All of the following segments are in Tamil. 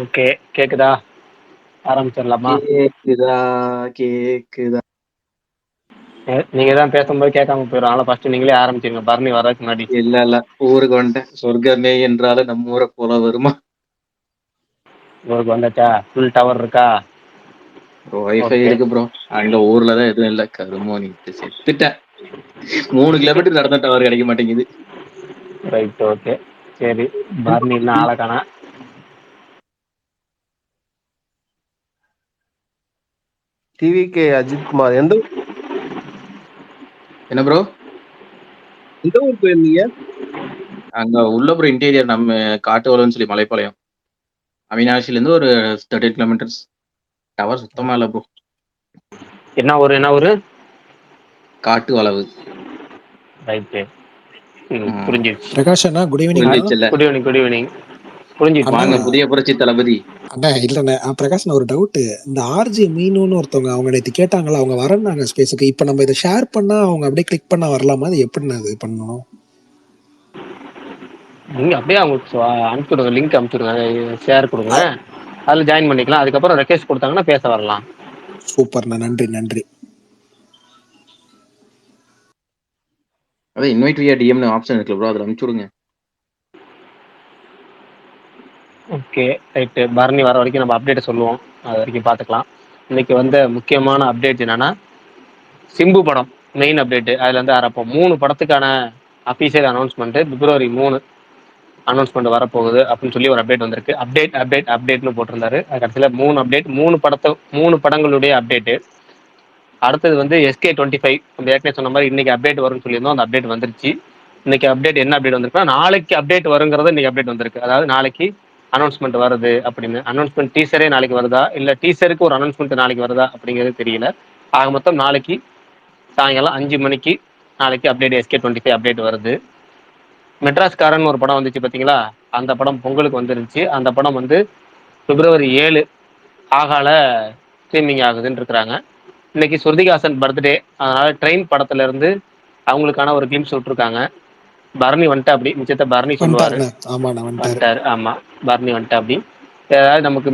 ஓகே. கேக்குதா? ஆரம்பிச்சிடலாமா? கேக்குதா கேக்குதா நீங்க தான் பேசும்போது கேட்காம போயிடும். அதனால ஃபர்ஸ்ட் நீங்களே ஆரம்பிச்சிருங்க. பரணி வர்றதுக்கு முன்னாடி. இல்ல ஊருக்கு வந்துட்டேன். சொர்க்கமே என்றாலும் நம்ம ஊரை போல வருமா? உங்களுக்கு வந்தாச்சா? ஃபுல் டவர் இருக்கா? Wifi okay. இருக்கு ப்ரோ. அங்க ஊர்லதான் எதுவும் இல்ல. கருமோ நீட்டு செத்துட்டேன். 3 கிலோமீட்டர் நடந்த டவர் கிடைக்க மாட்டேங்குது. Right, okay. சரி, பரணி இன்னும் ஆளை காணா. டிவிகே அஜித்குமார் எந்த என்ன ப்ரோ? ஊர் போயிருந்தீங்க? அங்க உள்ள ப்ரோ இன்டீரியர் நம்ம காட்டுவலன்னு சொல்லி மலைப்பாளையம். அவினாசில இருந்து ஒரு 13 கிலோமீட்டர்ஸ். டவர் சுத்தமா இல்ல ப்ரோ. என்ன ஊரு? காட்டு வளவு. ரைட்டு. புரிஞ்சிருச்சு. பிரகாஷ் அண்ணா குட் ஈவினிங். Good evening. புரிஞ்சிருச்சு. வாங்க புதிய புரட்சி தளபதி. அண்ணா இல்லண்ணே பிரகாஷ் ஒரு டவுட். இந்த ஆர்ஜி மீனுன்னு ஒருத்தவங்க அவங்க நேற்று கேட்டாங்களா, அவங்க வரேன்னாங்க ஸ்பேஸுக்கு. இப்போ நம்ம இதை ஷேர் பண்ணா அவங்க அப்படியே கிளிக் பண்ணா வரலாமா? அது எப்படிண்ணா அது பண்ணணும்? நீங்க அப்படியே அவங்களுக்கு அனுப்பிச்சுடுங்க, லிங்க் அனுப்பிச்சுடுங்க, ஷேர் கொடுங்க, அதில் ஜாயின் பண்ணிக்கலாம். அதுக்கப்புறம் ரெக்வெஸ்ட் கொடுத்தாங்கன்னா பேச வரலாம். சூப்பர்ண்ணா, நன்றி. அதான் இன்வைட் வியா டிஎம்னு ஆப்ஷன் இருக்கு ப்ரோ, அதில் அனுப்பிச்சுடுங்க. Okay right. பரணி வர வரைக்கும் நம்ம அப்டேட்டை சொல்லுவோம், அது வரைக்கும் பார்த்துக்கலாம். இன்னைக்கு வந்த முக்கியமான அப்டேட் என்னன்னா, சிம்பு படம் மெயின் அப்டேட்டு. அதில் வந்து அப்போ 3 படத்துக்கான அஃபீஷியல் அனௌன்ஸ்மெண்ட்டு February 3 அனௌன்ஸ்மெண்ட் வரப்போகுது அப்படின்னு சொல்லி ஒரு அப்டேட் வந்திருக்கு. அப்டேட்னு போட்டிருந்தாரு. அது கடைசியில் 3 அப்டேட், 3 படங்களுடைய அப்டேட்டு. அடுத்தது வந்து SK25 நம்ம ஏற்கனவே சொன்ன மாதிரி இன்னைக்கு அப்டேட் வரும்னு சொல்லியிருந்தோம். அந்த அப்டேட் வந்துருச்சு. இன்னைக்கு அப்டேட் என்ன அப்டேட் வந்திருக்குன்னா, நாளைக்கு அப்டேட் வருங்கிறது இன்னைக்கு அப்டேட் வந்திருக்கு. அதாவது நாளைக்கு அனௌன்ஸ்மெண்ட் வருது அப்படின்னு. அனௌன்ஸ்மெண்ட் டீசரே நாளைக்கு வருதா, இல்லை டீசருக்கு ஒரு அனௌன்ஸ்மெண்ட் நாளைக்கு வருதா அப்படிங்கிறது தெரியல. ஆக மொத்தம் நாளைக்கு சாயங்காலம் 5 மணிக்கு நாளைக்கு அப்டேட் SK25 அப்டேட் வருது. மெட்ராஸ்காரன் ஒரு படம் வந்துச்சு பார்த்தீங்களா, அந்த படம் பொங்கலுக்கு வந்துருந்துச்சு. அந்த படம் வந்து February 7 ஆகால ஸ்ட்ரீமிங் ஆகுதுன்னு இருக்கிறாங்க. இன்னைக்கு ஸ்ருதிஹாசன் பர்த்டே, அதனால ட்ரெயின் படத்துல இருந்து அவங்களுக்கான ஒரு கிளிம்ஸ் விட்டுருக்காங்க. பரணி வந்துட்டா அப்படி மிச்சத்தை பரணி சொல்லுவாரு. வந்துட்டாரு. ஆமா, பரணி வந்துட்டா அப்படி. ஏதாவது நமக்கு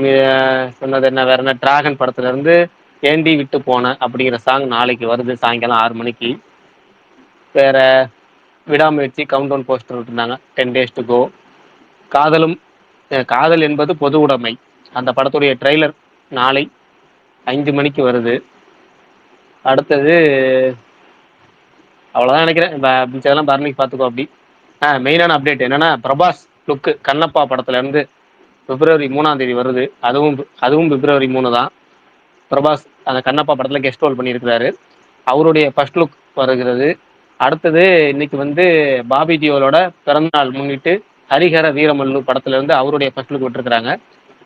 சொன்னது என்ன, வேற என்ன, டிராகன் படத்துல இருந்து ஏண்டி விட்டு போன அப்படிங்கிற சாங் நாளைக்கு வருது சாயங்காலம் 6 மணிக்கு. வேற விடாமுயற்சி கவுண்டவுன் போஸ்டர் விட்டுருந்தாங்க, 10 days to go. காதல் என்பது பொது உடைமை, அந்த படத்துடைய ட்ரெய்லர் நாளை 5 மணிக்கு வருது. அடுத்தது அவ்வளோதான் நினைக்கிறேன். மிச்சதெல்லாம் பரணிக்கு பார்த்துக்கோ அப்படி. மெயினான அப்டேட் என்னன்னா, பிரபாஸ் லுக்கு கண்ணப்பா படத்துல இருந்து February 3 வருது. அதுவும் February 3 தான். பிரபாஸ் அந்த கண்ணப்பா படத்துல கெஸ்ட் ரோல் பண்ணியிருக்கிறாரு. அவருடைய ஃபர்ஸ்ட் லுக் வருகிறது. அடுத்தது இன்னைக்கு வந்து பாபி டியோலோட பிறந்தநாள் முன்னிட்டு ஹரிஹர வீரமல்லு படத்துல இருந்து அவருடைய ஃபர்ஸ்ட் லுக் விட்டுருக்காங்க.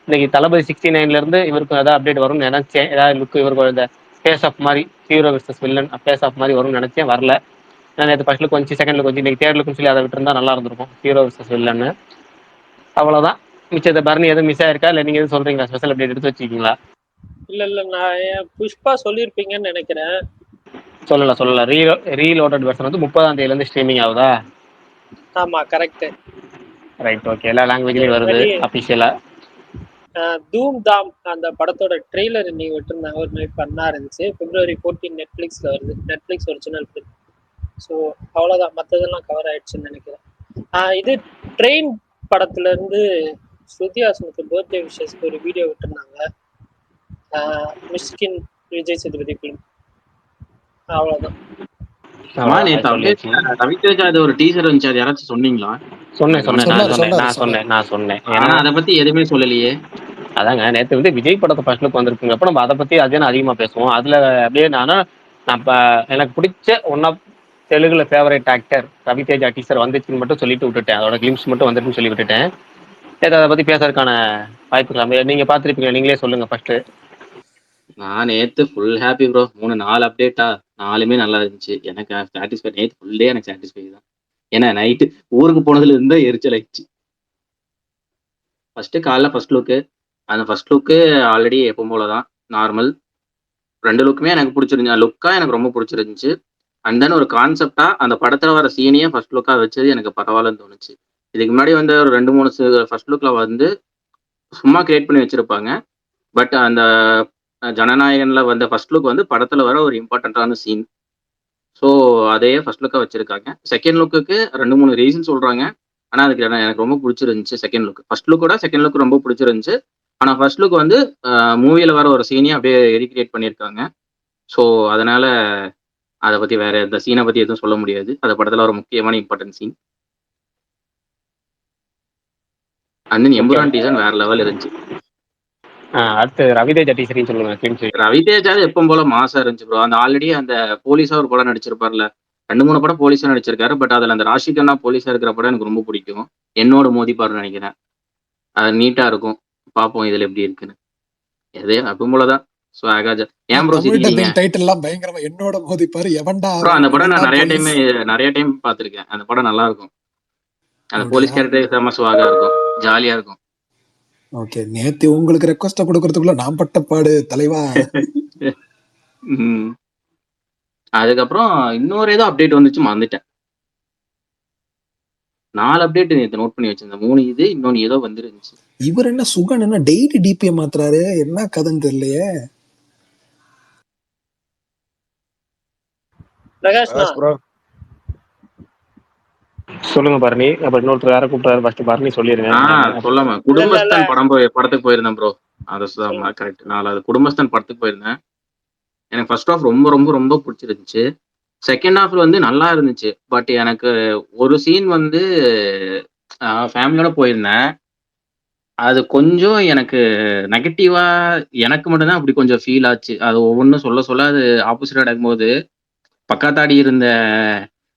இன்னைக்கு தளபதி 69 இருந்து இவருக்கும் ஏதாவது அப்டேட் வரும்னு நினைச்சேன். ஏதாவது லுக் இவருக்கு இந்த ஃபேஸ் ஆஃப் மாதிரி, hero versus villain face off மாதிரி வரும்னு நினைச்சேன், வரல. நான் நேற்று ஃபர்ஸ்ட் லுக் கொஞ்சம், செகண்ட் லுக் கொஞ்சம், இன்னைக்கு தேர்ட் லுக்னு சொல்லி அதை விட்டுருந்தா நல்லா இருந்திருக்கும், ஹீரோ விசஸ் வில்லன்னு. அவ்வளோதான். மிச்சத்தை பரணி எதுவும் மிஸ் ஆயிருக்கா, இல்லை நீங்க எதுவும் சொல்றீங்களா, ஸ்பெஷல் அப்டேட் எடுத்து வச்சுக்கீங்களா? இல்ல நான் புஷ்பா சொல்லியிருப்பீங்கன்னு நினைக்கிறேன். சொல்லல. ரீலோடட் வெர்ஷன் வந்து 30ஆம் தேதியில இருந்து ஸ்ட்ரீமிங் ஆகுதா? ஆமா, கரெக்ட். Right, okay. எல்லா லாங்குவேஜ்லயும் வருது அபிஷியலா. தூம் தாம் அந்த படத்தோட ட்ரெய்லர் இன்னைக்கு விட்டுருந்தாங்க, ஒரு மாதிரி பண்ணா இருந்துச்சு. February 14 நெட்ஃபிளிக்ஸ்ல வருது, நெட்ஃபிளிக்ஸ் ஒரிஜினல் ஃபிலிம். ஸோ அவ்வளோதான், மற்றதெல்லாம் கவர் ஆயிடுச்சுன்னு நினைக்கிறேன். இது ட்ரெயின் படத்துல இருந்து ஸ்ருதிஹாசனுக்கு பர்த்டே விஷஸ்க்கு ஒரு வீடியோ விட்டுருந்தாங்க, மிஸ்கின் விஜய் சேதுபதி ஃபிலிம். அவ்வளோதான். ஒரு டீசர் வந்துச்சு, அது யாராச்சும் சொன்னீங்களா? நான் சொன்னேன். அதை பத்தி எதுவுமே சொல்லலையே. அதாங்க நேற்று வந்து விஜய் படத்தை ஃபர்ஸ்ட் லுக் வந்திருக்குங்க. அப்போ நம்ம அதை பத்தி அதிகமா பேசுவோம். அதுல அப்படியே நான் எனக்கு பிடிச்ச ஒன் ஆஃப் தெலுங்குல ஃபேவரட் ஆக்டர் ரவிதேஜா டீசர் வந்துச்சுன்னு மட்டும் சொல்லிட்டு விட்டுட்டேன். அதோட கிளிம்ஸ் மட்டும் வந்துருக்குன்னு சொல்லி விட்டுட்டேன். அதை பத்தி பேசுறதுக்கான வாய்ப்புகள் நீங்க பாத்துருப்பீங்க, நீங்களே சொல்லுங்க ஃபர்ஸ்ட். நான் நேத்து ஃபுல் ஹாப்பி ப்ரோ. 3-4 அப்டேட்டா, 4மே நல்லா இருந்துச்சு. எனக்கு சாட்டிஸ்ஃபை. நேத்து ஃபுல் டே எனக்கு சாட்டிஸ்ஃபை தான். ஏன்னா நைட்டு ஊருக்கு போனதுல இருந்தா எரிச்சல் ஆயிடுச்சு. ஃபர்ஸ்ட் காலைல ஃபர்ஸ்ட் லுக்கு, அந்த ஃபர்ஸ்ட் லுக்கு ஆல்ரெடி எப்பவும் போலதான் நார்மல். 2 லுக்குமே எனக்கு பிடிச்சிருந்துச்சு. லுக்கா எனக்கு ரொம்ப பிடிச்சிருந்துச்சு. அண்ட் தென் ஒரு கான்செப்டா அந்த படத்துல வர சீனையே ஃபர்ஸ்ட் லுக்கா வச்சது எனக்கு பரவாயில்லன்னு தோணுச்சு. இதுக்கு முன்னாடி வந்து ஒரு 2-3 ஃபர்ஸ்ட் லுக்ல வந்து சும்மா கிரியேட் பண்ணி வச்சிருப்பாங்க. பட் அந்த ஜனநாயகன்ல வந்த ஃபர்ஸ்ட் லுக் வந்து படத்துல வர ஒரு இம்பார்ட்டன்டான சீன். ஸோ அதே ஃபர்ஸ்ட் லுக்கா வச்சிருக்காங்க. செகண்ட் லுக்குக்கு 2-3 ரீசன் சொல்றாங்க. ஆனா அதுக்கு எனக்கு ரொம்ப பிடிச்சிருந்துச்சு செகண்ட் லுக். ஃபர்ஸ்ட் லுக்கோட செகண்ட் லுக் ரொம்ப பிடிச்சிருந்துச்சு. ஆனா ஃபர்ஸ்ட் லுக் வந்து மூவில வர ஒரு சீனையும் அப்படியே ரீக்ரியேட் பண்ணியிருக்காங்க. ஸோ அதனால அதை பத்தி வேற இந்த சீனை பத்தி எதுவும் சொல்ல முடியாது. அந்த படத்துல ஒரு முக்கியமான important scene. And then okay. Empuraan teaser வேற லெவல் இருந்துச்சு. அடுத்து ரவிதேஜா டீசரையும் சொல்லுங்க. ஃபிலிம்ஸ் ரவிதேஜா எப்பவும் போல மாசா இருந்துச்சு ப்ரோ. அந்த ஆல்ரெடி அந்த போலீஸா ஒரு படம் நடிச்சிருப்பார்ல, 2-3 படம் போலீஸா நடிச்சிருக்காரு. பட் அதுல அந்த ராஷிகண்ணா போலீஸா இருக்கிற படம் எனக்கு ரொம்ப பிடிக்கும். என்னோட மோதிப்பாருன்னு நினைக்கிறேன். அது நீட்டா இருக்கும். பார்ப்போம் இதுல எப்படி இருக்குன்னு. எதே அப்பவும் போலதான். ஸோ ஆகாஜ் ஏன் ப்ரோ தமிழ் சிரிக்கிறீங்க டப்பிங் டைட்டில் எல்லாம் பயங்கரமா என்னோட மோதிப்பாரு எவன்டா ப்ரோ? அவன் அந்த படம் நான் இவன்டா நிறைய டைம் பார்த்திருக்கேன். அந்த படம் நல்லா இருக்கும். அந்த போலீஸ் அப்படியா? கேரக்டர் செம்ம சுவாகா இருக்கும், ஜாலியா இருக்கும். ஓகே, நேத்து உங்களுக்கு ரெக்வஸ்ட கொடுக்கறதுக்குள்ள நான் பட்ட பாடு தலைவா. ம். அதுக்கப்புறம் இன்னொரு ஏதோ அப்டேட் வந்துச்சு, மறந்துட்டேன். 4 அப்டேட் நேத்து நோட் பண்ணி வச்சிருந்தேன். 3 இது, இன்னொன்னு ஏதோ வந்துருந்துச்சு. இவர் என்ன சுகன் என்ன டெய்லி டிபிஎம் மாத்துறாரு, என்ன கதைன்னு தெரியலையே. பிரகாஷ்ண்ணா ப்ரோ சொல்லுங்க பரணி. அப்ப இன்னொருத்தர் யாரை கூப்பிட்டாரு? ஃபர்ஸ்ட் பரணி சொல்லிருங்க. சொல்லாம இல்ல இல்ல இல்ல குடும்பஸ்தான் படத்துக்கு போயிருந்தேன் ப்ரோ. அது சொல்லுங்க. கரெக்ட். 4வது குடும்பஸ்தான் படத்துக்கு போயிருந்தேன். எனக்கு ஃபர்ஸ்ட் ஹாஃப் ரொம்ப ரொம்ப ரொம்ப பிடிச்சிருந்துச்சு. செகண்ட் ஹாஃப்ல வந்து நல்லா இருந்துச்சு. பட் எனக்கு ஒரு சீன் வந்து ஃபேமிலியோட போயிருந்தேன். அது கொஞ்சம் எனக்கு நெகட்டிவா, எனக்கு மட்டும்தான் அப்படி கொஞ்சம் ஃபீல் ஆச்சு. அது ஒவ்வொன்றும் சொல்ல சொல்ல அது ஆப்போசிட்டா நடக்கும்போது, பக்காத்தாடி இருந்த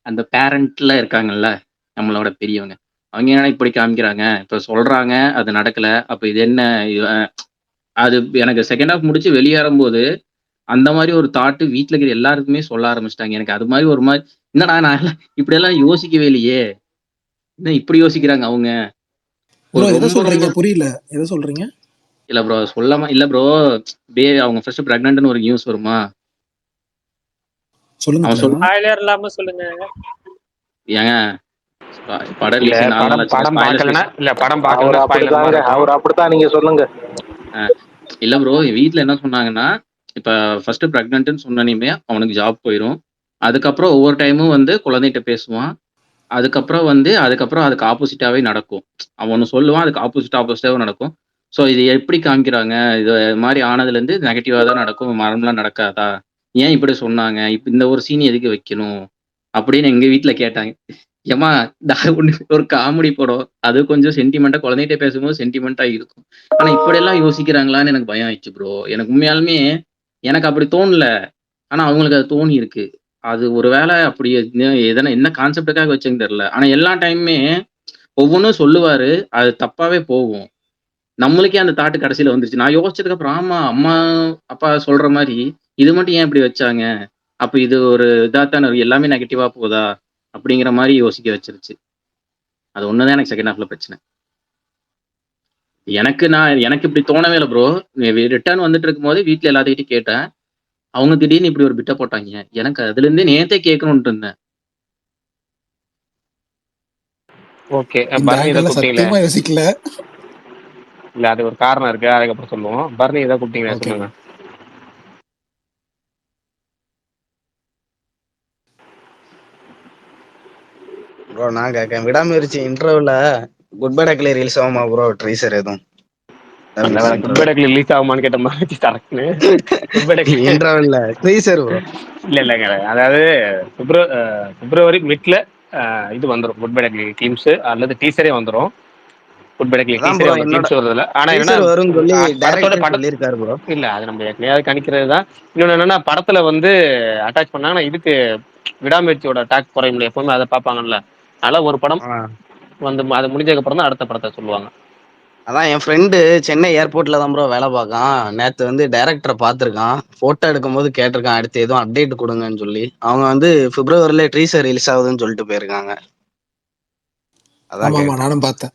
அந்த பேரண்ட்ல இருக்காங்கல்ல, நம்மளோட பெரியவங்க, அவங்க என்ன இப்படி காமிக்கிறாங்க, இப்ப சொல்றாங்க அது நடக்கல, அப்ப இது என்ன அது எனக்கு செகண்ட் ஹாஃப் முடிச்சு வெளியேறும்போது அந்த மாதிரி ஒரு தாட்டு வீட்டுல இருக்கிற எல்லாருக்குமே சொல்ல ஆரம்பிச்சிட்டாங்க. எனக்கு அது மாதிரி ஒரு மாதிரி, என்னடா நான் இப்படி எல்லாம் யோசிக்கவே இல்லையே, என்ன இப்படி யோசிக்கிறாங்க அவங்க. ப்ரோ எதை ரொம்ப ரொம்ப சொல்றீங்க? புரியல, எதை சொல்றீங்க? இல்ல ப்ரோ, சொல்லாம இல்ல ப்ரோ. அவங்க ஃபர்ஸ்ட் பிரெக்னன்ட்னு ஒரு நியூஸ் வருமா, சொல்லுங்க அவன் தலைவா. ஸ்பாய்லர் இல்லாம சொல்லுங்க. ஏங்க படம் இல்ல ரிலீஸ் 4 நாள் படம் ஆச்சுங்க, படம் ஸ்பாய்லர்ஸ் பார்க்கலன்னா, இல்ல படம் பார்க்கலன்னா அவர் ஸ்பாயிலர் மாதிரி அப்படிதாங்க, இருக்கும். அவர் அப்படித்தான், நீங்க சொல்லுங்க. இல்ல ப்ரோ, வீட்ல என்ன சொன்னாங்கன்னா, இப்ப ஃபர்ஸ்ட் பிரெக்னன்ட்னு சொன்னனையுமே அவனுக்கு ஜாப் போயிடும். அதுக்கப்புறம் ஒவ்வொரு டைமும் வந்து குழந்தைகிட்ட பேசுவான். அதுக்கப்புறம் அதுக்கு ஆப்போசிட்டாவே நடக்கும். அவன் ஒண்ணு சொல்லுவான், அதுக்கு ஆப்போசிட்டாவே நடக்கும். ஸோ இது எப்படி காமிக்கிறாங்க, இது மாதிரி ஆனதுல இருந்து நெகட்டிவா தான் நடக்கும், மரம்லாம் நடக்காதா, ஏன் இப்படி சொன்னாங்க, இப்ப இந்த ஒரு சீன் எதுக்கு வைக்கணும் அப்படின்னு எங்க வீட்டுல கேட்டாங்க. ஏமா ஒரு காமெடி படம், அது கொஞ்சம் சென்டிமெண்டா, குழந்தைகிட்ட பேசும்போது சென்டிமெண்டா இருக்கும். ஆனா இப்படி எல்லாம் யோசிக்கிறாங்களான்னு எனக்கு பயம் ஆயிடுச்சு ப்ரோ. எனக்கு உண்மையாலுமே எனக்கு அப்படி தோணல. ஆனா அவங்களுக்கு அது தோணி இருக்கு. அது ஒருவேளை அப்படி எதனா என்ன கான்செப்டுக்காக வச்சுன்னு தெரியல. ஆனா எல்லா டைமுமே ஒவ்வொன்றும் சொல்லுவாரு, அது தப்பாவே போகும். நம்மளுக்கே அந்த தாட்டு கடைசியில வந்துருச்சு. நான் யோசிச்சதுக்கு அப்புறம், ஆமா அம்மா அப்பா சொல்ற மாதிரி இது மட்டும் ஏன் இப்படி வச்சாங்க, அப்ப இது ஒரு இதாத்தானே எல்லாமே நெகட்டிவா போதா அப்படிங்கிற மாதிரி யோசிக்க வச்சிருச்சு. அது ஒண்ணுதான் எனக்கு செகண்ட் ஹாஃப்ல பிரச்சனை. எனக்கு இப்படி தோணவே இல்லை ப்ரோ. ரிட்டர்ன் வந்துட்டு இருக்கும் போது வீட்டுல எல்லாத்துக்கிட்டையும் கேட்டேன். அவங்க திடீர்னு இப்படி ஒரு பிட்ட போட்டாங்க. எனக்கு அதுல இருந்தே நேத்தே கேட்கணும்னு இருந்தேன். ஓகே, இந்த பரணி இதை ஆங்கிள் கூப்பிட்டீங்களே, சத்தியமா யோசிக்கல. இல்ல அது ஒரு காரணம் இருக்கு, அதுக்கப்புறம் சொல்லுவோம். பரணி இதை கூப்பிட்டீங்களே, ஓகே சொல்லுங்க. ப்ரோ நான் கேட்கேன், விடாமுயற்சி இன்டர்வியூல குட் பை டக்ல ரிலீஸ் ஆகுமா ப்ரோ? ட்ரைசர் எதுவும் குட் பை டக்ல ரிலீஸ் ஆகுமான்னு கேட்ட மாதிரி டக்குன்னு குட் பை டக்ல இன்டர்வியூல ட்ரைசர் ப்ரோ. இல்லைங்க. அதாவது பிப்ரவரி மிட்ல இது வந்துடும், குட் பை டக்லி டீம்ஸ் அல்லது டீசரே வந்துடும். குட் பை டக்லி அதான் டீசரே ப்ரோ, வந்துடும், என்னோட டீம்ஸ் வருதுல. ஆனா என்னன்னா ட்ரைசர் வரும்னு சொல்லி படத்தோட டைரக்டர் சொல்லியிருக்காரு ப்ரோ. இல்ல அது நம்ம ஏற்கனவே கணிக்கிறது தான். இன்னொன்னு என்னன்னா, படத்துல வந்து அட்டாச் பண்ணாங்கன்னா இதுக்கு விடாமுயற்சியோட அட்டாக் குறையும், எப்பவுமே அதை பார்ப்பாங்கல்ல. அதனால ஒரு படம் வந்து அது முடிஞ்சதுக்கு அப்புறம் தான் அடுத்த படத்தை சொல்லுவாங்க. அதான் என் ஃப்ரெண்டு சென்னை ஏர்போர்ட்ல தான் ப்ரோ வேலை பார்க்கான். நேத்து வந்து டைரக்டரை பார்த்துருக்கான், போட்டோ எடுக்கும் போது கேட்டிருக்கான் அடுத்து எதுவும் அப்டேட் கொடுங்கன்னு சொல்லி. அவங்க வந்து பிப்ரவரியில ட்ரீசர் ரிலீஸ் ஆகுதுன்னு சொல்லிட்டு போயிருக்காங்க. அதான் ஆமா ஆமா, கேட்டேன். நானும் பார்த்தேன்.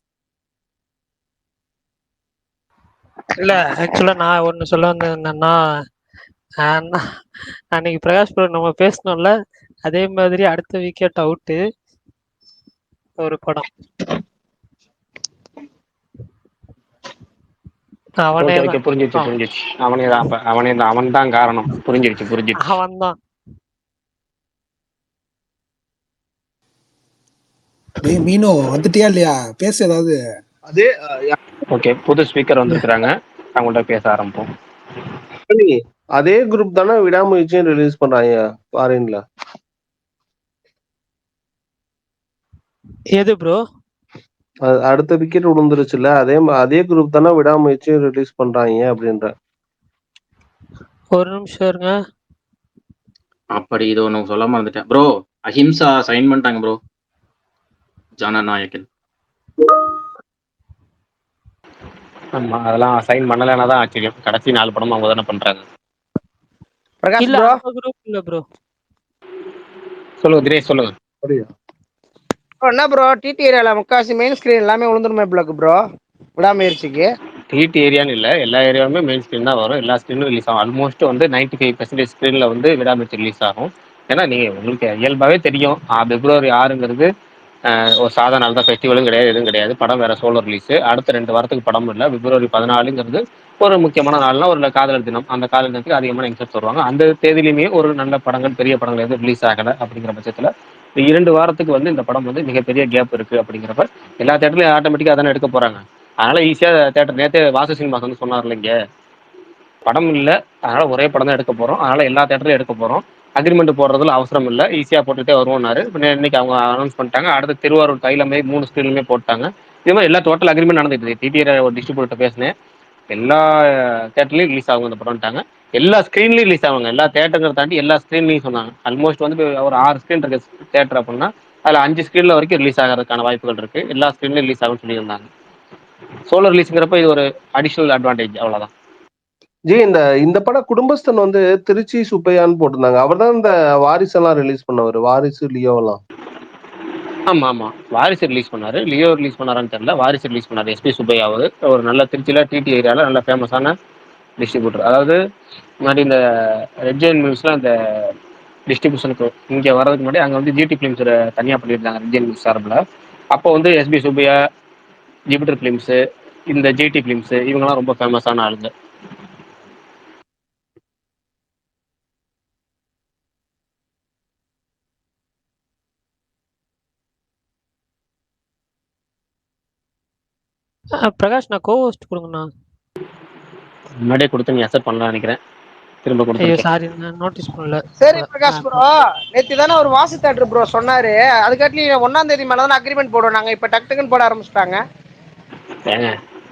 இல்ல ஆக்சுவலா நான் ஒண்ணு சொல்ல வந்தது என்னன்னா, அன்னைக்கு பிரகாஷ் ப்ரோ நம்ம பேசணும்ல, அதே மாதிரி அடுத்த விக்கெட் அவுட்டு ஒரு படம். அவனே ஓகே ஓகே தான் புரிஞ்சிருச்சு புரிஞ்சிருச்சு. அவனே தான், அப்ப அவனே தான், அவன் தான் காரணம். புரிஞ்சிருச்சு புரிஞ்சிருச்சு. அவன் தான். டேய் மீனோ வந்துட்டியா இல்லையா? பேசு ஏதாவது. அதே ஓகே, புது ஸ்பீக்கர் வந்திருக்கிறாங்க, அவங்கள்ட்ட பேச ஆரம்பிப்போம். அதே குரூப் தானே விடாமுயற்சியும் ரிலீஸ் பண்றாங்க ஃபாரின்ல. எது ப்ரோ? அடுத்த விக்கெட் விழுந்துருச்சுல, அதே குரூப் தானே விடாமுயற்சியும் ரிலீஸ் பண்றாங்க அப்படின்ற. ஒரு நிமிஷம் இருங்க. அப்படி இது ஒன்று சொல்ல மறந்துட்டேன் ப்ரோ. அஹிம்சா சைன் பண்ணிட்டாங்க ப்ரோ, ஜனநாயகன். ஆமா, அதெல்லாம் சைன் பண்ணலைன்னா தான் ஆச்சரியம். கடைசி 4 படமும் அவங்க தானே பண்றாங்க. பிரகாஷ் இல்ல ப்ரோ அந்த குரூப் இல்ல ப்ரோ. சொல்லுங்க தினேஷ், சொல்லுங்க. என்ன ப்ரோ டிடி ஏரியால முக்காசி மெயின் ஸ்கிரீன் எல்லாமே விழுந்துருமே பிளாக் ப்ரோ விடாமுயற்சிக்கு. டிடி ஏரியான்னு இல்லை, எல்லா ஏரியாவுமே மெயின் ஸ்க்ரீன் தான் வரும். எல்லா ஸ்க்ரீனும் ரிலீஸ் ஆகும். ஆல்மோஸ்ட் வந்து 95% ஸ்க்ரீனில் வந்து விடாமுயற்சி ரிலீஸ் ஆகும். ஏன்னா நீங்கள் உங்களுக்கு இயல்பாகவே தெரியும், பிப்ரவரி 6ங்கிறது ஒரு சாதா நாள் தான். ஃபெஸ்டிவலும் கிடையாது, எதுவும் கிடையாது. படம் வேற சோலோ ரிலீஸ். அடுத்த 2 வாரத்துக்கு படம் இல்லை. பிப்ரவரி 14ங்கிறது ஒரு முக்கியமான நாள்னா ஒரு காதலர் தினம். அந்த காதலர் தினத்துக்கு அதிகமான இன்ட்ரெஸ்ட் வருவாங்க. அந்த தேதியிலுமே ஒரு நல்ல படங்கள், பெரிய படங்கள் எதுவும் ரிலீஸ் ஆகலை அப்படிங்கிற பட்சத்தில் இந்த 2 வாரத்துக்கு வந்து இந்த படம் வந்து மிகப்பெரிய கேப் இருக்குது. அப்படிங்கிறப்ப எல்லா தேட்டர்லையும் ஆட்டோமேட்டிக்காக தானே எடுக்க போகிறாங்க. அதனால ஈஸியாக தேட்டர், நேற்று வாசு சினிமாஸ் வந்து சொன்னார்ல, இங்கே படம் இல்லை, அதனால ஒரே படம் தான் எடுக்க போகிறோம், அதனால எல்லா தேட்டர்லையும் எடுக்க போகிறோம், அக்ரிமெண்ட் போடுறதுல அவசரம் இல்லை, ஈஸியாக போட்டுகிட்டே வருவோம்னாரு. இன்னைக்கு அவங்க அனௌன்ஸ் பண்ணிட்டாங்க. அடுத்து திருவாரூர் தைலமே 3 ஸ்க்ரீன்லுமே போட்டாங்க. இது மாதிரி எல்லா டோட்டல் அக்ரிமெண்ட் நடந்துட்டு இருக்கு. டிடிஆர் ஒரு டிஸ்ட்ரிபியூட்டர் பேசினேன், எல்லா தேட்டர்லையும் ரிலீஸ் ஆகும் இந்த படம்ட்டாங்க. எல்லா ஸ்க்ரீன்லையும் ரிலீஸ் ஆகுங்க. எல்லா தேட்டருங்கிறத தாண்டி எல்லா ஸ்க்ரீன்லையும் சொன்னாங்க. ஆல்மோஸ்ட் வந்து ஒரு 6 ஸ்க்ரீன் இருக்கு தேட்டர் அப்படின்னா, அதில் 5 ஸ்க்ரீனில் வரைக்கும் ரிலீஸ் ஆகிறதுக்கான வாய்ப்புகள் இருக்குது. எல்லா ஸ்க்ரீன்லையும் ரிலீஸ் ஆகும்னு சொல்லியிருந்தாங்க. சோலோ ரிலீஸ்ங்கிறப்ப இது ஒரு அடிஷனல் அட்வான்டேஜ், அவ்வளவுதான். ஜி, இந்த படம் குடும்பஸ்தன் வந்து திருச்சி சுப்பையான்னு போட்டிருந்தாங்க. அவர் தான் இந்த வாரிசெல்லாம் ரிலீஸ் பண்ணவர், வாரிசு லியோலாம். ஆமா ஆமா, வாரிசு ரிலீஸ் பண்ணாரு. லியோ ரிலீஸ் பண்ணாரான்னு தெரியல, வாரிசு ரிலீஸ் பண்ணாரு. எஸ்பி சுப்பையாவது ஒரு நல்ல திருச்சியில டிடி ஏரியால நல்ல ஃபேமஸான டிஸ்ட்ரிபியூட்டர். அதாவது முன்னாடி இந்த ரெட் ஜெயின் மில்ஸ்ல அந்த டிஸ்ட்ரிபியூஷனுக்கு இங்கே வர்றதுக்கு முன்னாடி அங்கே வந்து ஜிடி ஃபிலிம்ஸ் தனியாக பண்ணியிருந்தாங்க ரெட் ஜெயின் மில்ஸ் சார்பில். அப்போ வந்து எஸ்பி சுப்பையா, ஜிபிட்டர் ஃபிலிம்ஸு, இந்த ஜிடி ஃபிலிம்ஸு இவங்கெல்லாம் ரொம்ப ஃபேமஸான ஆளுங்க. பிரகாஷ் நான் கோஹோஸ்ட் கொடுங்கண்ணா. முன்னாடியே கொடுத்து நீ அக்செப்ட் பண்ணலாம்னு நினைக்கிறேன், திரும்ப ஐயோ கொடுத்துருக்கேன். சாரி, நான் நோட்டீஸ் பண்ணல. சரி பிரகாஷ் ப்ரோ, நேத்து தானே ஒரு வாசி தேட்டர் ப்ரோ சொன்னாரு, அதுக்காட்டி 1ஆம் தேதி மேல தானே அக்ரிமெண்ட் போடுவோம் நாங்க. இப்ப டக்குன்னு போட ஆரம்பிச்சிட்டாங்க. ஏங்க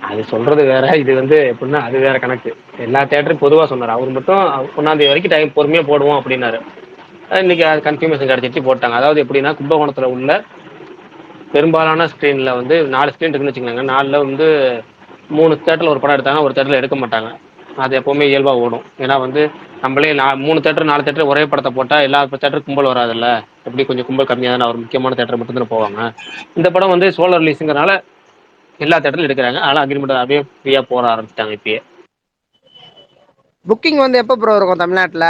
அது சொல்றது வேற, இது வந்து எப்படின்னா அது வேற கணக்கு. எல்லா தேட்டரும் பொதுவாக சொன்னார். அவர் மட்டும் 1ஆம் தேதி வரைக்கும் டைம் பொறுமையாக போடுவோம் அப்படின்னாரு. இன்னைக்கு அது கன்ஃபர்மேஷன் கிடைச்சிட்டு போட்டாங்க. அதாவது எப்படின்னா, கும்பகோணத்தில் உள்ள பெரும்பாலான ஸ்க்ரீனில் வந்து 4 ஸ்க்ரீன் இருக்குன்னு வச்சுக்கோங்க. 4ல் வந்து 3 தேட்டரில் ஒரு படம் எடுத்தாங்கன்னா ஒரு தேட்டரில் எடுக்க மாட்டாங்க. அது எப்போவுமே இயல்பாக ஓடும். ஏன்னா வந்து நம்மளே 3 தேட்டர் 4 தேட்டர் ஒரே படத்தை போட்டால் எல்லா தேட்டரும் கும்பல் வராதுல்ல. எப்படி கொஞ்சம் கும்பல் கம்மியாக தானே, ஒரு முக்கியமான தேட்டர் மட்டும்தான் போவாங்க. இந்த படம் வந்து சோலோ ரிலீஸுங்கிறனால எல்லா தேட்டரிலும் எடுக்கிறாங்க. அதனால் அக்ரிமெண்ட் அப்படியே ஃப்ரீயாக போட ஆரம்பிச்சிட்டாங்க. இப்பயே புக்கிங் வந்து எப்போ ப்ரோ இருக்கும் தமிழ்நாட்டுல?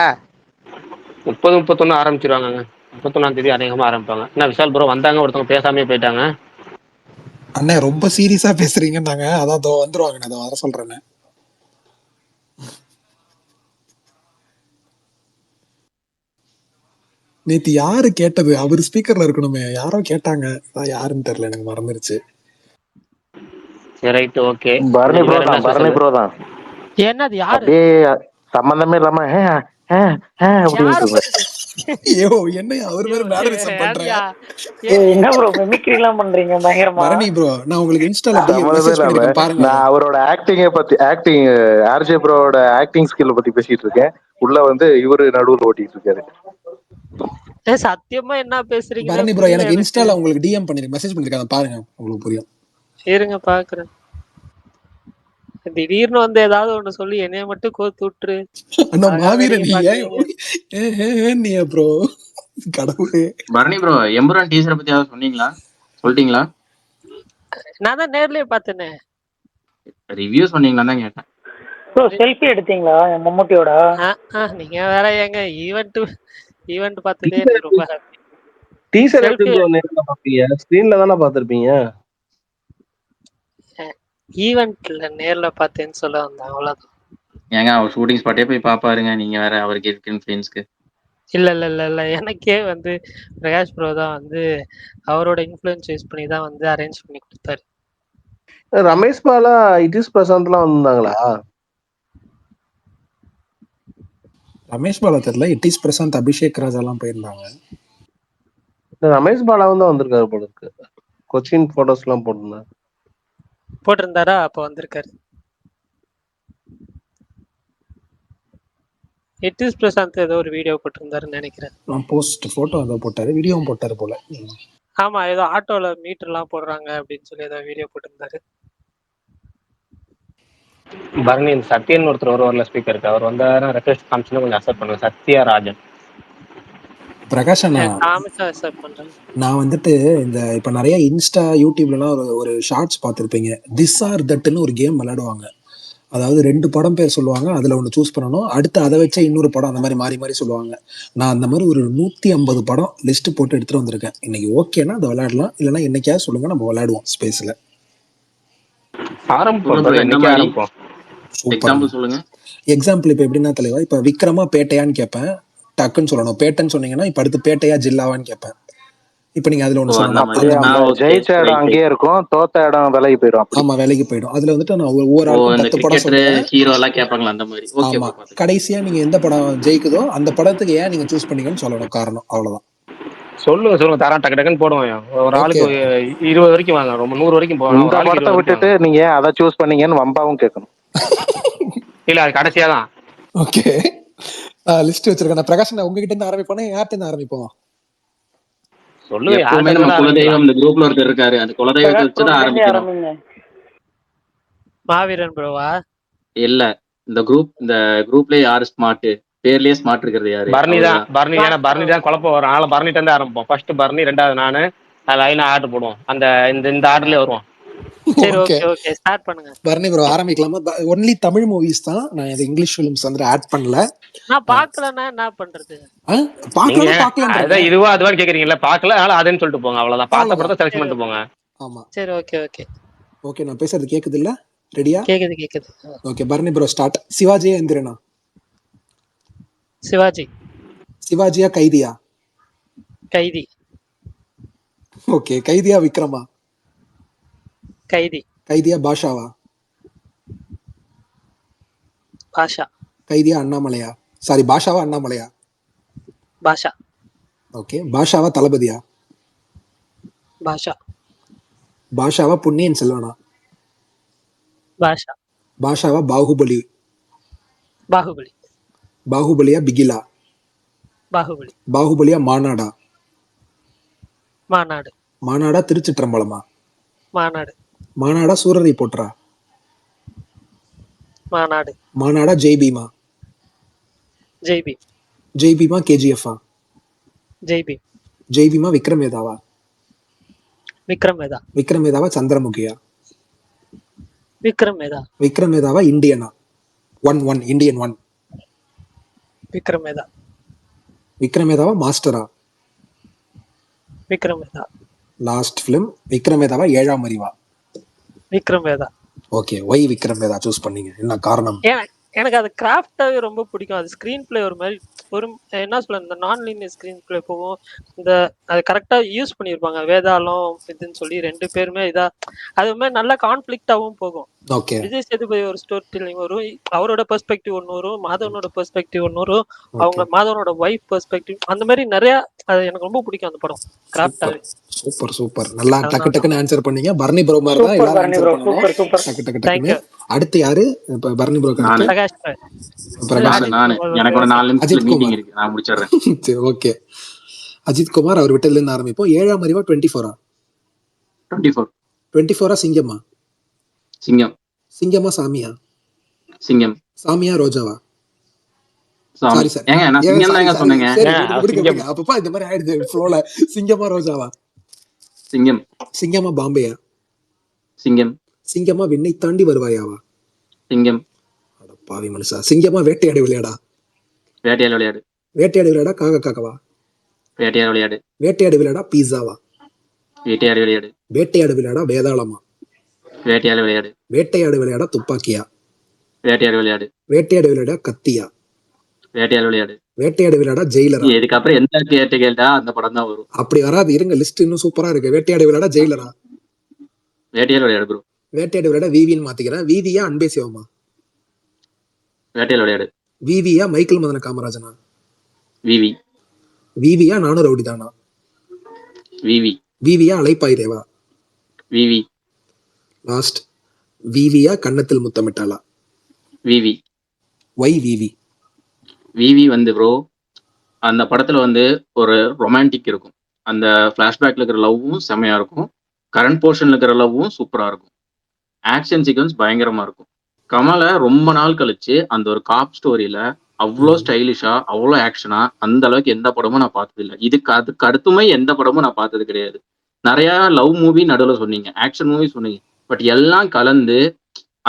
30, 31 ஆரம்பிச்சிருவாங்க. 31ஆம் தேதி அதிகமாக ஆரம்பிப்பாங்க. என்ன விஷால் ப்ரோ வந்தாங்க, ஒருத்தவங்க பேசாமே போயிட்டாங்க. அண்ணே ரொம்ப சீரியஸா பேசுறீங்கன்னாங்க, அதான் அதோ வந்துருவாங்க, அதை வர சொல்றேன்னு. நேத்து யாரு கேட்டது? அவர் ஸ்பீக்கர்ல இருக்கணுமே, யாரோ கேட்டாங்க, யாருன்னு தெரியல, எனக்கு மறந்துருச்சு. Right, okay. பரணி ப்ரோ தான், பரணி ப்ரோ தான். என்னது யாரு? அப்படியே சம்பந்தமே இல்லாம ஐயோ என்ன அவர் வேற மேனரிசம் பண்றேன். என்ன ப்ரோ மிமிக்ரி எல்லாம் பண்றீங்க பயங்கரமா? பரணி ப்ரோ, நான் உங்களுக்கு இன்ஸ்டால மெசேஜ் பண்ணிருக்கேன் பாருங்க. நான் அவரோட ஆக்டிங்க பத்தி, ஆர்ஜே ப்ரோவோட ஆக்டிங் ஸ்கில் பத்தி பேசிட்டு இருக்கேன். உள்ள வந்து இவரு நடுவுல ஓட்டிட்டு இருக்காரு. சத்தியமா என்ன பேசுறீங்க? பரணி ப்ரோ, எனக்கு இன்ஸ்டால உங்களுக்கு டிஎம் பண்ணிருக்கேன், மெசேஜ் பண்ணிருக்கேன், பாருங்க உங்களுக்கு புரியும். இருங்க பாக்குறேன். திடீர்னு வந்து ஏதாவது ஒண்ணு சொல்லி என்னைய மட்டும் கோத்து விட்டுரு. அண்ணா மாவீரன் நீ ப்ரோ, கடவுளே. பரணி ப்ரோ, எம்புரான் டீசரை பத்தி ஏதாவது சொன்னீங்களா, சொல்லிட்டீங்களா? நான் தான் நேர்லயே பார்த்தேனே. ரிவ்யூ சொன்னீங்களா தான் கேட்டேன். ப்ரோ செல்ஃபி எடுத்தீங்களா என் மம்முட்டியோட? நீங்க வேற ஏங்க ஈவென்ட் பார்த்ததே எனக்கு ரொம்ப ஹாப்பி. டீசர் எப்படி ப்ரோ நேர்ல பாப்பீங்க? ஸ்கிரீன்ல தானே பாத்திருப்பீங்க. ஈவெண்ட்ல நேர்ல பார்த்தேன்னு சொல்ல வந்தேன், அவ்வளவுதான். ஏங்க அவர் ஷூட்டிங் ஸ்பாட்டே போய் பாப்பாருங்க, நீங்க வேற அவருக்கு இருக்கு இன்ஃப்ளூயன்ஸ்க்கு. இல்ல இல்ல இல்ல இல்ல எனக்கே வந்து பிரகாஷ் ப்ரோ தான் வந்து அவரோட இன்ஃப்ளூயன்ஸ் யூஸ் பண்ணி தான் வந்து அரேஞ்ச் பண்ணி கொடுத்தாரு. ரமேஷ் பாலா, இட்டிஸ் பிரசாந்த்லாம் வந்தாங்களா? ரமேஷ் பாலா தெரியல, இட்டிஸ் பிரசாந்த், அபிஷேக் ராஜ் எல்லாம் போயிருந்தாங்க. ரமேஷ் பாலாவும் தான் வந்திருக்காரு போல இருக்கு. கொச்சின் போட்டோஸ் எல்லாம் போட்டிருந்தாரு. போட்டிருந்தாரா? அப்ப வந்திருக்காரு. இட்டிஸ் பிரசாந்த் ஏதோ ஒரு வீடியோ போட்டிருந்தாருன்னு நினைக்கிறேன். போஸ்ட் போட்டோ ஏதோ போட்டாரு, வீடியோவும் போட்டாரு போல. ஆமா, ஏதோ ஆட்டோல மீட்டர் எல்லாம் போடுறாங்க அப்படின்னு சொல்லி ஏதோ வீடியோ போட்டிருந்தாரு. பரணி, இந்த சத்யன் ஒருத்தர் வருவார்ல ஸ்பீக்கருக்கு, அவர் வந்தாருன்னா ரெக்வெஸ்ட் காமிச்சு கொஞ்சம் அக்செப்ட் பண்ணுங்க. சத்யராஜன். பிரகாஷ் அண்ணா, காமிச்சா அக்செப்ட் பண்றேன். நான் வந்துட்டு இந்த இப்ப நிறைய இன்ஸ்டா யூடியூப்லாம் ஒரு ஷார்ட்ஸ் பார்த்துருப்பீங்க. திஸ் ஆர் தட்னு ஒரு கேம் விளையாடுவாங்க. அதாவது 2 படம் பேர் சொல்லுவாங்க, அதுல ஒன்று சூஸ் பண்ணணும், அடுத்து அதை வச்ச இன்னொரு படம், அந்த மாதிரி மாறி மாறி சொல்லுவாங்க. நான் அந்த மாதிரி ஒரு 150 படம் லிஸ்ட் போட்டு எடுத்துட்டு வந்திருக்கேன். இன்னைக்கு ஓகேனா அதை விளையாடலாம், இல்லைன்னா என்னைக்காவது சொல்லுங்க, நம்ம விளையாடுவோம் ஸ்பேஸ்ல. எக்ஸாம்பிள் சொல்லுங்க. எக்ஸாம்பிள் இப்ப எப்படின்னா தலைவா, இப்ப விக்ரமா பேட்டையான்னு கேட்பேன், டக்குன்னு சொல்லணும். பேட்டைன்னு சொன்னீங்கன்னா இப்ப அடுத்து பேட்டையா ஜில்லாவான்னு கேட்பேன். இப்ப நீங்க அதுல ஒண்ணு சொல்லணும். ஜெயிச்ச இடம் அங்கேயே இருக்கும், தோத்த இடம் விலைக்கு போயிடும். ஆமா, விலைக்கு போயிடும். அதுல வந்துட்டு நான் ஒவ்வொரு ஆளுக்கும் 10 படம் சொல்லுவேன். ஹீரோ எல்லாம் கேட்பாங்களா அந்த மாதிரி. ஆமா, கடைசியா நீங்க எந்த படம் ஜெயிக்குதோ அந்த படத்துக்கு ஏன் நீங்க சூஸ் பண்ணீங்கன்னு சொல்லணும், காரணம். அவ்வளவுதான். சொல்லுங்க தரேன், டக்கு டக்குன்னு போடுவோம். ஒரு ஆளுக்கு 20 வரைக்கும் வாங்க, ரொம்ப 100 வரைக்கும் போவாங்க. இந்த படத்தை விட்டுட்டு நீங்க அதை சூஸ் பண்ணீங்கன்னு வம்பாவும் கேட்கணும். இல்ல, அது கடைசியா தான். ஓகே, லிஸ்ட் வச்சிருக்கேன். பிரகாஷ், உங்ககிட்ட இருந்து ஆரம்பிப்போம், யார்கிட்ட இருந்து ஆரம்பிப்போம்? சொல்லுங்க. நம்ம குலதெய்வம் இந்த குரூப்ல ஒருத்தர் இருக்காரு, அந்த குலதெய்வத்தை வச்சு தான் ஆரம்பிக்கணும். மாவீரன் ப்ரோவா? இல்ல, இந்த குரூப்லயே யாரு ஸ்மார்ட், பேர்லயே ஸ்மார்ட் இருக்கிறது யாரு? பரணி தான் குழப்பம் வரும். அதனால பரணிட்ட இருந்து ஆரம்பிப்போம். ஃபர்ஸ்ட் பரணி, 2வது நானு, லைனா ஆர்டர் போடுவோம். இந்த ஆர்டர்லயே வருவோம். சரி, ஓகே ஓகே, ஸ்டார்ட் பண்ணுங்க. பரணி ப்ரோ ஆரம்பிக்கலாமா? ஒன்லி தமிழ் மூவிஸ் தான், நான் இது இங்கிலீஷ் ஃபிலிம்ஸ் வந்து ஆட் பண்ணல. நான் பார்க்கலன்னா என்ன பண்றது? பார்க்கலாம், இதுவா அதுவான்னு கேக்குறீங்கல்ல, பார்க்கல, அதனால அதுன்னு சொல்லிட்டு போங்க, அவ்வளவுதான். பார்த்த படத்தை செலக்ட் பண்ணிட்டு போங்க. ஆமா, சரி, ஓகே ஓகே ஓகே. நான் பேசுறது கேக்குது இல்ல? ரெடியா? கேக்குது. Okay, Bharani bro start. Sivaji எந்திரனா? சிவாஜியா கைதியா? கைதி. ஓகே, கைதியா விக்ரமா? கைதியா பாஷாவா? பாஷா. கைதியா அண்ணாமலையா? சாரி, பாஷாவா அண்ணாமலையா? பாஷா. ஓகே, பாஷாவா தளபதியா? பாஷா. பாஷாவா பொன்னியின் செல்வனா? பாஷா. பாஷாவா பாகுபலி? பாகுபலியா பிகிலா? பாகுபலியா மாநாடா? மாநாடா திருச்சிற்றம்பலமா? மாநாடா சூரரை போற்றா? மாநாடா ஜெய்பீமா? ஜெய்பீமா கேஜிஎஃபா? ஜெய்பீமா விக்ரமேதாவா? விக்ரமேதாவா சந்திரமுகியா? விக்ரமேதாவா இந்தியனா? இந்தியன் 1? விக்ரமேதாவா மாஸ்டரா? லாஸ்ட் பிலிம் விக்ரமேதாவா 7ஆம் அறிவா? ஓகே, ஒய் விக்ரமேதா சூஸ் பண்ணீங்க, என்ன காரணம்? எனக்கு அது கிராஃப்டாவே ரொம்ப பிடிக்கும். அது ஸ்கிரீன் பிளே ஒரு மாதிரி என்ன சொல்ல, இந்த நான் லீனியர் ஸ்கிரீன் பிளே போகும். அது கரெக்டா யூஸ் பண்ணியிருப்பாங்க, வேதாளம் இதுன்னு சொல்லி 2 பேருமே அது மாதிரி நல்ல கான்ஃபிளிக்டாவும் போகும். விஜய் சேதுபதி ஒரு ஸ்டோரி டெல்லிங் வரும், அவரோட பெர்ஸ்பெக்டிவ் ஒன்று வரும், மாதவனோட பெர்ஸ்பெக்டிவ் ஒன்று வரும், அவங்க மாதவனோட ஒய்ஃப் பெர்ஸ்பெக்டிவ், அந்த மாதிரி நிறைய. அது எனக்கு ரொம்ப பிடிக்கும் அந்த படம் கிராஃப்டாவே. சூப்பர் நல்லா டக்கு டக்குன்னு ஆன்சர் பண்ணீங்க. பரணி ப்ரோ மாதிரி தான் எல்லாரும் ஆன்சர் பண்ணணும். டக்கு. அடுத்து யாரு? இப்ப பரணி ப்ரோ பிரகாஷ். எனக்கு ஒரு 4 நிமிஷம் மீட்டிங் இருக்கு, நான் முடிச்சிடுறேன். ஓகே, அஜித் குமார், அவர் விட்டதுல இருந்து ஆரம்பிப்போம். 7ஆம் அறிவா 24ஆ? 24ஆ சிங்கமா? சிங்கமா சாமியா? சாமியா ரோஜாவா? சாரி சார், அப்பப்பா இந்த மாதிரி ஆயிடுது ஃப்ளோல. சிங்கமா ரோஜாவா? சிங்கமா பாம்பேயா? சிங்கமா விண்ணை தாண்டி வருவாயாவா? பாவி மனுஷா. சிங்கமா வேட்டையாடு விளையாடா? வேட்டையாடு விளையாடா காக காக்கவா? வேட்டையாடு விளையாடா பீஸாவா? வேட்டையாடு விளையாடா வேதாளமா? வேட்டையாடு விளையாடு. வேட்டையாடு விளையாட துப்பாக்கியா? வேட்டையாடு விளையாடு. வேட்டையாடு விளையாட கத்தியா? வேட்டையாடு விளையாடு. வேட்டையாடு விளையாட ஜெயிலரா? இதுக்கப்புறம் எந்த கேட்டா அந்த படம் தான் வரும். அப்படி வராது, இருங்க, லிஸ்ட் இன்னும் சூப்பரா இருக்கு. வேட்டையாடு விளையாட ஜெயிலரா? வேட்டையாடு விளையாடு ப்ரோ. வேட்டையாடு விளையாட விவின்னு மாத்திக்கிறேன். விவியா அன்பே சிவமா? வேட்டையாடு விளையாடு. விவியா மைக்கேல் மதன காமராஜனா? விவி. விவியா நானும் ரவுடி தானா? விவி. விவியா அலைப்பாய் தேவா? விவி. லாஸ்ட், விவியா கன்னத்தில் முத்தமிட்டாளா? விவி. ஒய் விவி? விவி வந்து ப்ரோ அந்த படத்துல வந்து ஒரு ரொமான்டிக் இருக்கும். அந்த பிளாஷ்பேக்ல இருக்கிற லவ்வும் செமையா இருக்கும். கரண்ட் போர்ஷன்ல இருக்கிற லவ்வும் சூப்பரா இருக்கும். ஆக்ஷன் சீக்வன்ஸ் பயங்கரமா இருக்கும். கமலை ரொம்ப நாள் கழிச்சு அந்த ஒரு காப் ஸ்டோரியில அவ்வளோ ஸ்டைலிஷா அவ்வளோ ஆக்ஷனா அந்த அளவுக்கு எந்த படமும் நான் பார்த்தது இல்லை. அதுக்கு அடுத்துமே எந்த படமும் நான் பார்த்தது கிடையாது. நிறைய லவ் மூவி நடுவில் சொன்னீங்க, ஆக்ஷன் மூவி சொன்னீங்க, பட் எல்லாம் கலந்து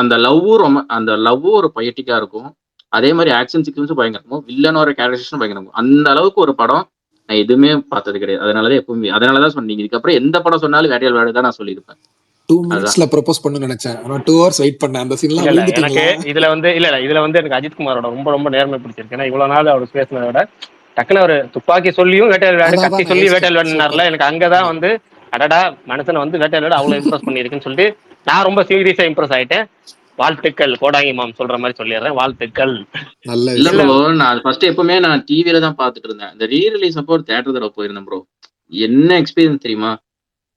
அந்த லவ்வும் ஒரு பொயட்டிக்கா இருக்கும். அதே மாதிரி ஆக்ஷன் சீக்வன்ஸும் பயங்கரமும், வில்லனோட கேரக்டரைசேஷன் பயங்கரமும். அந்த அளவுக்கு ஒரு படம் நான் எதுவுமே பார்த்தது கிடையாது. அதனாலதான் எப்பவுமே அதனாலதான் சொன்னீங்க. இதுக்கப்புறம் எந்த படம் சொன்னாலும் வேட்டையாடு விளையாடு தான் நான் சொல்லியிருப்பேன். 2 minutesல ப்ரொபோஸ் பண்ண நினைச்சேன், ஆனா 2 hours வெயிட் பண்ணேன். அந்த சீன்லாம் இல்ல எனக்கு விழுந்துட்டீங்களா? இதுல வந்து எனக்கு அஜித் குமாரோட ரொம்ப ரொம்ப நேர்மை பிடிச்சிருக்கு. ஏன்னா இவ்வளவு நாள் அவர் பேசினதை விட டக்குன்னு ஒரு துப்பாக்கி சொல்லியும் வேட்டையாடு விளையாடு, அதான் கத்தி அதான் சொல்லி நைஸ், வேட்டையாடு விளையாடுனார்ல. சூப்பர். எனக்கு அங்கதான் வந்து அடடா மனுஷனை வந்து வேட்டையாடு விளையாடு அவ்வளவு இம்ப்ரெஸ் பண்ணியிருக்குன்னு சொல்லிட்டு நான் ரொம்ப சீரியஸா இம்ப்ரெஸ் ஆயிட்டேன். வாழ்த்துக்கள் கோடாங்கி மாம் சொல்ற மாதிரி சொல்லிடுறேன், வாழ்த்துக்கள். நல்ல இல்ல விஷயம். ப்ரோ, நான் ஃபர்ஸ்ட் எப்பவுமே நான் டிவியில தான் பார்த்துட்டு இருந்தேன். இந்த ரீ ரிலீஸ் அப்போ ஒரு தேட்டர் தடவை போயிருந்தேன் ப்ரோ. என்ன எக்ஸ்பீரியன்ஸ் தெரியுமா?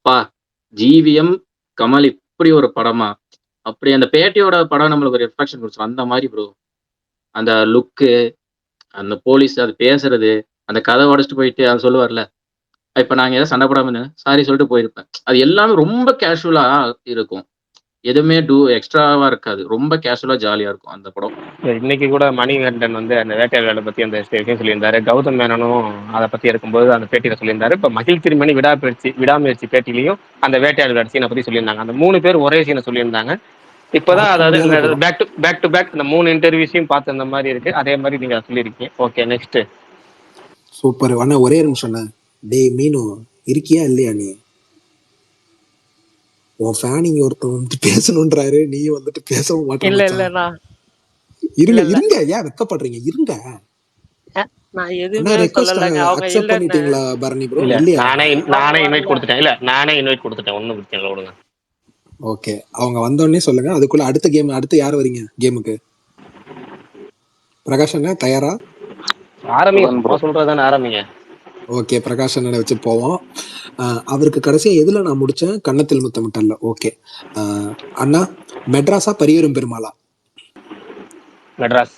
பா, ஜிவிஎம் கமல் இப்படி ஒரு படமா? அப்படி அந்த பேட்டியோட படம் நம்மளுக்கு ஒரு ரிஃப்ளெக்ஷன் கொடுத்துரும். அந்த மாதிரி ப்ரோ, அந்த லுக்கு, அந்த போலீஸ் அது பேசுறது, அந்த கதை உடச்சிட்டு போயிட்டு அது சொல்லுவார்ல, இப்ப நாங்க ஏதாவது சண்டை போடாம சாரி சொல்லிட்டு போயிருப்பேன். அது எல்லாமே ரொம்ப கேஷுவலா இருக்கும். எதுவுமே எக்ஸ்ட்ராவா இருக்காது. ரொம்ப கேஷுவலா ஜாலியா இருக்கும் அந்த படம். இன்னைக்கு கூட மணிகண்டன் வந்து அந்த வேட்டையாடு விளையாட பத்தி அந்த விஷயம் சொல்லியிருந்தாரு. கௌதம் மேனனும் அதை பத்தி இருக்கும்போது அந்த பேட்டியில சொல்லியிருந்தாரு. இப்ப மகிழ் திருமணி விடாமுயற்சி பேட்டிலையும் அந்த வேட்டையாடு விளையாடு சீனை பத்தி சொல்லியிருந்தாங்க. அந்த 3 பேர் ஒரே சீனை சொல்லியிருந்தாங்க. இப்பதான் மறக்க அதாவது முடியாத இந்த படம். பேக் டு பேக் இந்த 3 இன்டர்வியூஸையும் பார்த்து அந்த மாதிரி இருக்கு. அதே மாதிரி நீங்க சொல்லியிருக்கீங்க. Okay, next. சூப்பர். அண்ணா ஒரே நிமிஷம் அண்ணா. டேய் மீனு, இருக்கியா இல்லையா நீ? உன் ஃபேன் இங்க ஒருத்தன் வந்துட்டு பேசணுன்றாரு, நீ வந்துட்டு பேசவும் மாட்டேன் இல்ல மச்சான். இல்லண்ணா, இருங்க இல்ல இருங்க, ஏன் வெக்கப்படுறீங்க? இருங்க நான் அண்ணா, எதுவுமே ரெக்வஸ்ட் சொல்லலைங்க. அவங்க அக்செப்ட் இல்லன்னு பண்ணிட்டீங்களா பரணி ப்ரோ? இல்ல இல்லையா? நானே அவங்க இன்வைட் வரல. கொடுத்துட்டேன். இல்ல நானே இன்வைட் கொடுத்துட்டேன். ஒன்னும் பிரச்சனை இல்லை, விடுங்க. ஓகே, அவங்க வந்தோடனே சொல்லுங்க. அதுக்குள்ள அடுத்த கேம், அடுத்து யார் வரீங்க கேமுக்கு? பிரகாஷ் அண்ணா தயாரா? ஆரம்பிங்க, சும்மா சொல்றதுதானே, ஆரம்பிங்க. ஓகே, பிரகாஷ் அண்ணனை வச்சு போவோம். அவருக்கு கடைசியா எதுல நான் முடிச்சேன்? கன்னத்தில் முத்தமிட்டல்ல. ஓகே. அண்ணா, மெட்ராஸா பரியரும் பெருமாளா? மெட்ராஸ்.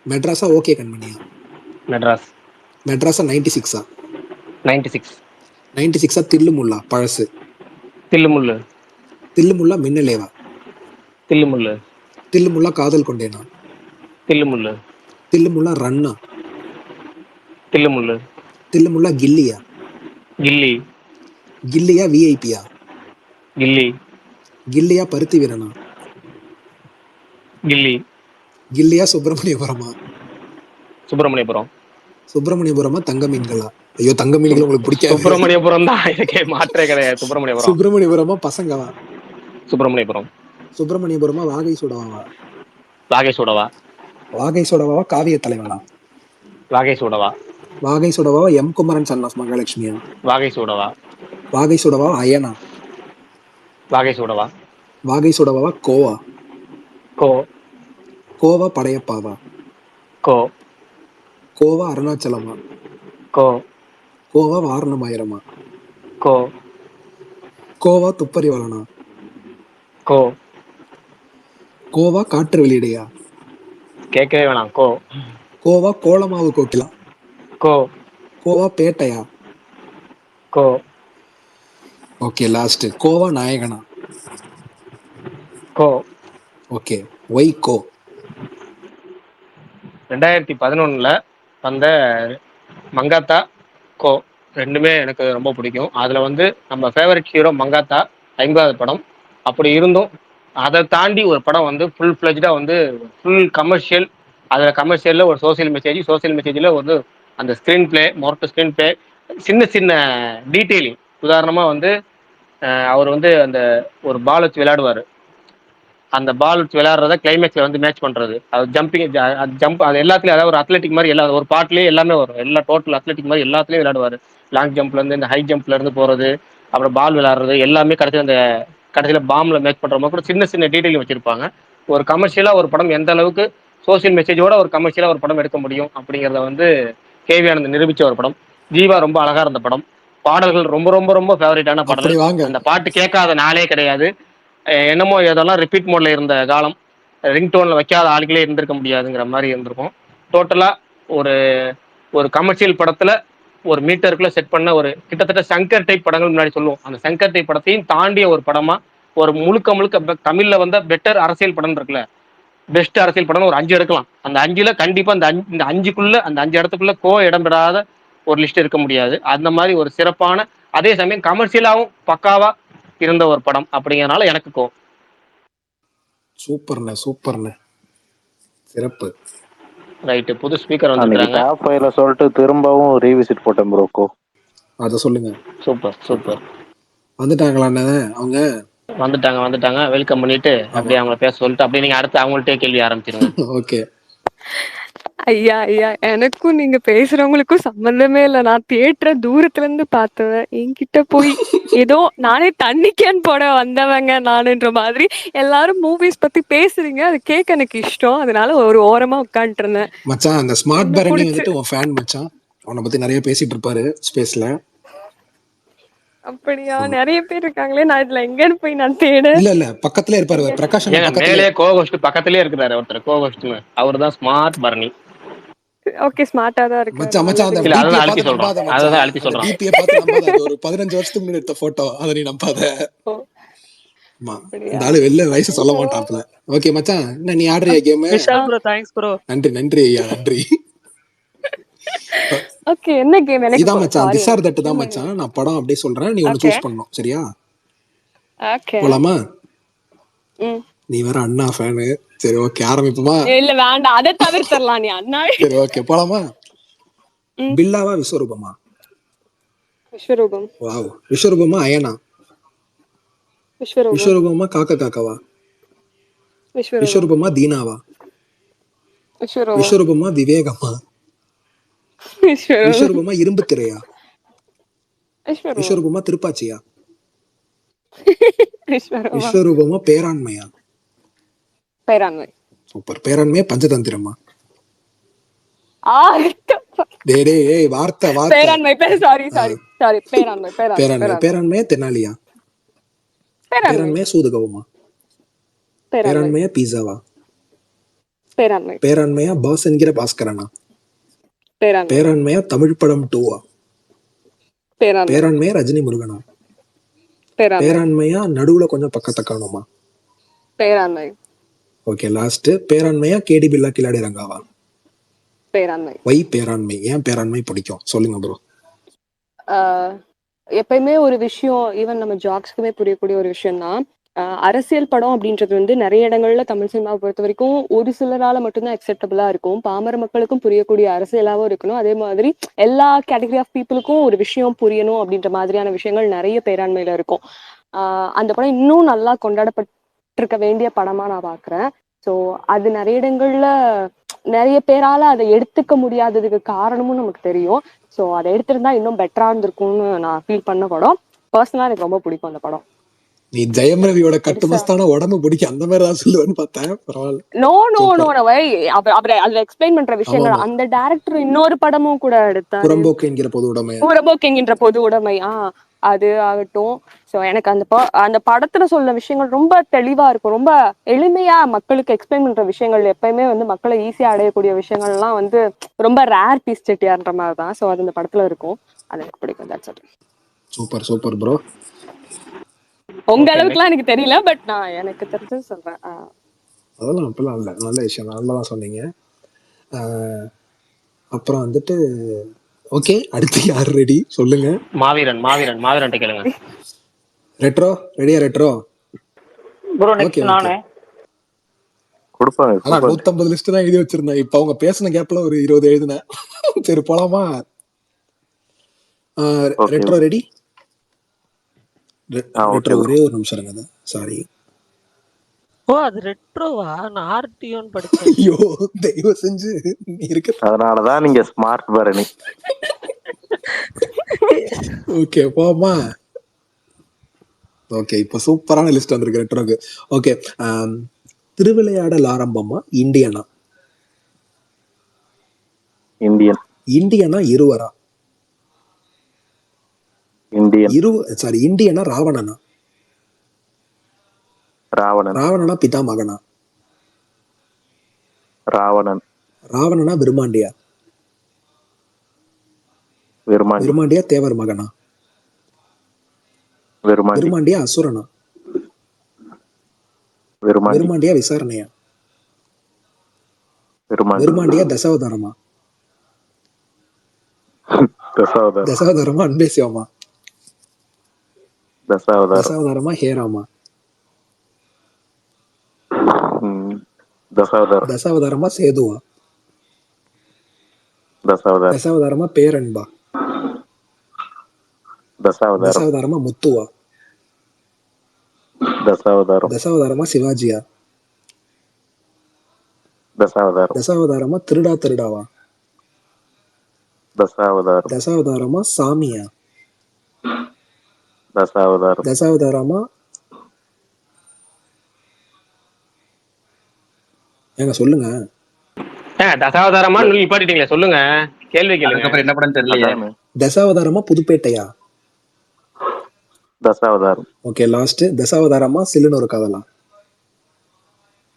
மெட்ராஸா ஓகே கண்மணியா? மெட்ராஸ். மெட்ராஸா 96ஆ? 96. 96ஆ தில்லுமுல்லா பழசு? தில்லுமுல்லு. தில்லுமுல்லா மின்னலேவா? தில்லுமுல்லு. தில்லுமுல்லா காதல் கொண்டேனா? தில்லுமுல்லு. தில்லுமுல்லா ரன்னா? தில்லுமுல்லு. தில்லுமுல்லா கில்லியா? கில்லி. கில்லியா விஐபியா? கில்லி. கில்லியா பருத்தி வீரனா? கில்லி. கில்லியா சுப்பிரமணியபுரமா? சுப்பிரமணியபுரம். சுப்பிரமணியபுரமா தங்க மீன்களா? ஐயோ, தங்க மீன்கள் உங்களுக்கு பிடிக்காது. சுப்பிரமணியபுரம் தான், இதுக்கே மாற்றே கிடையாது. சுப்பிரமணியபுரம். சுப்பிரமணியபுரமா பசங்கவா? சுப்பிரமணியபுரம். சுப்பிரமணியபுரமா வாகை சுடவாவா? வாகை சூடவா. வாகை சுடவாவா காவிய தலைவனா? வாகை சூடவா. வாகை சுடவாவா எம் குமரன் சன் ஆஃப் மகாலட்சுமியா? வாகை சூடவா. வாகை சுடவாவா அயனா? வாகை சூடவா. வாகை சுடவாவா கோவா? கோ. கோவா படையப்பாவா? கோ. கோவா அருணாச்சலமா? கோ. கோவா வாரணமாயிரமா? கோ. கோவா துப்பறிவாளனா? கோ. கோவா காற்று வெளியிடையா? கேட்கவே வேணாம். கோ. கோவா கோலமாவு கோக்கிலா? கோ. கோவா பேட்டையா? கோ. Okay, last. கோவா நாயகனா? கோ. Okay, why Ko? 2011 வந்த மங்காத்தா, கோ ரெண்டுமே எனக்கு ரொம்ப பிடிக்கும். அதுல வந்து நம்ம ஃபேவரட் ஹீரோ மங்காத்தா 50வது படம். அப்படி இருந்தும் அதை தாண்டி ஒரு படம் வந்து ஃபுல் ஃபிளஜ்டா வந்து ஃபுல் கமர்ஷியல். அதுல கமர்ஷியல்ல ஒரு சோசியல் மெசேஜ்ல வந்து அந்த ஸ்கிரீன் பிளே, மொரட்டு ஸ்கிரீன் பிளே, சின்ன சின்ன டீட்டெயிலிங். உதாரணமா வந்து அவர் வந்து அந்த ஒரு பால் வச்சு விளையாடுவாரு. அந்த பால் வச்சு விளையாடுறத கிளைமேக்ஸ்ல வந்து மேட்ச் பண்றது, அது ஜம்பிங், ஜம்ப், அது எல்லாத்துலயும், அதாவது ஒரு அத்லெட்டிக் மாதிரி எல்லா ஒரு பாட்டுலயே எல்லாமே வரும், எல்லா டோட்டல் அத்லெட்டிக் மாதிரி எல்லாத்துலயும் விளையாடுவாரு. லாங் ஜம்ப்ல இருந்து இந்த ஹை ஜம்ப்ல இருந்து போறது, அப்புறம் பால் விளையாடுறது எல்லாமே கடைசியில பாம்ல மேட்ச் பண்ற மாதிரி கூட சின்ன சின்ன டீடைல் வச்சிருப்பாங்க. ஒரு கமர்ஷியலா ஒரு படம் எந்த அளவுக்கு சோசியல் மெசேஜோட ஒரு கமர்ஷியலா ஒரு படம் எடுக்க முடியும் அப்படிங்கறத வந்து கேவி ஆனந்த் நிரூபிச்ச ஒரு படம். ஜீவா ரொம்ப அழகா இருந்த படம். பாடல்கள் ரொம்ப ரொம்ப ரொம்ப ஃபேவரட்டான அப்படி பாடல். வாங்க. அந்த பாட்டு கேட்காத நாளே கிடையாது. என்னமோ ஏதெல்லாம் ரிப்பீட் மோட்ல இருந்த காலம், ரிங்டோன்ல வைக்காத ஆளுகளே இருந்திருக்க முடியாதுங்கிற மாதிரி இருந்திருக்கும். டோட்டலா ஒரு ஒரு கமர்ஷியல் படத்துல ஒரு மீட்டருக்குள்ள செட் பண்ண ஒரு கிட்டத்தட்ட சங்கர் டைப் படங்கள் முன்னாடி சொல்லுவோம், அந்த சங்கர் டைப் படத்தையும் தாண்டிய ஒரு படமா, ஒரு முழுக்க முழுக்க தமிழ்ல வந்த பெட்டர் அரசியல் படம் இருக்குல்ல, பெஸ்ட் அரசியல் படம் ஒரு 5 எடுக்கலாம். அந்த 5ல கண்டிப்பா இந்த 5க்குள்ள, அந்த 5 இடத்துக்குள்ள இடம் பெறாத ஒரு லிஸ்ட் இருக்க முடியாது. அந்த மாதிரி ஒரு சிறப்பான, அதே சமயம் கமர்ஷியலாவும் பக்காவா இருந்த ஒரு படம் அப்படிங்கறனால எனக்கு கோ. சூப்பர்ண்ணே சூப்பர்ண்ணே, சிறப்பு. ரைட்டு, புது ஸ்பீக்கர் அன்னைக்கு வந்துருக்காங்க. டாப் 5ல சொல்லிட்டு திரும்பவும் ரீவிசிட் போட்டேன் ப்ரோக்கோ. அதை சொல்லுங்க. Super super. வந்துட்டாங்களாண்ணே அவங்க? வந்துட்டாங்க. வெல்கம் பண்ணிட்டு அப்படியே அவங்க பேச சொல்லிட்டு அப்படியே நீங்க அடுத்து அவங்கள்ட்டே கேள்வி ஆரம்பிச்சிருங்க. ஓகே. ஐயா ஐயா, எனக்கும் நீங்க பேசுறவங்களுக்கும் சம்பந்தமே இல்ல. நான் தியேட்டரை தூரத்துல இருந்து பார்த்தவன். என்கிட்ட போய் ஏதோ நானே தண்ணி கேன் போட வந்தவங்க நானுன்ற மாதிரி எல்லாரும் மூவிஸ் பத்தி பேசுறீங்க. அது கேட்க எனக்கு இஷ்டம், அதனால ஒரு ஓரமா உட்காந்துட்டு இருந்தேன். மச்சான், அந்த ஸ்மார்ட் பரணி வந்துட்டு உன் ஃபேன் மச்சான், அவனை பத்தி நிறைய பேசிட்டு இருப்பாரு ஸ்பேஸ்ல. அப்படியா? நிறைய பேர் இருக்காங்களே, நான் இதுல எங்கன்னு போய் நான் தேட. இல்ல பக்கத்துல இருப்பாரு பிரகாஷ். மேலே கோஹோஸ்ட் பக்கத்துலயே இருக்கிறாரு ஒருத்தர், கோஹோஸ்ட் அவர் தான் ஸ்மார்ட் பரணி. ஓகே, ஸ்மார்ட்டா தான் இருக்கு மச்சான். அந்த இல்ல அதான் அழுத்தி சொல்றேன், அதான் அழுத்தி சொல்றேன். டிபியை பார்த்து நம்பாத, அது ஒரு 15 வருஷத்துக்கு முன்னாடி எடுத்த போட்டோ, அதை நீ நம்பாத. இந்த ஆளு வெளில வயசு சொல்ல மாட்டாப்ல. ஓகே மச்சான், என்ன நீ ஆடுறியா game? Vishal bro, thanks bro. நன்றி ஐயா, நன்றி. ஓகே, என்ன கேம்? எனக்கு இதான் மச்சான், திஸ் ஆர் தட் தான் மச்சான். நான் படம் அப்படியே சொல்றேன், நீ ஒன்னு சூஸ் பண்ணனும், சரியா? ஓகே, போலாமா? நீ வேற அண்ணா ஃபேன். சரி ஓகே, ஆரம்பிப்போமா? இல்ல வேண்டாம், அதை தவிர்த்தறலாம். நீ அண்ணா. சரி ஓகே, போலாமா? பில்லாவா விஸ்வரூபமா? விஸ்வரூபம். வாவ். விஸ்வரூபமா அயனா? விஸ்வரூபமா காக்காவா? விஸ்வரூபமா தீனாவா? விஸ்வரூபமா விவேகமா? விஸ்வரூபமா இரும்பு திரையா? விஸ்வரூபமா திருப்பாச்சியா? விஸ்வரூபமா பேராண்மையா? பேராண்மை. சூப்பர். பேராண்மையா பஞ்சதந்திரமா? டேய் வார்த்தை பேராண்மை. சாரி பேராண்மையா தெனாலியா? பேராண்மையா சூதுகவுமா? பேராண்மையா பீஸாவா? பேராண்மையா பாஸ் என்கிற பாஸ்கரனா? பேராண்மையா தமிழ் படம் 2வா? பேராண்மையா ரஜினி முருகனா? பேராண்மையா நடுவுல கொஞ்சம் பக்கத்தை காணுமா? பேராண்மை. Okay, last. பேராண்மையா கேடி பில்லா கில்லாடி ரங்காவா? பேராண்மை. வை பேராண்மை. ஏன் பேராண்மை பிடிக்கும் சொல்லுங்க ப்ரோ. எப்பயுமே ஒரு விஷயம், ஈவன் நம்ம ஜாக்ஸ்க்குமே புரியக்கூடிய ஒரு விஷயம் தான், அரசியல் படம் அப்படின்றது வந்து நிறைய இடங்கள்ல தமிழ் சினிமாவை பொறுத்த வரைக்கும் ஒரு சிலரால மட்டும்தான் அக்செப்டபிளா இருக்கும். பாமர மக்களுக்கும் புரியக்கூடிய அரசியலாவும் இருக்கணும், அதே மாதிரி எல்லா கேட்டகரி ஆஃப் பீப்புளுக்கும் ஒரு விஷயம் புரியணும் அப்படின்ற மாதிரியான விஷயங்கள் நிறைய பேராண்மையில இருக்கும். அந்த படம் இன்னும் நல்லா கொண்டாடப்பட்டிருக்க வேண்டிய படமா நான் பாக்குறேன். ஸோ அது நிறைய இடங்கள்ல நிறைய பேரால அதை எடுத்துக்க முடியாததுக்கு காரணமும் நமக்கு தெரியும். ஸோ அதை எடுத்திருந்தா இன்னும் பெட்டரா இருந்திருக்கும்னு நான் ஃபீல் பண்ண படம். பர்சனலா எனக்கு ரொம்ப பிடிக்கும் அந்த படம். நீ ஜெயம் ரவியோட கட்டுமஸ்தான உடம்பு பிடிக்கும் அந்த மாதிரி தான் சொல்லுவேன்னு பார்த்தேன். பரவாயில்ல. நோ அதுல எக்ஸ்பிளைன் பண்ற விஷயங்கள், அந்த டைரக்டர் இன்னொரு படமும் கூட எடுத்தாரு, புறம்போக்கு என்கின்ற பொது உடைமை. அது ஆகட்டும். ஸோ எனக்கு அந்த படத்துல சொல்ல விஷயங்கள் ரொம்ப தெளிவா இருக்கும், ரொம்ப எளிமையா மக்களுக்கு எக்ஸ்பிளைன் பண்ற விஷயங்கள். எப்பயுமே வந்து மக்களை ஈஸியா அடையக்கூடிய விஷயங்கள்லாம் வந்து ரொம்ப ரேர் பீஸ் செட்டியான்ற மாதிரி தான். ஸோ அது இந்த படத்துல இருக்கும், அது எனக்கு பிடிக்கும். That's it. Super bro. உங்க அளவுக்குலாம் எனக்கு தெரியல, பட் நான் எனக்கு தெரிஞ்சது சொல்றேன். அதெல்லாம் அப்பெல்லாம் இல்லை, நல்ல விஷயம், நல்லதான் சொன்னீங்க. அப்புறம் வந்துட்டு ஓகே, அடுத்து யார் ரெடி சொல்லுங்க. மாவீரன் கேளுங்க. ரெட்ரோ ரெடியா? ரெட்ரோ ப்ரோ, நெக்ஸ்ட் நானே கொடுப்பாங்க. அதான் 150 லிஸ்ட் தான் எழுதி வச்சிருந்தேன். இப்ப அவங்க பேசின கேப்ல ஒரு 20 எழுதினேன். சரி போலாமா? Retro ready? ரெட்ரோ ஒரே ஒரு நிமிஷம் இருங்க, சாரி. ஓ அது ரெட்ரோவா? நான் ஆர்டியோன்னு படிச்சேன். ஐயோ தயவு செஞ்சு நீ இருக்க. அதனாலதான் நீங்க ஸ்மார்ட் பரணி. ஓகே போமா. ஓகே இப்போ சூப்பரான லிஸ்ட் வந்திருக்கு ரெட்ரோக்கு. ஓகே திருவிளையாடல் ஆரம்பமா இந்தியனா? இந்தியன். இந்தியனா இருவரா? இந்தியன். சாரி இந்தியனா ராவணனா? ராவணன். ராவணனா பிதாமகனா? ராவணன். ராவணனா விருமாண்டியா? விருமாண்டி. விருமாண்டியா தேவர் மகனா? விருமாண்டி. விருமாண்டியா அசுரனா? விருமாண்டி. விருமாண்டியா விசாரணையா? விருமாண்டி. விருமாண்டியா தசாவதாரமா? தசாவதாரம். தசாவதாரமா அன்பே சிவமா? தசாவதாரம். தசாவதாரமா ஹேராமா? தசாவதாரம். தசாவதாரமா சேதுவா? தசாவதாரம். தசாவதாரமா பேரன்பா? தசாவதாரம். தசாவதாரமா முத்துவா? தசாவதாரம். தசாவதாரமா சிவாஜியா? தசாவதாரம். தசாவதாரமா திருடா திருடாவா? தசாவதாரம். தசாவதாரமா சாமியா? தசாவதாரம். தசாவதாரமா ஏங்க சொல்லுங்க. தசாவதாரமா நிப்பாட்டிட்டீங்களே, சொல்லுங்க, கேள்வி கேளுங்க. அதுக்கப்புறம் என்ன படம் தெரியலையே. தசாவதாரமா புதுப்பேட்டையா? தசாவதாரம். ஓகே லாஸ்ட் தசாவதாரமா சில்லுன்னு ஒரு காதலா?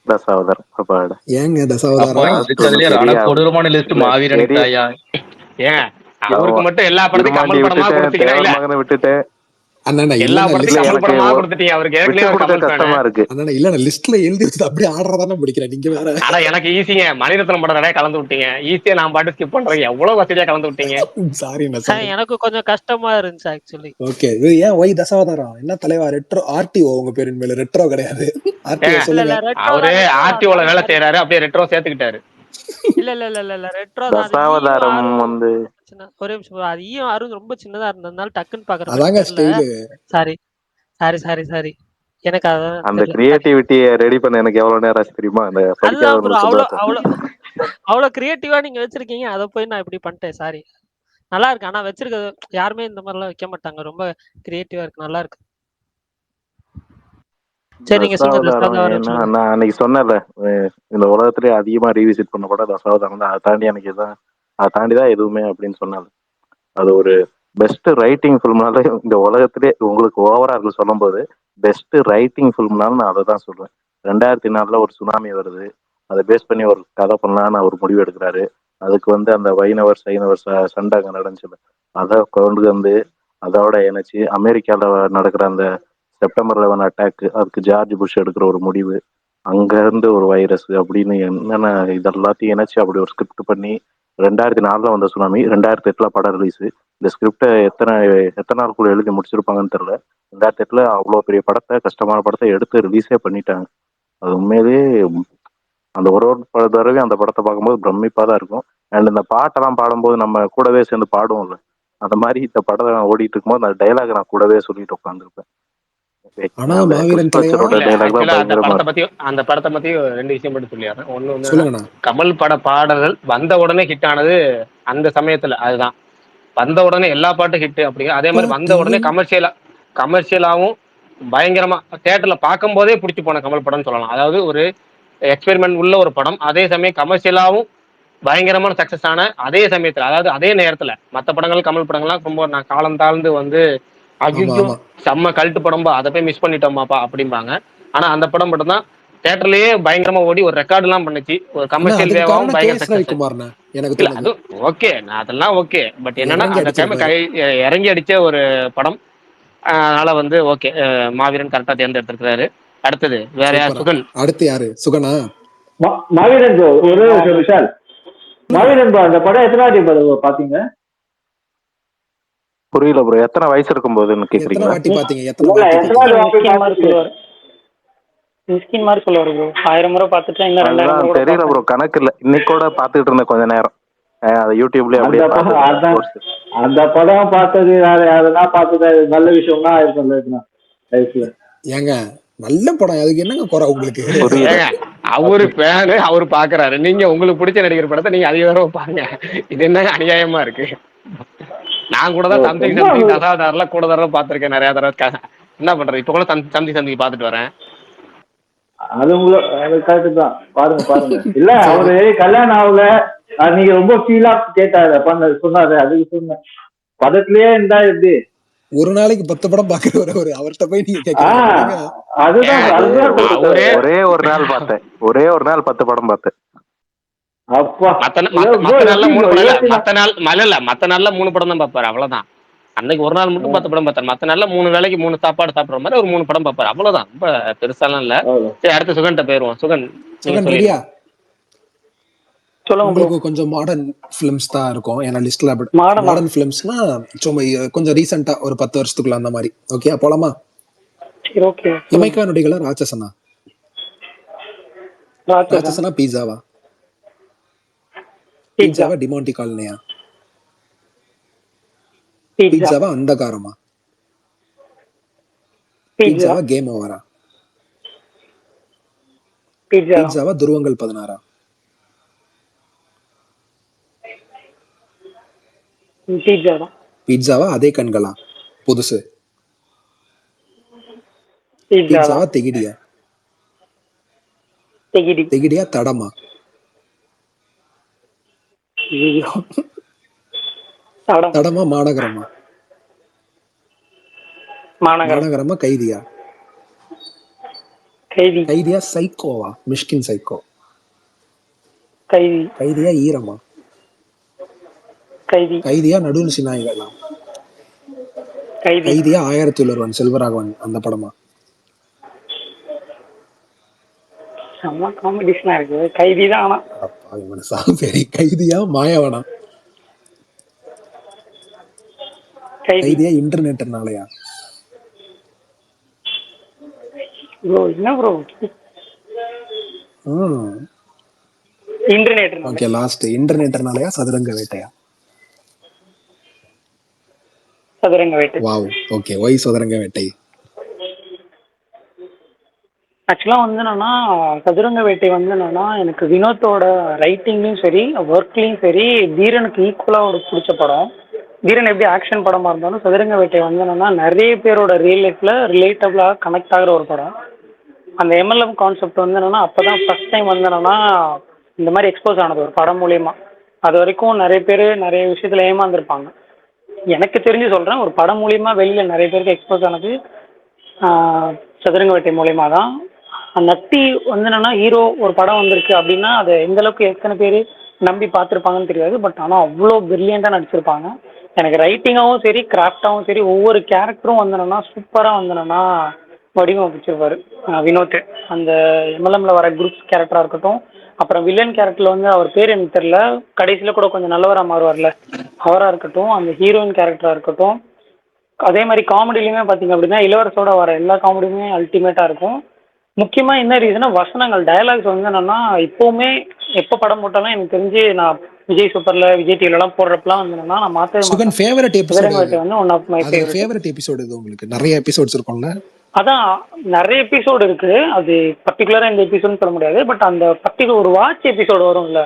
தசாவதாரம். அப்பாடா. ஏங்க தசாவதாரம் கொடூரமான லிஸ்ட் மாவீரன் தாயா. ஏன் அவருக்கு மட்டும் எல்லா படத்துக்கும் கமல் படமா கொடுத்தீங்கன்னா இல்ல மகனை விட்டுட்டு அண்ணா எல்லா படத்துக்கும் கமல் படமா கொடுத்துட்டீங்க. அவருக்கு ஏற்கனவே கஷ்டமா இருக்கு. அண்ணா இல்ல நான் லிஸ்ட்ல எழுதி வச்சது அப்படியே ஆடுறதானே பிடிக்கிறேன். நீங்க வேற. ஆனா எனக்கு ஈஸிங்க, மணிரத்னம் படம் நிறைய கலந்து விட்டீங்க. ஈஸியா நான் பாட்டு ஸ்கிப் பண்றேன். எவ்வளவு வசதியா கலந்து விட்டீங்க. சாரி. எனக்கு கொஞ்சம் கஷ்டமா இருந்துச்சு ஆக்சுவலி. ஓகே ஏன் ஒய் தசாவதாரம் என்ன தலைவா? ரெட்ரோ ஆர்டிஓ உங்க பேரின் மேல ரெட்ரோ கிடையாது. ஆர்டிஓ சொல்லுங்க. அவரு ஆர்டிஓல வேலை செய்யறாரு, அப்படியே ரெட்ரோ சேர்த்துக்கிட்டாரு. இல்ல ரெட்ரோ தசாவதாரம் வந்து ஒரே நிமிஷம். அது ஈயும் அருண் ரொம்ப சின்னதா இருந்ததுனால டக்குன்னு பாக்குறேன். அதாங்க ஸ்டைல். சாரி எனக்கு அந்த கிரியேட்டிவிட்டியை ரெடி பண்ண எனக்கு எவ்வளவு நேரம் ஆச்சு தெரியுமா? அந்த அவ்வளவு கிரியேட்டிவா நீங்க வச்சிருக்கீங்க, அதை போய் நான் இப்படி பண்ணிட்டேன். சாரி. நல்லா இருக்கு. ஆனா வச்சிருக்கிறது யாருமே இந்த மாதிரி எல்லாம் வைக்க மாட்டாங்க. ரொம்ப கிரியேட்டிவா இருக்கு, நல்லா இருக்கு. சரி நீங்க சொல்லுங்க. நான் அன்னைக்கு சொன்னேன்ல, இந்த உலகத்திலே அதிகமா ரீவிசிட் பண்ண படம் தசாவதாரம் தான். அதை தாண்டி எனக்கு அதை தாண்டிதான் எதுவுமே அப்படின்னு சொன்னால அது ஒரு பெஸ்ட் ரைட்டிங் ஃபிலிம்னால இந்த உலகத்திலே உங்களுக்கு ஓவரா சொல்லும் போது பெஸ்ட் ரைட்டிங் ஃபிலிம்னால நான் அதை தான் சொல்றேன். 2004 ஒரு சுனாமி வருது, அதை பேஸ் பண்ணி ஒரு கதை பண்ணலான்னு அவர் முடிவு எடுக்கிறாரு. அதுக்கு அந்த வைணவர் சைனவர் சண்டை அங்கே நடந்துச்சு, அதை கொண்டு வந்து அதோட இணைச்சு அமெரிக்காவில் நடக்கிற அந்த செப்டம்பர் 11 அட்டாக், அதுக்கு ஜார்ஜ் புஷ் எடுக்கிற ஒரு முடிவு, அங்க இருந்து ஒரு வைரஸ் அப்படின்னு என்னென்ன இதெல்லாத்தையும் இணைச்சு அப்படி ஒரு ஸ்கிரிப்ட் பண்ணி 2004 வந்த சுனாமி 2008 படம் ரிலீஸ். இந்த ஸ்கிரிப்டை எத்தனை நாளுக்குள்ள எழுதி முடிச்சிருப்பாங்கன்னு தெரியல. 2008 அவ்வளோ பெரிய படத்தை, கஷ்டமான படத்தை எடுத்து ரிலீஸே பண்ணிட்டாங்க. அது உண்மையிலேயே அந்த ஒரு தடவை அந்த படத்தை பார்க்கும்போது பிரமிப்பா தான் இருக்கும். அண்ட் இந்த பாட்டெல்லாம் பாடும்போது நம்ம கூடவே சேர்ந்து பாடுவோம்ல, அந்த மாதிரி இந்த படம் ஓடிட்டு இருக்கும்போது அந்த டைலாக் நான் கூடவே சொல்லிட்டு உட்காந்துருப்பேன். அந்த படத்தை பத்தி 2 விஷயம் மட்டும் சொல்லிடுறேன். ஒண்ணு கமல் பட பாடல்கள் வந்த உடனே ஹிட் ஆனது அந்த சமயத்துல, அதுதான் வந்த உடனே எல்லா பாட்டும் ஹிட். அப்படிங்க அதே மாதிரி வந்த உடனே கமர்ஷியலாவும் பயங்கரமா தியேட்டர்ல பார்க்கும் போதே பிடிச்சி போன கமல் படம்னு சொல்லலாம். அதாவது ஒரு எக்ஸ்பெரிமெண்ட் உள்ள ஒரு படம், அதே சமயம் கமர்ஷியலாவும் பயங்கரமான சக்சஸ் ஆன அதே சமயத்துல, அதாவது அதே நேரத்துல மற்ற படங்கள் கமல் படங்கள்லாம் ரொம்ப நான் காலம் தாழ்ந்து அஜிஜும் செம்ம கல்ட்டு படம்பா, அதை போய் மிஸ் பண்ணிட்டோமாப்பா அப்படிம்பாங்க. ஆனா அந்த படம் மட்டும் தான் தியேட்டர்லயே பயங்கரமா ஓடி ஒரு ரெக்கார்டு எல்லாம் பண்ணுச்சு. ஒரு கமர்ஷியல் வேவாவும் பயங்கர சக்சஸ். அது ஓகே, நான் அதெல்லாம் ஓகே. பட் என்னன்னா அந்த டைம் இறங்கி அடிச்ச ஒரு படம். அதனால ஓகே, மாவீரன் கரெக்டா தேர்ந்தெடுத்திருக்கிறாரு. அடுத்தது வேற யார்? சுகன். அடுத்து யாரு? சுகனா? மாவீரன் ப்ரோ. ஒரு விஷால், மாவீரன் ப்ரோ அந்த படம் எத்தனை வாட்டி பாத்தீங்க? புரியல ப்ரோ. எத்தனை வயசு இருக்கும் போதுன்னு கேக்குறீங்களா? வாட்டி பாத்தீங்க? மாதிரி சொல்லுவாரு ப்ரோ. 1000 முறை பாத்துட்டேன், இன்னும் 2000 தெரியல ப்ரோ, கணக்கு இல்ல. இன்னைக்கு கூட பாத்துக்கிட்டு இருந்தேன் கொஞ்ச நேரம், யூடியூப்லயே அப்படியே அந்த படம் பார்த்தது. அதெல்லாம் பார்த்தது நல்ல விஷயம் தான் இருக்கும்ல. ஏங்க நல்ல படம், அதுக்கு என்னங்க குறை உங்களுக்கு? புரியுது. ஏங்க அவரு ஃபேனு, அவரு பாக்குறாரு. நீங்க உங்களுக்கு பிடிச்ச நடிகர் படத்தை நீங்க அதிக தடவை பாருங்க. இது என்னங்க அநியாயமா இருக்கு? நான் கூட தான் சம்திங் ரொம்ப சம்திங் தசாவதாரெல்லாம் கூட தடவை பார்த்திருக்கேன் நிறைய தடவை. என்ன பண்றது, இப்ப கூட சம்திங் சம்திங் பார்த்துட்டு வரேன். அது அது கரெக்ட் தான். பாருங்க பாருங்க. இல்ல சரி, அவரு கல்யாணம் ஆகல, நீங்க ரொம்ப ஃபீலா கேட்டாரு சொன்னாரு, அதுக்கு சொன்னேன். படத்திலேயே இருந்தா எப்படி? ஒரு நாளைக்கு 10 படம் பாக்குறவர் அவர்கிட்ட போய் நீங்க கேக்குறீங்க. ஆஹ் என்னங்க? அதுதான் ஏன் அதுதான் சொல்லிட்டு அவரே ஒரே ஒரு நாள் பார்த்தேன், ஒரே ஒரு நாள் 10 படம் பார்த்தேன். அப்பா மத்த bro, மத்த நாள்ல எப்படி 3 bro படம் இல்ல, யோசிக்கலாம். மத்த நாள் மழை இல்ல, மத்த நாள்ல 3 படம் தான் பார்ப்பாரு, அவ்வளவுதான். அன்னைக்கு ஒரு நாள் மட்டும் 10 படம் பார்த்தாரு. மத்த நாள்ல 3 வேளைக்கு 3 சாப்பாடு சாப்பிடுற மாதிரி ஒரு 3 படம் பார்ப்பாரு, அவ்வளவுதான். ரொம்ப பெருசாலாம் இல்ல. அவ்வளவு. சரி, அடுத்து சுகன்கிட்ட போயிருவோம். சுகன், நீங்க சுகன் சொல்லிடுங்க. ரெடியா? சொல்லுங்க ப்ரோ. உங்களுக்கு கொஞ்சம் மாடர்ன் ஃபிலிம்ஸ் தான் இருக்கும் ஏன்னா லிஸ்ட்ல. மாடர்னா மாடர்ன் ஃபிலிம்ஸ்னா சும்மா கொஞ்சம் ரீசெண்டா ஒரு 10 வருஷத்துக்குள்ள அந்த மாதிரி. ஓகே போலாமா? சரி ஓகே. இமைக்கா நொடிகளா ராட்சசனா? ராட்சசன். ராட்சசனா பீஸாவா? Pizza. பீட்சாவா Demonte காலனியா? Pizza. பீட்சாவா அந்தகாரமா? Pizza. பீட்சாவா game ஓவரா? பீட்சா. பீட்சாவா துருவங்கள் 16? பீட்சா தான். பீட்சாவா அதே கண்களா புதுசு? பீட்சா பீட்சாவா தான். தெகிடியா? தெகிடி. தெகிடியா தடமா? ஐயோ. தடம். தடமா மாநகரமா? மாநகரம். மாநகரமா கைதியா? கைதி. கைதியா சைக்கோவா? மிஷ்கின் சைக்கோ. கைதி. கைதியா ஈரமா? கைதி. கைதியா நடுவில் சினாய்களா? கைதி. கைதியா 1001 செல்வராகவன் அந்த படமா? செம்ம காம்படிஷனா இருக்கு. கைதி தான். ஆனா அப்பா மனசா சரி. கைதியா மாயவனா? கைதி. கைதியா இன்டர்நெட்னாலயா? ப்ரோ என்ன ப்ரோ? இன்டர்நெட். ஓகே லாஸ்ட் இன்டர்நெட்னாலயா சதுரங்க வேட்டையா? சதுரங்க வேட்டை. வாவ். ஓகே ஒய் சதுரங்க வேட்டை? ஆக்சுவலா வந்து என்னன்னா சதுரங்க வேட்டை வந்து என்னன்னா எனக்கு வினோத்தோட ரைட்டிங்லயும் சரி ஒர்க்லயும் சரி தீரனுக்கு ஈக்குவலா ஒரு பிடிச்ச படம். தீரன் எப்படி ஆக்ஷன் படமா இருந்தாலும் சதுரங்க வேட்டை வந்து என்னன்னா நிறைய பேரோட ரியல் லைஃப்ல ரிலேட்டபிளா கனெக்ட் ஆகுற ஒரு படம். அந்த எம்எல்எம் கான்செப்ட் வந்து என்னன்னா அப்பதான் ஃபர்ஸ்ட் டைம் வந்து என்னன்னா இந்த மாதிரி எக்ஸ்போஸ் ஆனது ஒரு படம் மூலியமா. அது வரைக்கும் நிறைய பேர் நிறைய விஷயத்துல ஏமாந்துருப்பாங்க. எனக்கு தெரிஞ்சு சொல்றேன், ஒரு படம் மூலியமா வெளியில நிறைய பேருக்கு எக்ஸ்போஸ் ஆனது சதுரங்க வேட்டை மூலியமா தான். நட்டி வந்து என்னன்னா ஹீரோ ஒரு படம் வந்திருக்கு அப்படின்னா அதை எந்த அளவுக்கு எத்தனை பேர் நம்பி பார்த்துருப்பாங்கன்னு தெரியாது. பட் ஆனால் அவ்வளோ பிரில்லியண்டாக நடிச்சிருப்பாங்க. எனக்கு ரைட்டிங்காகவும் சரி கிராஃப்டாகவும் சரி ஒவ்வொரு கேரக்டரும் வந்து என்னன்னா சூப்பராக வந்து என்னன்னா வடிவமைச்சிருப்பாரு வினோத். அந்த எம்எல்எம்ல வர குரூப் கேரக்டராக இருக்கட்டும், அப்புறம் வில்லன் கேரக்டர்ல வந்து அவர் பேர் எனக்கு தெரியல, கடைசியில் கூட கொஞ்சம் நல்லவராக மாறுவார்ல அவராக இருக்கட்டும், அந்த ஹீரோயின் கேரக்டராக இருக்கட்டும். அதே மாதிரி காமெடிலையுமே பார்த்தீங்க அப்படின்னா இளவரசோட வர எல்லா காமெடியுமே அல்டிமேட்டாக இருக்கும். முக்கியமாக என்ன ரீசனா வசனங்கள் டயலாக்ஸ் வந்து என்னன்னா இப்போவுமே எப்போ படம் போட்டாலும் எனக்கு தெரிஞ்சு நான் விஜய் சூப்பர்ல விஜய் டிவிலலாம் போடுறப்பலாம் வந்து என்னன்னா நான் மாற்றவே சுகன் ஃபேவரட் எபிசோட் வந்து ஒன் ஆஃப் மை அது ஃபேவரட் எபிசோட் இது உங்களுக்கு நிறைய எபிசோட்ஸ் இருக்கும்ல? அதான் நிறைய எபிசோடு இருக்கு. அது பர்டிகுலரா இந்த எபிசோட்னு சொல்ல முடியாது. பட் அந்த பர்டிகுலர் ஒரு வாட்ச் எபிசோடு வரும்ல,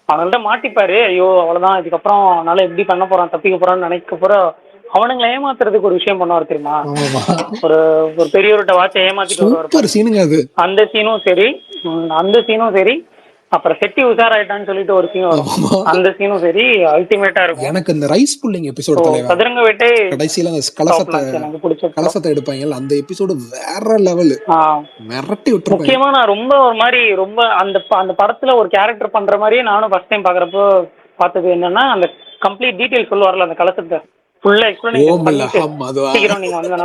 அவங்கள்ட்ட மாட்டிப்பாரு. ஐயோ அவ்வளவுதான், இதுக்கப்புறம் அதனால எப்படி பண்ண போறான் தப்பிக்க போறான்னு நினைக்க போற அவனுங்களை ஏமாத்துறதுக்கு ஒரு விஷயம் பண்ணுவார் தெரியுமா? ஒரு ஒரு பெரியவர்கிட்ட வாட்சை ஏமாத்திட்டு வருவார். அந்த சீனும் சரி, அந்த சீனும் சரி. அப்புறம் செட்டி உஷாராயிட்டான்னு சொல்லிட்டு ஒரு சீன் வரும், அந்த சீனும் சரி அல்டிமேட்டா இருக்கும். எனக்கு இந்த ரைஸ் புல்லிங் எபிசோட் சதுரங்க வேட்டை கடைசியில அந்த கலசத்தை எடுப்பாங்க அந்த எபிசோடு வேற லெவல், மிரட்டி விட்டுருப்பாங்க. முக்கியமா நான் ரொம்ப ஒரு மாதிரி ரொம்ப அந்த படத்துல ஒரு கேரக்டர் பண்ற மாதிரியே நானும் ஃபர்ஸ்ட் டைம் பாக்குறப்போ பார்த்தது என்னன்னா அந்த கம்ப்ளீட் டீடைல் சொல்லுவார்ல அந்த கலசத்தை ஃபுல்லா எக்ஸ்பிளனேஷன் பண்ணிட்டு நீங்க வந்து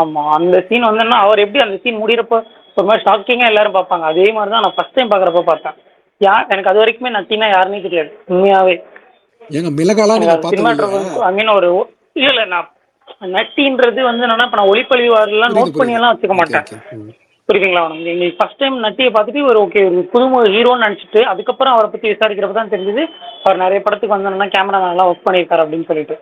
ஆமா அந்த சீன் வந்து அவர் எப்படி அந்த சீன் முடியறப்போ ஒரு மாதிரி ஷாக்கிங்கா எல்லாரும் பார்ப்பாங்க. அதே மாதிரிதான் நான் ஃபர்ஸ்ட் டைம் பாக்குறப்ப பார்த்தேன். எனக்கு அது வரைக்குமே நட்டினா யாருன்னே தெரியாது உண்மையாவே. ஐ மீன் ஒரு இல்ல நான் நட்டின்றது வந்து என்னன்னா இப்ப நான் ஒளிப்பழிவாரெல்லாம் நோட் பண்ணி எல்லாம் வச்சுக்க மாட்டேன், புரியுதுங்களா? எங்களுக்கு ஃபர்ஸ்ட் டைம் நட்டியை பார்த்துட்டு ஒரு ஓகே ஒரு புதுமுக ஹீரோன்னு நினைச்சிட்டு அதுக்கப்புறம் அவரை பத்தி விசாரிக்கிறப்ப தான் தெரிஞ்சது அவர் நிறைய படத்துக்கு வந்து கேமராமேன் எல்லாம் ஒர்க் பண்ணியிருக்காரு அப்படின்னு சொல்லிட்டு.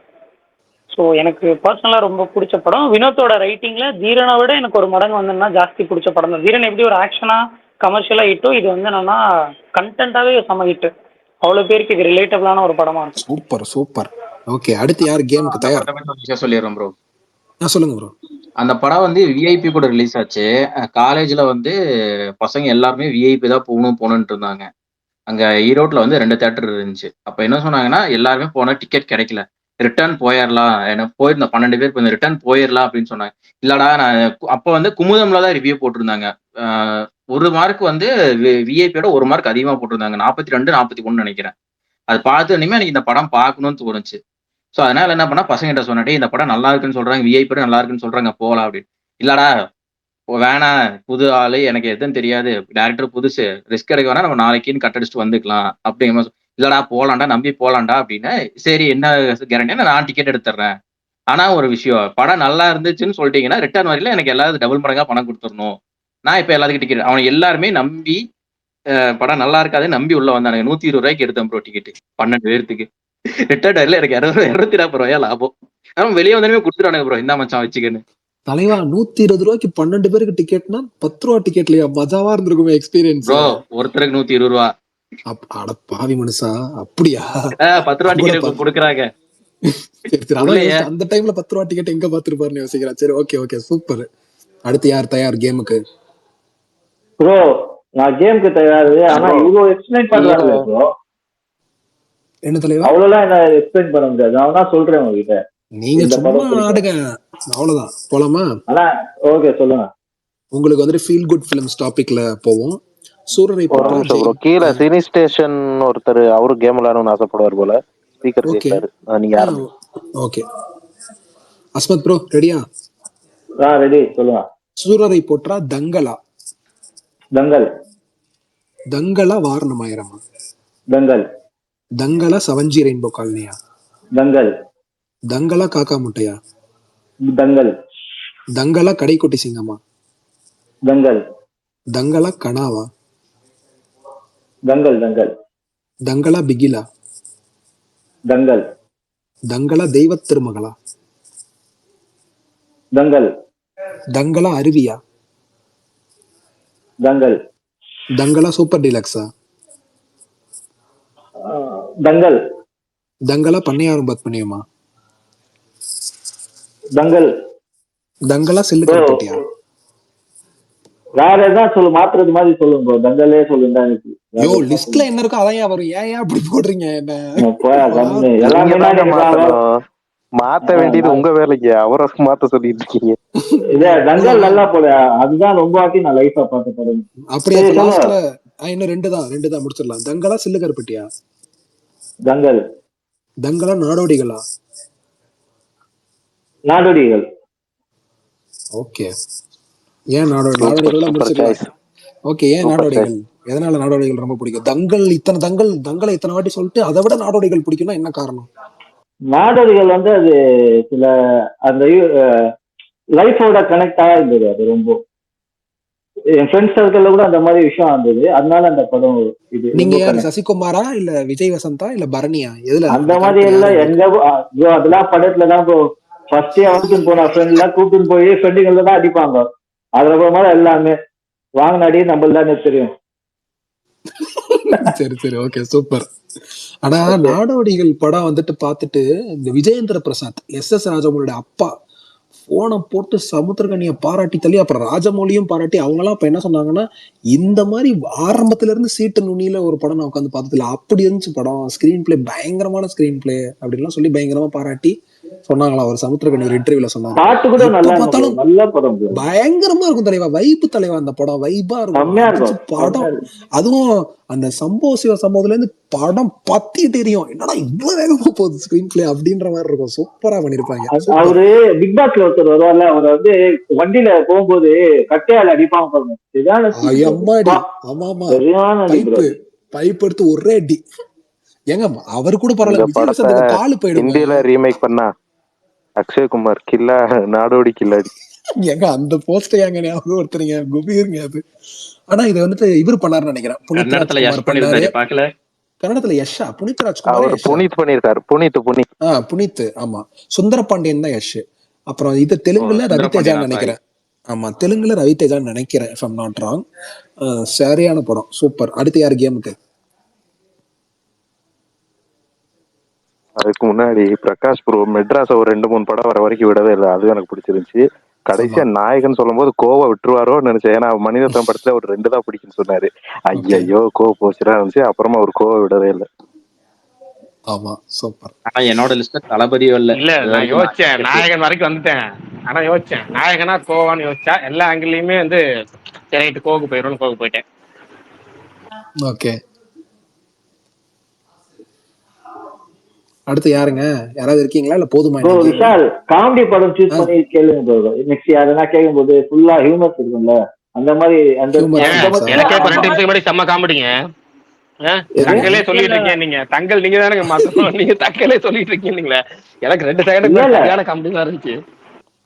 ஸோ எனக்கு பர்சனலாக ரொம்ப பிடிச்ச படம். வினோத்தோட ரைட்டிங்கில் தீரனை விட எனக்கு ஒரு மடங்கு வந்து ஜாஸ்தி பிடிச்ச படம் தான். தீரன் எப்படி ஒரு ஆக்ஷனாக கமர்ஷியலாக ஹிட்டோ, இது வந்து என்னன்னா கண்டென்ட்டாகவே செம ஹிட்டு. அவ்வளோ பேருக்கு இது ரிலேட்டபிளான ஒரு படமாக இருக்கும். Super super. ஓகே, அடுத்து யார் கேமுக்கு தயார்? விஷயம் சொல்லிடுறேன் ப்ரோ. சொல்லுங்க ப்ரோ. அந்த படம் வந்து விஐபி கூட ரிலீஸ் ஆச்சு. காலேஜ்ல வந்து பசங்க எல்லாருமே விஐபி தான் போகணும்னு இருந்தாங்க. அங்க ஈரோட்ல வந்து 2 தியேட்டர் இருந்துச்சு. அப்ப என்ன சொன்னாங்கன்னா, எல்லாருமே போன டிக்கெட் கிடைக்கல, ரிட்டர்ன் போயிடலாம். எனக்கு போயிருந்த 12 பேர் இப்போ ரிட்டர்ன் போயிடலாம் அப்படின்னு சொன்னாங்க. இல்லடா, நான் அப்ப வந்து குமுதம்ல தான் ரிவ்யூ போட்டிருந்தாங்க. ஒரு மார்க் வந்து விஐபியோட 1 மார்க் அதிகமா போட்டிருந்தாங்க. 42 41 நினைக்கிறேன். அது பார்த்து இனிமே எனக்கு இந்த படம் பார்க்கணும்னு தோணுச்சு. ஸோ அதனால என்ன பண்ணா, பசங்கிட்ட சொன்னேன், இந்த படம் நல்லா இருக்குன்னு சொல்றாங்க, விஐபி நல்லா இருக்குன்னு சொல்றாங்க, போகலாம் அப்படின்னு. இல்லடா வேணாம், புது ஆளு, எனக்கு எதுவும் தெரியாது, டேரக்டர் புதுசு, ரிஸ்க் எடுக்க வேணா, நம்ம நாளைக்குன்னு கட்டடிச்சுட்டு வந்துக்கலாம் அப்படிங்கிற. இல்லடா போலாண்டா, நம்பி போலாண்டா அப்படின்னு. சரி என்ன கேரண்டியா, நான் டிக்கெட் எடுத்துறேன். ஆனா ஒரு விஷயம், படம் நல்லா இருந்துச்சுன்னு சொல்லிட்டீங்கன்னா ரிட்டர்ன் வரையில எனக்கு எல்லாரும் டபுள் மடங்கா பணம் கொடுத்துடணும். நான் இப்ப எல்லாத்துக்கும் டிக்கெட், அவன் எல்லாருமே நம்பி படம் நல்லா இருக்காது நம்பி உள்ள வந்தானுங்க. 120 ரூபாய்க்கு எடுத்தேன் ப்ரோ டிக்கெட் 12 பேருக்கு. ரிட்டர்ன் வரையில எனக்கு 240 ரூபாயா லாபம். அவன் வெளியே வந்தாலுமே கொடுத்துட்டானுங்க ப்ரோ, இந்த மச்சான் வச்சுக்கன்னு. தலைவா 120 ரூபாய்க்கு 12 பேருக்கு டிக்கெட்னா 10 ரூபா டிக்கெட்லயா? மஜாவா இருந்திருக்குமே எக்ஸ்பீரியன்ஸ். ப்ரோ ஒருத்தருக்கு 120 ரூபா. அட பாவி மனுஷா, அப்படியா? 10 ரூபா டிக்கெட் கொடுக்குறாங்க. சரி சரி, அதான் அந்த டைம்ல 10 ரூபா டிக்கெட் எங்க பாத்துருப்பாருன்னு யோசிக்கிறேன். சரி, ஓகே ஓகே, சூப்பர். அடுத்து யார் தயார் கேமுக்கு? ப்ரோ நான் கேமுக்கு தயாரு. ஆனா இவ்வளவு எக்ஸ்பிளைன் பண்றாங்க ப்ரோ. என்ன தலைவா? அவ்வளவுலாம் என்ன எக்ஸ்பிளைன் பண்ண முடியாது. நான் தான் சொல்றேன் உங்ககிட்ட, நீங்க சும்மா ஆடுங்க, அவ்வளவுதான். போலாமா? ஓகே சொல்லுங்க. உங்களுக்கு வந்துட்டு ஃபீல் குட் ஃபிலிம்ஸ் டாபிக்ல போவோம். சூரரை ப்ரோ கீழே சினி ஸ்டேஷன் ஒருத்தர் அவரு கேம் விளையாடணும்னு ஆசைப்படுவார் போல, ஸ்பீக்கர் கேட்காரு. நீங்க யாரு? ஓகே அஸ்மத் ப்ரோ, ரெடியா? ரெடி, சொல்லுங்க. சூரரை போற்றா தங்கலா? தங்கல். தங்கலா வாரணமாயிரமா? தங்கல். தங்கலா சவஞ்சி ரெயின்போ காலனியா? தங்கல். தங்கலா காக்கா முட்டையா? தங்கல். தங்கலா கடைக்குட்டி சிங்கமா? தங்கல். தங்கலா கனாவா? தங்கல். தங்கல். தங்கலா பிகிலா? தங்கல். தங்கலா தெய்வ திருமகளா? தங்கல். தங்கலா அருவியா? தங்கல். தங்கலா சூப்பர் டீலக்ஸா? தங்கல். தங்கலா பண்ணையாரும் பத்மனியுமா? தங்கல். தங்கலா செல்லுக்கல்பட்டியா? வேற எதாவது சொல்லு, மாத்துறது மாதிரி சொல்லுங்க ப்ரோ. தங்கலே சொல்லுங்க. யோ லிஸ்ட்ல என்ன இருக்கோ அதான் வரும். ஏன் அப்படி போடுறீங்க என்ன? மாத்த வேண்டியது உங்க வேலைக்கு, அவரை மாத்த சொல்லிட்டு இருக்கீங்க. தங்கல் நல்லா போல, அதுதான் ரொம்ப வாட்டி நான் லைஃபா பார்த்த படம். அப்படியே லாஸ்ட்ல இன்னும் 2 தான் முடிச்சிடலாம். தங்கலா சில்லுக்கருப்பட்டியா? தங்கல். தங்கலா நாடோடிகளா? நாடோடிகள். ஓகே, ஏன் நாடோடிகள் முடிச்சிடலாம். ஓகே, ஏன் நாடோடிகள்? எதனால நாடோடிகள் ரொம்ப பிடிக்கும்? தங்கலை இத்தனை வாட்டி சொல்லிட்டு அதை விட நாடோடிகள் பிடிக்கும்னா என்ன காரணம்? நாடோடிகள் வந்து அது சில அந்த லைஃபோட கனெக்டா இருந்தது. அது ரொம்ப என் ஃப்ரெண்ட்ஸ் சர்க்கிள்ல கூட அந்த மாதிரி விஷயம் இருந்தது. அதனால அந்த படம் இது. நீங்க யாரு, சசிகுமாரா இல்ல விஜய் வசந்தா இல்ல பரணியா? எதுல? அந்த மாதிரி எல்லாம் எங்க அதெல்லாம் படத்துலதான் ப்ரோ. ஃபர்ஸ்டே அவனுக்குன்னு போன ஃப்ரெண்ட் எல்லாம் கூப்பிட்டு போய் ஃப்ரெண்டுகள்ல தான் அடிப்பாங்க. அதுக்கப்புறமா எல்லாமே வாங்கினாடி நம்மள்தானே தெரியும். சரி சரி, ஓகே சூப்பர். ஆனா நாடோடிகள் படம் வந்துட்டு பார்த்துட்டு இந்த விஜயேந்திர பிரசாத், எஸ் ராஜமௌலியோட அப்பா, போனை போட்டு சமுத்திரகனியை பாராட்டி தள்ளி அப்புறம் ராஜமௌலியும் பாராட்டி, அவங்களாம் இப்ப என்ன சொன்னாங்கன்னா, இந்த மாதிரி ஆரம்பத்துல இருந்து சீட்டு நுனியில ஒரு படம் நான் உட்காந்து பார்த்ததுல அப்படி இருந்துச்சு படம். ஸ்கிரீன் பிளே பயங்கரமான ஸ்கிரீன் பிளே அப்படின்லாம் சொல்லி பயங்கரமா பாராட்டி சொன்னாங்களா. ஒரு சமுத்திரகனி ஒரு இன்டர்வியூல சொன்னாங்க. பயங்கரமா இருக்கும் தலைவா, வைப்பு தலைவா. அந்த படம் வைப்பா இருக்கும் படம். அதுவும் அந்த சம்பவ சம்பவத்துல இருந்து படம் பத்தி தெரியும், என்னடா இவ்வளவு வேகமா போகுது ஸ்கிரீன் பிளே அப்படின்ற மாதிரி இருக்கும். சூப்பரா பண்ணிருப்பாங்க. அவரு பிக் பாஸ்ல ஒருத்தர் வருவார்ல, அவர் வந்து வண்டியில போகும்போது கட்டையால அடிப்பாங்க பாருங்க. பைப் எடுத்து ஒரே அடி. ஏங்க அவரு கூட பரவாயில்ல, காலு போயிடும். இந்தியில ரீமேக் பண்ணா அக்ஷய்குமார் கில்லா நாடோடி கில்லாடி. ஏங்க அந்த போஸ்ட் ஏங்க ஞாபகம் ஒருத்தருங்க குபீருங்க அது. ஆனா இது வந்துட்டு இவர் பண்ணாருன்னு நினைக்கிறேன், புனித் ராஜ்குமார் பண்ணாரு. கன்னடத்துல யஷா, புனித் ராஜ்குமாரா அவர் யஷா? புனித் பண்ணியிருக்காரு. புனித். புனித், ஆமா. சுந்தர பாண்டியன் தான் யஷ். அப்புறம் இது ஓ தெலுங்குல ரவிதேஜான்னு சுந்தரபாண்டியனா, சாரி. நினைக்கிறேன். ஆமா, தெலுங்குல ரவிதேஜான்னு நினைக்கிறேன், if I'm not wrong. சரியான படம், சூப்பர். அடுத்து யார் கேமுக்கு? அதுக்கு முன்னாடி பிரகாஷ் ப்ரோ மெட்ராஸ் ஒரு 2-3 படம் வர வரைக்கும் விடவே இல்லை. அது எனக்கு பிடிச்சிருந்துச்சு. கடைசியா நாயகன் சொல்லும் போது கோவா விட்டுருவாரோன்னு நினைச்சேன். ஏன்னா மணிரத்னம் படத்துல ஒரு 2 தான் பிடிக்குன்னு சொன்னாரு. ஐயோ கோவ போச்சுடா இருந்துச்சு. அப்புறமா ஒரு கோவ விடவே இல்லை. ஆமா, சூப்பர். ஆனா என்னோட லிஸ்ட்ல தளபதியும் இல்ல. இல்ல இது நான் வரைக்கும் யோசிச்சேன், நாயகன் நாயகன் வரைக்கும் வந்துட்டேன். ஆனா யோசிச்சேன் நாயகனா கோவான்னு யோசிச்சா எல்லா ஆங்கிள்லயுமே வந்து ரைட்டு கோவுக்கு போயிடும்னு கோவுக்கு போயிட்டேன். ஓகே, அடுத்து யாருங்க? யாராவது இருக்கீங்களா இல்ல போதுமா? ப்ரோ விஷால் காமெடி படம் சூஸ் பண்ணி கேளுங்க ப்ரோ. நெக்ஸ்ட் அதெல்லாம் கேட்கும்போது ஃபுல்லா ஹியூமர்ஸ் இருக்கும்ல, அந்த மாதிரி எனக்கே 2 நிமிஷத்துக்கு முன்னாடி செம்ம காமெடிங்க. தங்கலே சொல்லிட்டு இருக்கீங்க நீங்க. தங்கல் நீங்க தானே மாத்தணும். நீங்க தங்கலே சொல்லிட்டு இருக்கீங்களே. எனக்கு 2 செகண்ட் சரியான காமெடி தான் இருந்துச்சு.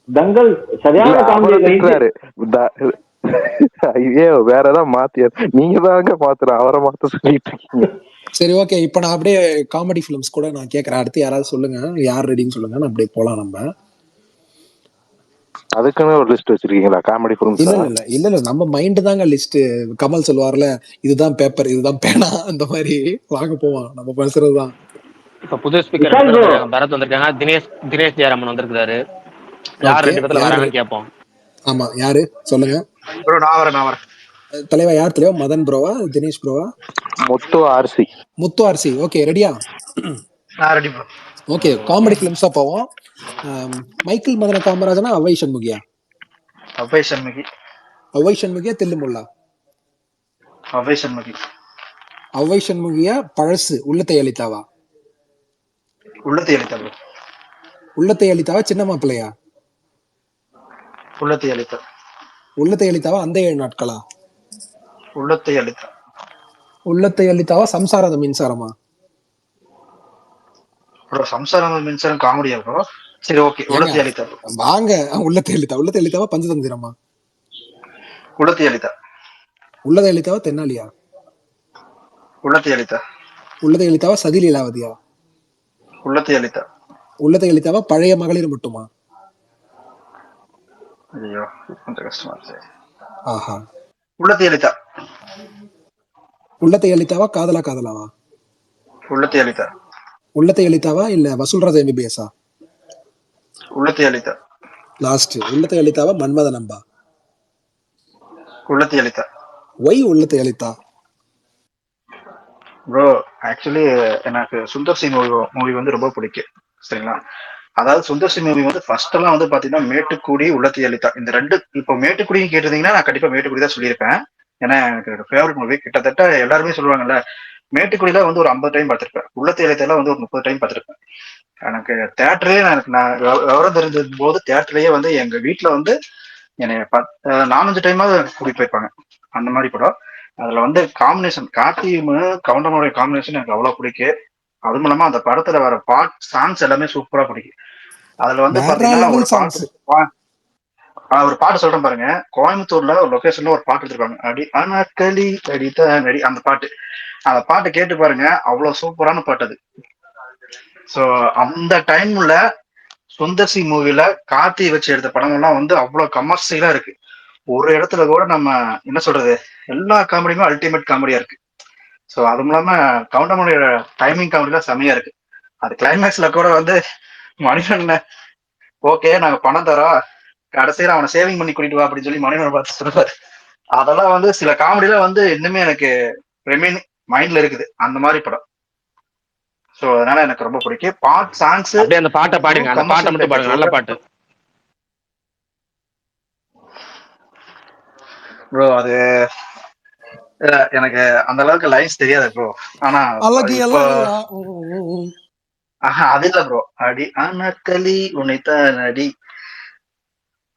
தங்கல் சரியான காமெடி. ஐயோ வேற ஏதாவது மாத்தியா? நீங்க தாங்க மாத்துற, அவரை மாத்த சொல்லிட்டு இருக்கீங்க. சரி, ஓகே. இப்ப நான் அப்படியே காமெடி பிலிம்ஸ் கூட நான் கேட்கறேன். அடுத்து யாராவது சொல்லுங்க, யார் ரெடின்னு சொல்லுங்க, நான் அப்படியே போலாம். நம்ம அதுக்குன்னு ஒரு லிஸ்ட் வச்சிருக்கீங்களா காமெடி பிலிம்ஸ்? இல்ல நம்ம மைண்ட் தாங்க லிஸ்ட். கமல் சொல்லுவார்ல, இதுதான் பேப்பர், இதுதான் பேனா, அந்த மாதிரி வாங்க போவான். நம்ம பேசுறதுதான். இப்ப புது ஸ்பீக்கர் பரத் வந்திருக்காங்க. தினேஷ் ஜெயராமன் வந்திருக்காரு. யார் 2 பேர்ல வராங்கன்னு கேட்போம். ஆமா, யாரு சொல்லுங்க. ப்ரோ நான் வரேன். தலைவா யார் தலைவா? மதன் ப்ரோவா, தினேஷ் ப்ரோவா? முத்து ஆர்சி. ஓகே, ரெடியா? Ready bro. ஓகே, காமெடி பிலிம்ஸா போவோம். மைக்கேல் மதன காமராஜனா அவை சண்முகியா? அவை சண்முகியா தில்லுமுல்லா? அவை சண்முகியா பழசு உள்ளத்தை அளித்தாவா? உள்ளத்தை அளித்தாவா சின்ன மாப்பிள்ளையா? உள்ளத்தை அளித்தாவா அந்த 7 நாட்களா? உள்ளத்தை அளித்தாவா சம்சாரம் மின்சாரமா? சம்சாரம் மின்சாரம் காமெடியா ப்ரோ? சரி ஓகே, உள்ளத்தை அளித்தா வாங்க. உள்ளத்தை அளித்தாவா பஞ்சதந்திரமா? உள்ளத்தை அளித்தாவா தென்னாலியா? உள்ளத்தை அளித்தாவா சதி லீலாவதியா? உள்ளத்தை அளித்தாவா பழைய மகளிர் மட்டுமா? ஐயோ கொஞ்சம் கஷ்டமா இருக்கு. ஆஹா, உள்ளத்தை அளித்தாவா காதலாவா? உள்ளத்தை அளித்தாவா இல்ல வசூல்ராஜ் MBBS-ஆ? லாஸ்ட் உள்ளத்தை அளித்தாவா மன்மத நம்பா? ஒய் உள்ளத்தை அளித்தா? ப்ரோ ஆக்சுவலி எனக்கு சுந்தர் சி மூவி வந்து ரொம்ப பிடிக்கும். சரிங்களா? அதாவது சுந்தர் சி மூவி வந்து ஃபர்ஸ்ட் எல்லாம் வந்து பாத்தீங்கன்னா மேட்டுக்குடி, உள்ளத்தை அளித்தா இந்த 2. இப்போ மேட்டுக்குடின்னு கேட்டிருந்தீங்கன்னா நான் கண்டிப்பா மேட்டுக்குடி தான் சொல்லியிருப்பேன். ஏன்னா எனக்கு ஃபேவரட் மூவி. கிட்டத்தட்ட எல்லாருமே சொல்லுவாங்கல்ல, மேட்டுக்குடியில வந்து ஒரு 50 டைம் பார்த்திருப்பேன். உள்ளத்தை அளித்தால வந்து ஒரு 30 டைம் பார்த்திருப்பேன். எனக்கு தேட்டரே நான் விவரம் தெரிஞ்ச போது தேட்டர்லயே வந்து எங்க வீட்டுல வந்து என்னை 4-5 டைமாவது கூட்டிட்டு போயிருப்பாங்க. அந்த மாதிரி படம். அதுல வந்து காம்பினேஷன் கார்த்தியும் கவுண்டமனுடைய காம்பினேஷன் எனக்கு அவ்வளவு பிடிக்கும். அது மூலமா அந்த படத்துல வர சாங்ஸ் எல்லாமே சூப்பரா பிடிக்கும். அதுல வந்து பாத்தீங்கன்னா ஒரு பாட்டு சொல்றேன் பாருங்க. கோயம்புத்தூர்ல ஒரு லொகேஷன்ல ஒரு பாட்டு எடுத்திருப்பாங்க. அடி அனாக்களி அடித்த நடி, அந்த பாட்டு கேட்டு பாருங்க. அவ்வளவு சூப்பரான பாட்டு அது. சோ அந்த டைம்ல சுந்தர் சி மூவில கார்த்தி வச்சு எடுத்த படம் எல்லாம் வந்து அவ்வளவு கமர்ஷியலா இருக்கு. ஒரு இடத்துல கூட நம்ம என்ன சொல்றது, எல்லா காமெடியுமே அல்டிமேட் காமெடியா இருக்கு. சோ அது மூலமா கவுண்டமணியோட டைமிங் காமெடிலாம் செமையா இருக்கு. அது கிளைமேக்ஸ்ல கூட வந்து மணிகண்ட ஓகே நாங்க பணம் தரோம், கடைசியில அவனை சேவிங் பண்ணி கூட்டிட்டு வா அப்படின்னு சொல்லி மணிகண்டன் பார்த்து சொல்லுவாரு. அதெல்லாம் வந்து சில காமெடிலாம் வந்து இன்னுமே எனக்கு ரிமைன் மைண்ட்ல இருக்குது. அந்த மாதிரி படம். சோ அதனால எனக்கு ரொம்ப பிடிக்கும். சாங்ஸ் அப்படியே அந்த பாட்டை பாடுங்க. அந்த பாட்டை மட்டும் பாடுங்க, நல்ல பாட்டு ப்ரோ. அது எனக்கு அந்த அளவுக்கு லைன்ஸ் தெரியாது ப்ரோ. ஆனா அது இல்ல ப்ரோ. அடி அனக்களி உன்னைத்தான் அடி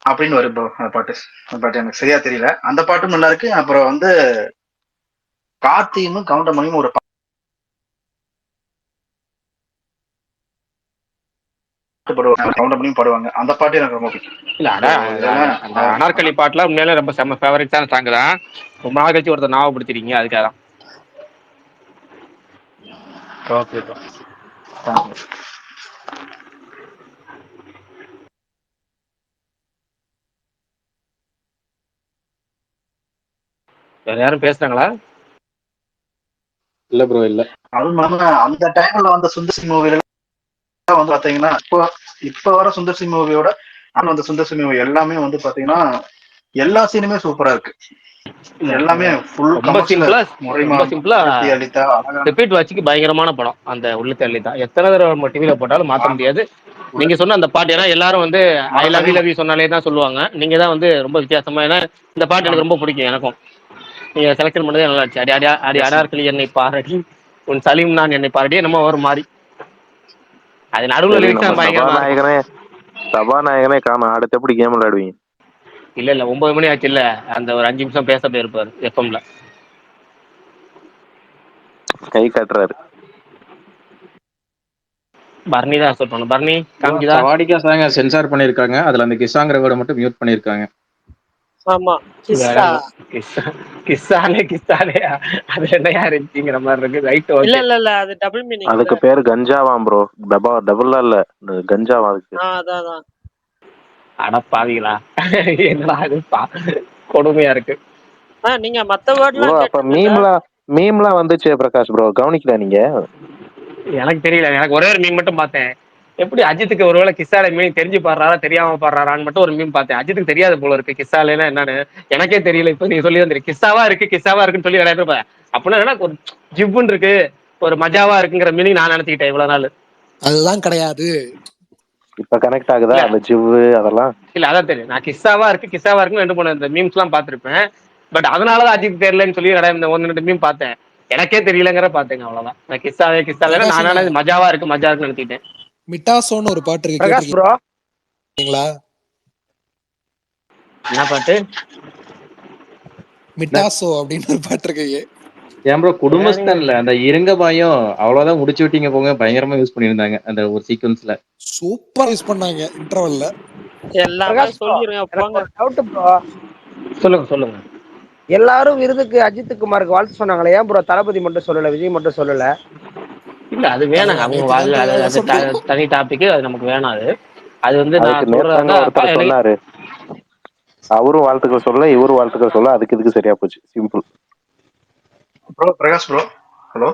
அப்படின்னு வரும் ப்ரோ அந்த பாட்டு. அந்த பாட்டு எனக்கு சரியா தெரியல. அந்த பாட்டும் நல்லா இருக்கு. அப்புறம் வந்து கார்த்தியும் கவுண்டமணியும் ஒரு கவுண்டமணியும் பாடுவாங்க. அந்த பாட்டு எனக்கு ரொம்ப பிடிக்கும். இல்ல அந்த அனார்கலி பாட்டுல உண்மையிலே ரொம்ப செம்ம ஃபேவரட்டான சாங் தான். ரொம்ப நாள் கழிச்சு ஒருத்தர் ஞாபகப்படுத்திருக்கீங்க, அதுக்காக தான். Okay bro, thank you. வேற யாரும் பேசுறாங்களா? இல்ல ப்ரோ இல்ல. அதுவும் இல்லாம அந்த டைம்ல வந்த சுந்தர் சி மூவில வந்து பாத்தீங்கன்னா இப்ப வர சுந்தர் சி மூவியோட அந்த சுந்தர் சி மூவி எல்லாமே வந்து பாத்தீங்கன்னா எல்லா சீனுமே சூப்பரா இருக்கு. எல்லாமே ஃபுல் ரொம்ப கமர்ஷியலா சிம்பிளா இருக்கு. முறைமா ரொம்ப சிம்பிளா உள்ளத்தி அளித்தா அழகான ரிப்பீட் வாட்சிக்கு பயங்கரமான படம் அந்த உள்ளத்தை அள்ளித்தா. எத்தனை தடவை நம்ம டிவியில போட்டாலும் மாற்ற முடியாது. நீங்க சொன்ன அந்த பாட்டு, ஏன்னா எல்லாரும் வந்து ஐ லவ் மறக்கவே யூ லவ் யூ சொன்னாலே தான் சொல்லுவாங்க. நீங்க தான் வந்து ரொம்ப வித்தியாசமா, ஏன்னா இந்த பாட்டு எனக்கு ரொம்ப பிடிக்கும். எனக்கும் நீங்க செலக்ஷன் பண்ணதே நல்லா இருந்துச்சு. அடி அடி அடி அடார்களி என்னை பாரடி உன் சலீம் நான் என்னை பாரடி நம்ம ஒரு மாதிரி. அது நடுவில் சரி, லிரிக்ஸ் நம்ம தான் பயங்கரமா இருக்கும். சபாநாயகனே காணும். அடுத்து எப்படி கேம் விளையாடுவீங்க? இல்ல 9 மணி ஆச்சு இல்ல, அந்த ஒரு 5 நிமிஷம் பேச போயிருப்பாரு எஃப்எம்ல. கை காட்டுறாரு. பர்னி தான் சொல்லணும். Barney bro காமிக்குதா? சவாடிக்கா சாங்க சென்சார் பண்ணிருக்காங்க. அதுல அந்த கிசாங்கிற வேர்டை மட்டும் மியூட் பண்ணிருக்காங்க. ஆமா, கிஸ்ஸா. கிஸ்ஸாலே அது என்ன இருந்துச்சுங்கிற மாதிரி இருக்கு. Right, okay. இல்ல அது டபுள் மீனிங். அதுக்கு பேரு கஞ்சாவாம் ப்ரோ. டபுளா இல்ல, கஞ்சாவா அதுக்கு. அதான். அடப்பாவீங்களா, என்னடா இது கொடுமையா இருக்கு. நீங்க மத்த ப்ரோ வேர்ட்லாம் அப்ப கேட்டீங்கல்ல? மீம்லாம் வந்துச்சு பிரகாஷ் ப்ரோ, கவனிக்கல நீங்க? எனக்கு தெரியல. எனக்கு ஒரே ஒரு மீன் மட்டும் பார்த்தேன். எப்படி அஜித்துக்கு ஒருவேளை கிஸ்ஸால மீன் தெரிஞ்சு பாடுறாரா தெரியாம பாடுறாரான்னு மட்டும் ஒரு மீன் பார்த்தேன். அஜித்துக்கு தெரியாது போல இருக்கு கிஸ்ஸாலேன்னா என்னன்னு. எனக்கே தெரியல. இப்ப நீங்க சொல்லி வந்துரு கிஸ்ஸாவா இருக்குன்னு சொல்லி நிறைய பேர் அப்படின்னா என்ன, ஒரு ஜிப்புன்னு இருக்கு, ஒரு மஜாவா இருக்குங்கிற மீனிங் நான் நினைச்சுக்கிட்டேன் இவ்வளவு நாள். அதுதான் கிடையாது. இப்ப கனெக்ட் ஆகுதா அந்த ஜிவ்வு அதெல்லாம்? இல்ல அதான் தெரியும். நான் கிஸ்ஸாவா இருக்குன்னு 2 3 இந்த மீம்ஸ் எல்லாம் பார்த்திருப்பேன். பட் அதனாலதான் அஜித் தெரியலன்னு சொல்லி இந்த 1 2 மீம் பார்த்தேன். எனக்கே தெரியலங்கிற பாத்தேங்க, அவ்வளவுதான். நான் கிஸ்ஸாவே நானே மஜாவா இருக்குன்னு நினைச்சிட்டேன். மிட்டாசோன்னு ஒரு பாட்டு இருக்கு, பிரகாஷ் ப்ரோ கேட்டிருக்கீங்களா? என்ன பாட்டு? மிட்டாசோ அப்படின்னு ஒரு பாட்டு இருக்கு. ஏன் ப்ரோ குடும்பஸ்தன்ல அந்த இருங்க பயம் அவ்வளவுதான் முடிச்சு விட்டீங்க போங்க. பயங்கரமா யூஸ் பண்ணியிருந்தாங்க அந்த ஒரு சீக்வன்ஸ்ல. சூப்பரா யூஸ் பண்ணாங்க இன்டர்வல்ல. எல்லாமே சொல்லிருங்க போங்க. டவுட் ப்ரோ, சொல்லுங்க. எல்லாரும் விருதுக்கு அஜித் குமாருக்கு வாழ்த்து சொன்னாங்களே, ஏன் ப்ரோ தளபதி மட்டும் சொல்லல, விஜய் மட்டும் சொல்லல? இல்ல அது வேணாங்க, அவங்க அது தனி டாபிக், அது நமக்கு வேணாம். அது வந்து நான் ஒருத்தர் சொன்னாரு, அவரும் வாழ்த்துக்கள் சொல்ல இவரும் வாழ்த்துக்கள் சொல்ல, அதுக்கு இதுக்கு சரியா போச்சு. Simple. Bro Prakash bro, hello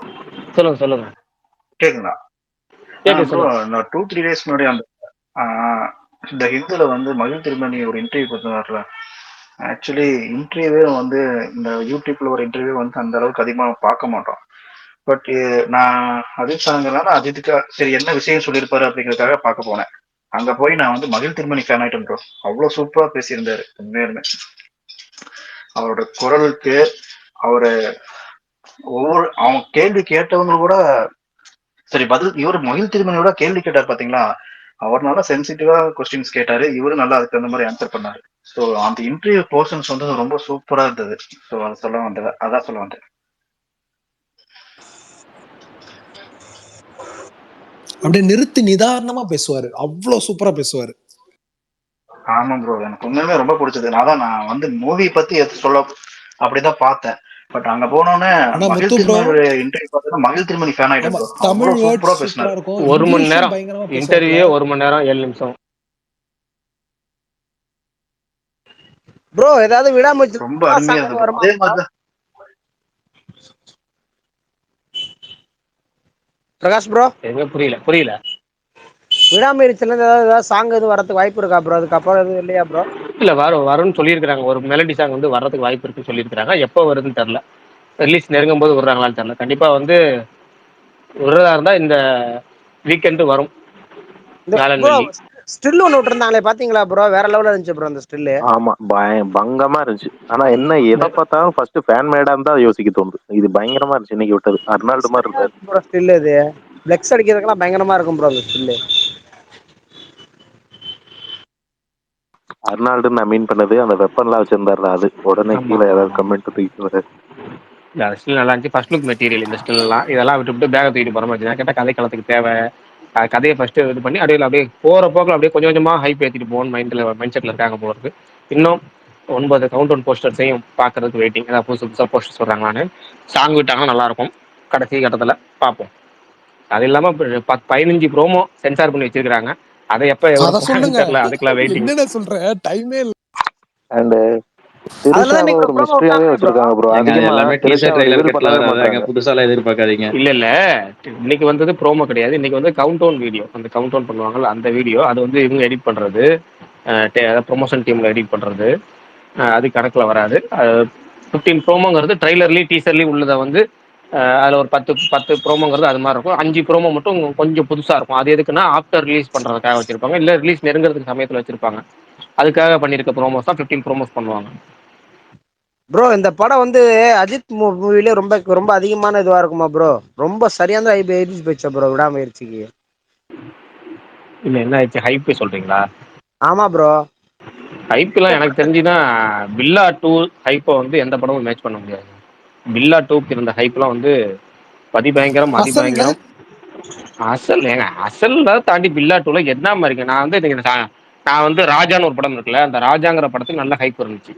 சொல்லுங்க. கேக்குங்களா? ப்ரோ நான் 2-3 days முன்னாடி அந்த இந்த ஹிந்துல வந்து மகிழ் திருமணி ஒரு இன்டர்வியூ கொடுத்தாருல. ஆக்சுவலி இன்டர்வியூவே வந்து இந்த யூடியூப்ல ஒரு இன்டர்வியூ வந்து அந்த அளவுக்கு அதிகமாக பார்க்க மாட்டோம். பட் நான் அஜித் சாங்கிறனால அஜித்துக்கு சரி என்ன விஷயம் சொல்லியிருப்பாரு அப்படிங்கிறதுக்காக பார்க்க போனேன். அங்க போய் நான் வந்து மகிழ் திருமணி ஃபேன் ஆயிட்டேன் ப்ரோ. அவ்வளவு சூப்பரா பேசியிருந்தாரு உண்மையுமே. அவரோட குரலுக்கு அவரு அவங்க கேள்வி கேட்டவங்க கூட சரி பதில், இவர் மகிழ் திருமணியோட கேள்வி கேட்டார் பாத்தீங்களா, அவர் நல்லா சென்சிட்டிவா கொஸ்டின்ஸ் கேட்டாரு, இவரு நல்லா அதுக்கு தகுந்த மாதிரி ஆன்சர் பண்ணாரு. ஸோ அந்த இன்டர்வியூ போர்ஷன்ஸ் வந்து ரொம்ப சூப்பரா இருந்தது. ஸோ அதை சொல்ல வந்தேன். அப்படியே நிறுத்தி நிதானமா பேசுவாரு, அவ்வளவு சூப்பரா பேசுவாரு. ஆமா ப்ரோ, எனக்கு உண்மையுமே ரொம்ப பிடிச்சது. நான் வந்து மூவி பத்தி சொல்ல அப்படிதான் பார்த்தேன். பட் அங்க போனோன்னே மகிழ் திருமணி இன்டர்வியூ பார்த்தா மகிழ் திருமணி ஃபேன் ஆயிட்டேன் ப்ரோ. தமிழ் சூப்பரா பேசினாரு. 1 மணி நேரம் இன்டர்வியூ, 1 மணி நேரம் 7 நிமிஷம். ப்ரோ ஏதாவது விடாமுயற்சி ரொம்ப அருமையா இருந்தது. அதே மாதிரி பிரகாஷ் ப்ரோ புரியல. விடாமுயற்சில ஏதாவது சாங் எதுவும் வரதுக்கு வாய்ப்பு இருக்கா ப்ரோ? அதுக்கப்புறம் எதுவும் இல்லையா ப்ரோ? இல்ல வரும்னு சொல்லியிருக்காங்க. ஒரு மெலடி சாங் வந்து வர்றதுக்கு வாய்ப்பு இருக்குன்னு சொல்லியிருக்காங்க. எப்போ வருதுன்னு தெரியல. ரிலீஸ் நெருங்கும் போது விடுறாங்களான்னு தெரியல. கண்டிப்பா வந்து விடுறதா இருந்தா இந்த வீக்கெண்டு வரும். ஸ்டில் ஒன்று விட்டுருந்தாங்களே பாத்தீங்களா ப்ரோ? வேற லெவல்ல இருந்துச்சு ப்ரோ அந்த ஸ்டில். ஆமா, பங்கமா இருந்துச்சு. ஆனா என்ன, எதை பார்த்தாலும் ஃபர்ஸ்ட் ஃபேன் மேடா இருந்தா யோசிக்க தோணுது. இது பயங்கரமா இருந்துச்சு இன்னைக்கு விட்டது. அர்னால்டு மாதிரி இருந்தாரு ப்ரோ ஸ்டில். இது ஃப்ளெக்ஸ் அடிக்கிறதுக்கெல்லாம் பயங்கரமா இருக்கும் ப்ரோ அந்த ஸ்டில். அர்னால்டு நான் மீன் பண்ணது அந்த வெப்பன்லாம் வச்சிருந்தாரு, அது உடனே கீழே ஏதாவது கமெண்ட் தூக்கிட்டு வர. ஸ்டில் நல்லா இருந்துச்சு. ஃபர்ஸ்ட் லுக் மெட்டீரியல் இந்த ஸ்டில்லாம் இதெல்லாம் விட்டு பேக தூக்கிட்டு போற மாதிரி கேட்டால் கதை களத்துக்கு தேவை. கதையை ஃபர்ஸ்ட் இது பண்ணி அப்படியே போற போக்கில் அப்படியே கொஞ்சம் கொஞ்சமா ஹைப் ஏற்றிட்டு போகணும் மைண்ட் செட்ல இருக்காங்க போல இருக்கு. இன்னும் 9 கவுண்டவுன் போஸ்டர்ஸையும் பார்க்கறதுக்கு வெயிட்டிங். ஏதாவது புதுசாக போஸ்டர் சொல்றாங்களான்னு. சாங் விட்டாங்கன்னா நல்லா இருக்கும். கடைசி கட்டத்தில் பார்ப்போம். அது இல்லாம 15 ப்ரோமோ சென்சார் பண்ணி வச்சிருக்காங்க. அதை எப்ப எவர அத போறாங்கன்னு சொல்லுங்க. தெரியல. அதுக்கெல்லாம் வெயிட்டிங். என்னென்ன சொல்ற? டைமே இல்ல. அண்ட் அதுலதான் திரிஷாவை இன்னைக்கு ஒரு ஒரு ப்ரோமோ மிஸ்டரியாவே விட்டாங்களே ப்ரோ. வச்சிருக்காங்க ப்ரோ. ஏங்க அது அதிகமா எல்லாமே திரிஷாவை டீசர் ட்ரைலர் ரிவீல் கட்ல பண்ணவே வராதாங்க, மாட்டாங்க. புதுசாலாம் எதிர்பார்க்காதீங்க. இல்ல இன்னைக்கு வந்தது ப்ரோமோ கிடையாது. இன்னைக்கு வந்து கவுண்ட் டவுன் வீடியோ. அந்த கவுண்ட் டவுன் பண்ணுவாங்கல்ல அந்த வீடியோ. அது வந்து இவங்க எடிட் பண்றது, ப்ரொமோஷன் டீம்ல எடிட் பண்றது. அது கணக்குல வராது. 15 ப்ரோமோங்கிறது ட்ரைலர்லயும் டீசர்லயும் உள்ளதை வந்து அதில் ஒரு 10 ப்ரோமோங்கிறது அது மாதிரி இருக்கும். 5 ப்ரோமோ மட்டும் கொஞ்சம் புதுசாக இருக்கும். அது எதுக்குன்னா ஆஃப்டர் ரிலீஸ் பண்ணுறதுக்காக வச்சிருப்பாங்க, இல்லை ரிலீஸ் நெருங்கிறதுக்கு சமயத்தில் வச்சிருப்பாங்க. அதுக்காக பண்ணியிருக்க ப்ரோமோஸ் தான் 15 ப்ரோமோஸ் பண்ணுவாங்க. ப்ரோ இந்த படம் வந்து அஜித் மூவிலே ரொம்ப ரொம்ப அதிகமான இதுவா இருக்குமா ப்ரோ? ரொம்ப சரியான எழுதி போச்சா ப்ரோ விடாமுயற்சிக்கு? இல்லை என்ன ஆயிடுச்சு, ஹைப்பே சொல்கிறீங்களா? ஆமா ப்ரோ. ஹைப்லாம் எனக்கு தெரிஞ்சுதான் பில்லா 2 ஹைப்பை வந்து எந்த படமும் மேட்ச் பண்ண முடியாது. பில்லா 2க்கு இருந்த ஹைப்லாம் வந்து பதிபயங்கரம், அசல்ங்க. அதிபயங்கரம். அசல் ஏங்க அசல் தாண்டி பில்லா 2ல என்ன மாதிரி நான் வந்து நான் வந்து ராஜான்னு ஒரு படம் இருக்குல்ல, அந்த ராஜாங்கிற படத்துக்கு நல்ல ஹைப் இருந்துச்சு.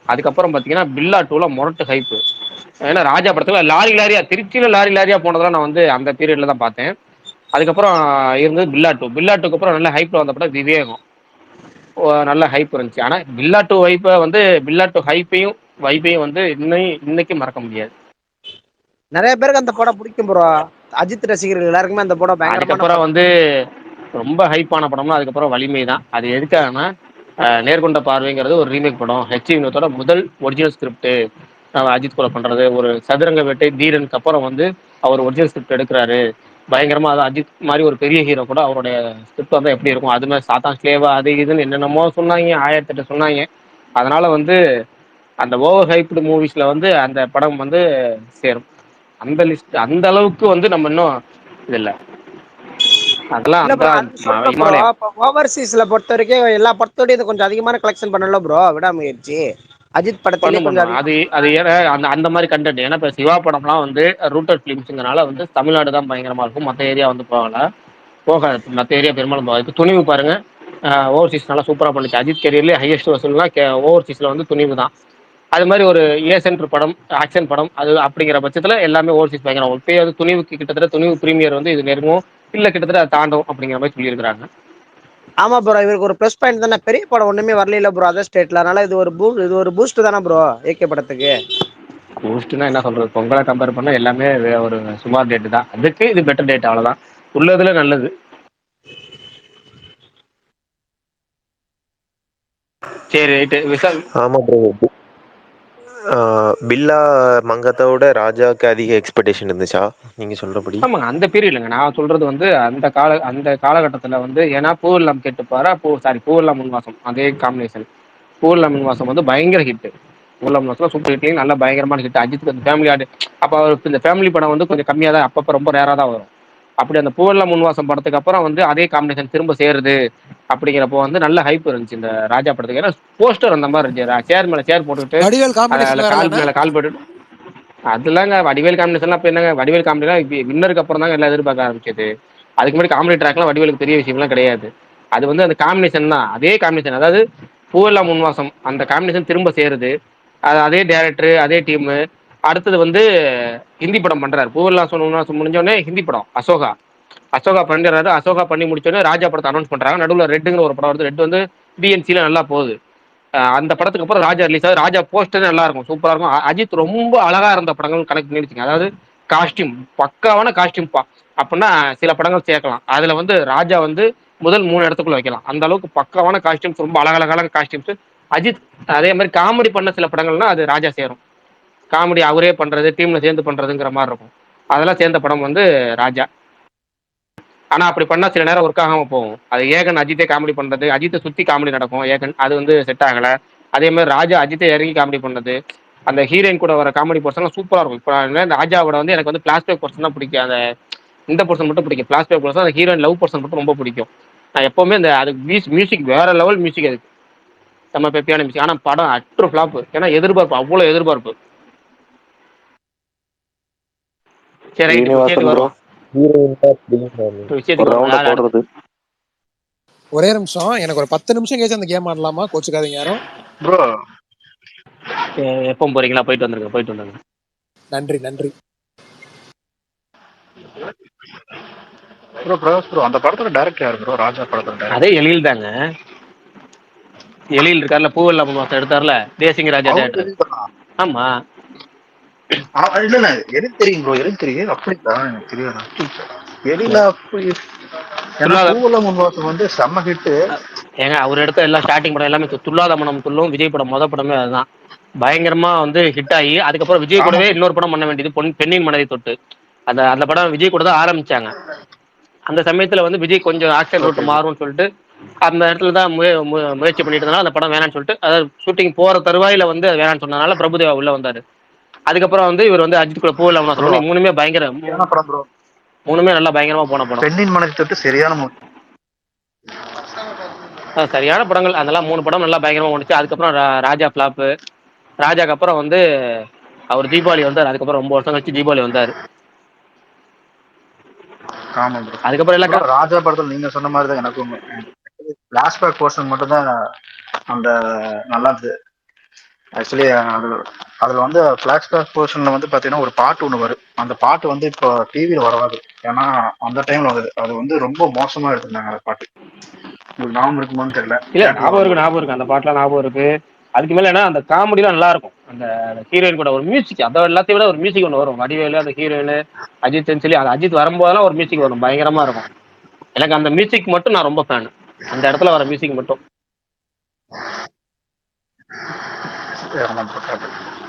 அதுக்கப்புறம் பார்த்தீங்கன்னா பில்லா 2ல முரட்டு ஹைப்பு. ஏன்னா ராஜா படத்தில் லாரியா திருச்சியில் லாரியா போனதெல்லாம் நான் வந்து அந்த பீரியடில் தான் பார்த்தேன். அதுக்கப்புறம் இருந்தது பில்லா 2. பில்லா 2க்கு அப்புறம் நல்ல ஹைப்பில் வந்த படம் விவேகம். நல்ல ஹைப் இருந்துச்சு. ஆனால் பில்லா 2 ஹைப்பை வந்து பில்லா 2 ஹைப்பையும் வைப்பையும் வந்து இன்னைக்கு மறக்க முடியாது. நிறைய பேருக்கு அந்த படம் பிடிக்கும் ப்ரோ. அஜித் ரசிகர்கள் எல்லாருக்குமே அந்த படம் பயங்கரமான அதுக்கப்புறம் படம். வந்து ரொம்ப ஹைப்பான படம்னா அதுக்கப்புறம் வலிமை தான். அது எதுக்காகனா நேர்கொண்ட பார்வைங்கிறது ஒரு ரீமேக் படம். வினோத்தோட முதல் ஒரிஜினல் ஸ்கிரிப்ட் அஜித் கூட பண்றது. ஒரு சதுரங்க வேட்டை தீரனுக்கு அப்புறம் வந்து அவர் ஒரிஜினல் ஸ்கிரிப்ட் எடுக்கிறாரு. பயங்கரமா அது அஜித் மாதிரி ஒரு பெரிய ஹீரோ கூட அவருடைய ஸ்கிரிப்ட் வந்து எப்படி இருக்கும், அது மாதிரி சாத்தான் ஸ்லேவா அது இதுன்னு என்னென்னமோ சொன்னாங்க, 1008 சொன்னாங்க. அதனால வந்து அந்த ஓவர் ஹைப்டு மூவிஸ்ல வந்து அந்த படம் வந்து சேரும். அந்த லிஸ்ட் அந்த அளவுக்கு வந்து நம்ம இன்னும் இது இல்லை. அதெல்லாம் இல்ல ப்ரோ, அந்த அது சொல்றேன் ப்ரோ. இமாலயம் இப்போ ஓவர்சீஸ்ல பொறுத்த வரைக்கும் எல்லா படத்தோடய இது கொஞ்சம் அதிகமான கலெக்ஷன் பண்ணல ப்ரோ விடாமுயற்சி. அஜித் படத்திலேயே கொஞ்சம் பண்ணும். அதிகமான. அது ஏன்னா அந்த மாதிரி கண்டென்ட். ஏன்னா இப்போ சிவா படம்லாம் வந்து ரூட்டட் ஃபிலிம்ஸுங்கனால வந்து தமிழ்நாடு தான் பயங்கரமா இருக்கும். மற்ற ஏரியா வந்து போகாது. மற்ற ஏரியா பெரும்பாலும் போகாது. இப்போ துணிவு பாருங்க, ஓவர்சீஸ் நல்லா சூப்பராக பண்ணுச்சு. அஜித் கெரியர்லேயே ஹையஸ்ட் வசூல்னா ஓவர்சீஸில் வந்து துணிவு தான். அது மாதிரி ஒரு ஏ சென்டர் படம், ஆக்ஷன் படம், அது அப்படிங்கிற பட்சத்தில் எல்லாமே ஓவர்சீஸ் பயங்கரம். இப்போ அது துணிவுக்கு கிட்டத்தட்ட துணிவு பிரீமியர் வந்து இது நெருங்கும், இல்லை கிட்டத்தட்ட அதை தாண்டும் அப்படிங்கிற மாதிரி சொல்லியிருக்கிறாங்க. ஆமா ப்ரோ, இவருக்கு ஒரு ப்ளஸ் பாயிண்ட் தானே, பெரிய படம் ஒண்ணுமே வரல ப்ரோ அதர் ஸ்டேட்ல. அதனால இது ஒரு பூஸ்ட் தானே ப்ரோ ஏகே படத்துக்கு. பூஸ்ட்னா என்ன சொல்றது, பொங்கலை கம்பேர் பண்ணா எல்லாமே ஒரு சுமார் டேட் தான். அதுக்கு இது பெட்டர் டேட், அவ்வளவுதான். உள்ளதுல நல்லது. சரி ரைட்டு விஷால். ஆமா ப்ரோ. பில்லா மங்கத்தோட ராஜாவுக்கு அதிக எக்ஸ்பெக்டேஷன் இருந்துச்சா நீங்க சொல்றபடி? ஆமாங்க, அந்த பீரியட்லங்க நான் சொல்றது வந்து அந்த காலகட்டத்தில் வந்து, ஏன்னா பூவெல்லாம் கேட்டுப்பாரா பூவெல்லாம் முன்வாசம் அதே காம்பினேஷன். பூவெல்லாம் முன்வாசம் வந்து பயங்கர ஹிட். பூவெல்லாம் முன்வாசம் சூப்பர் ஹிட்லையும் நல்ல பயங்கரமான ஹிட். அஜித்துக்கு அந்த ஃபேமிலி ஆடு. அப்போ அவருக்கு இந்த ஃபேமிலி படம் வந்து கொஞ்சம் கம்மியாக தான், அப்பப்போ ரொம்ப ரேராக தான் வரும். அப்படி அந்த பூவெல்லாம் முன்வாசம் படத்துக்கு அப்புறம் வந்து அதே காம்பினேஷன் திரும்ப சேருது அப்படிங்கிறப்போ வந்து நல்ல ஹைப் இருந்துச்சு இந்த ராஜா படத்துக்கு. ஏன்னா போஸ்டர் அந்த மாதிரி இருந்துச்சு, சேர் மேலே சேர் போட்டுக்கிட்டு வடிவேல் காம்பினேஷன் அதில் வேற கால் தானே? மேலே கால் போட்டு. அதுலாங்க வடிவேல் காம்பினேஷன்லாம் இப்போ என்னங்க, வடிவேல் காமெடிலாம் இப்போ வின்னருக்கு அப்புறம் தாங்க எல்லாம் எதிர்பார்க்க ஆரம்பிச்சது. அதுக்கு முன்னாடி காமெடி ட்ராக்லாம் வடிவேலுக்கு பெரிய விஷயம்லாம் கிடையாது. அது வந்து அந்த காம்பினேஷன் தான், அதே காம்பினேஷன். அதாவது பூவெல்லாம் முன்வாசம் அந்த காம்பினேஷன் திரும்ப சேருது. அது அதே டேரக்டர் அதே டீமு. அடுத்தது வந்து ஹிந்தி படம் பண்றாரு. பூவெல்லாம் முன்வாசம் முடிஞ்சோடனே ஹிந்தி படம் அசோகா பண்ணிடுறாரு. அசோகா பண்ணி முடிச்சோடனே ராஜா படத்தை அனௌன்ஸ் பண்றாங்க. நடுவில் ரெட்டுங்கிற ஒரு படம் வருது. ரெட் வந்து பிஎன்சில நல்லா போகுது. அந்த படத்துக்கு அப்புறம் ராஜா ரிலீஸ் ஆகுது. ராஜா போஸ்டர் நல்லா இருக்கும், சூப்பரா இருக்கும். அஜித் ரொம்ப அழகா இருந்த படங்கள் கனெக்ட் பண்ணிடுச்சுங்க. அதாவது காஸ்டியூம் பக்காவான காஸ்டியூம் அப்படின்னா சில படங்கள் சேர்க்கலாம். அதுல வந்து ராஜா வந்து முதல் 3 இடத்துக்குள்ள வைக்கலாம். அந்த அளவுக்கு பக்காவான காஸ்டியூம்ஸ், ரொம்ப அழகழகான காஸ்டியூம்ஸ் அஜித். அதே மாதிரி காமெடி பண்ண சில படங்கள்னா அது ராஜா சேரும். காமெடி அவரே பண்றது, டீம்ல சேர்ந்து பண்றதுங்கிற மாதிரி இருக்கும். அதெல்லாம் சேர்ந்த படம் வந்து ராஜா. ஆனா அப்படி பண்ணா சில நேரம் ஒர்க் ஆகாம போகும். அது ஏகன் அஜித்தே காமெடி பண்றது, அஜித்தை சுத்தி காமெடி நடக்கும் ஏகன், அது வந்து செட் ஆகல. அதே மாதிரி ராஜா அஜித்தை இறங்கி காமெடி பண்ணது, அந்த ஹீரோயின் கூட வர காமெடி போர்ஷன்லாம் சூப்பரா இருக்கும். இப்போ ராஜாவோட வந்து எனக்கு வந்து பிளாஸ்பேக் போர்ஷன் தான் பிடிக்கும். அந்த இந்த போர்ஷன் மட்டும் பிடிக்கும், பிளாஸ்பேக் போர்ஷன். அந்த ஹீரோயின் லவ் போர்ஷன் மட்டும் ரொம்ப பிடிக்கும். நான் எப்பவுமே இந்த அது மியூசிக் வேற லெவல் மியூசிக், அதுக்கு செம்ம பெப்பியான மியூசிக். ஆனா படம் அட்ரு ஃபிளாப். ஏன்னா எதிர்பார்ப்பு, அவ்வளோ எதிர்பார்ப்பு. சரி ரைட்டு, விஷயத்துக்கு ஸ்ரீனிவாசன் ப்ரோ வருவோம். ஒரு விஷயத்துக்கு வருவோம். ரவுண்ட யார் அடுத்து? போடுறது ஒரே நிமிஷம், எனக்கு ஒரு 10 நிமிஷம் கழிச்சு அந்த கேம் ஆடலாமா? கோச்சுக்காதீங்க யாரும். ப்ரோ எப்போ போறீங்களா? போயிட்டு வந்துருங்க. நன்றி நன்றி. ப்ரோ பிரகாஷ் ப்ரோ, அந்த படத்தோட டைரக்டர் யாரு ப்ரோ? ராஜா படத்தோட அதே டைரக்டர் எழில் தாங்க. எழில் இருக்கார்ல, பூவெல்லாம் மாசம் எடுத்தார்ல, தேசிங்க ராஜா அவரு தேட்டர். தெரியுதுண்ணா. ஆமா, இல்ல இல்ல, எனக்கு தெரியும் ப்ரோ, எனக்கு தெரியும். அப்படிங்களா? எனக்கு தெரியாது. எழில அப்படி. ஏன்னா துல்லாத பூவெல்லாம் முன்வாசம் வந்து செம்ம ஹிட்டு. ஏங்க அவர் எடுத்த எல்லாம் ஸ்டார்டிங் படம் எல்லாமே துல்லாத மனம் துள்ளும் விஜய் படம் முத படமே அதுதான். பயங்கரமா வந்து ஹிட் ஆகி அதுக்கப்புறம் விஜய் ஆமா கூடவே இன்னொரு படம் பண்ண வேண்டியது பெண்ணின் மனதை தொட்டு. அந்த அந்த படம் விஜய் கூட தான் ஆரம்பிச்சாங்க. அந்த சமயத்துல வந்து விஜய் கொஞ்சம் ஆக்ஷன் ரூட் ஓகே. மாறும்னு சொல்லிட்டு அந்த இடத்துல தான் முயற்சி பண்ணிட்டு இருந்தனால அந்த படம் வேணாம்னு சொல்லிட்டு, அதாவது ஷூட்டிங் போற தருவாயில வந்து வேணாம்னு சொன்னதுனால பிரபுதேவா உள்ள வந்தாரு. அதுக்கப்புறம் வந்து இவர் வந்து அஜித் கூட பூவில் அவனா ப்ரோ சொல்லி மூணுமே பயங்கர சரியான படம் ப்ரோ. மூணுமே நல்லா பயங்கரமா போன படம். பெண்ணின் மனதை தொட்டு சரியான மூவி. சரியான படங்கள் அதெல்லாம் 3 படம் நல்லா பயங்கரமா ஓடுச்சு. அதுக்கப்புறம் ராஜா ஃபிளாப்பு. ராஜாக்கு அப்புறம் வந்து அவர் தீபாவளி வந்தார். அதுக்கப்புறம் ரொம்ப வருஷம் கழிச்சு தீபாவளி வந்தார். ஆமா ப்ரோ. அதுக்கப்புறம் ப்ரோ எல்லாம் ராஜா படத்துல நீங்க சொன்ன மாதிரி தான் எனக்கும் ஃபிளாஷ்பேக் போர்ஷன் மட்டும் தான் அந்த நல்லா இருந்தது. ஆக்சுவலி அதுல வந்து ஃபிளாஷ்பேக் போர்ஷன்ல வந்து பாத்தீங்கன்னா ஒரு பாட்டு ஒன்று வரும். அந்த பாட்டு வந்து இப்போ டிவியில வராது. ஏன்னா அந்த டைம்ல வந்தது. அது வந்து ரொம்ப மோசமா எடுத்திருந்தாங்க அந்த பாட்டு. உங்களுக்கு ஞாபகம் இருக்குமான்னு தெரியல. இல்ல ஞாபகம் இருக்கு அந்த பாட்டுலாம் ஞாபகம் இருக்கு. அதுக்கு மேல என்ன அந்த காமெடிலாம் நல்லா இருக்கும். அந்த ஹீரோயின் கூட ஒரு மியூசிக், அதை எல்லாத்தையும் விட ஒரு மியூசிக் ஒன்று வரும். வடிவேலு அந்த ஹீரோயின் அஜித்னு சொல்லி அது அஜித் வரும்போதெல்லாம் ஒரு மியூசிக் வரும், பயங்கரமா இருக்கும். எனக்கு அந்த மியூசிக் மட்டும் நான் ரொம்ப ஃபேன். அந்த இடத்துல வர மியூசிக் மட்டும்.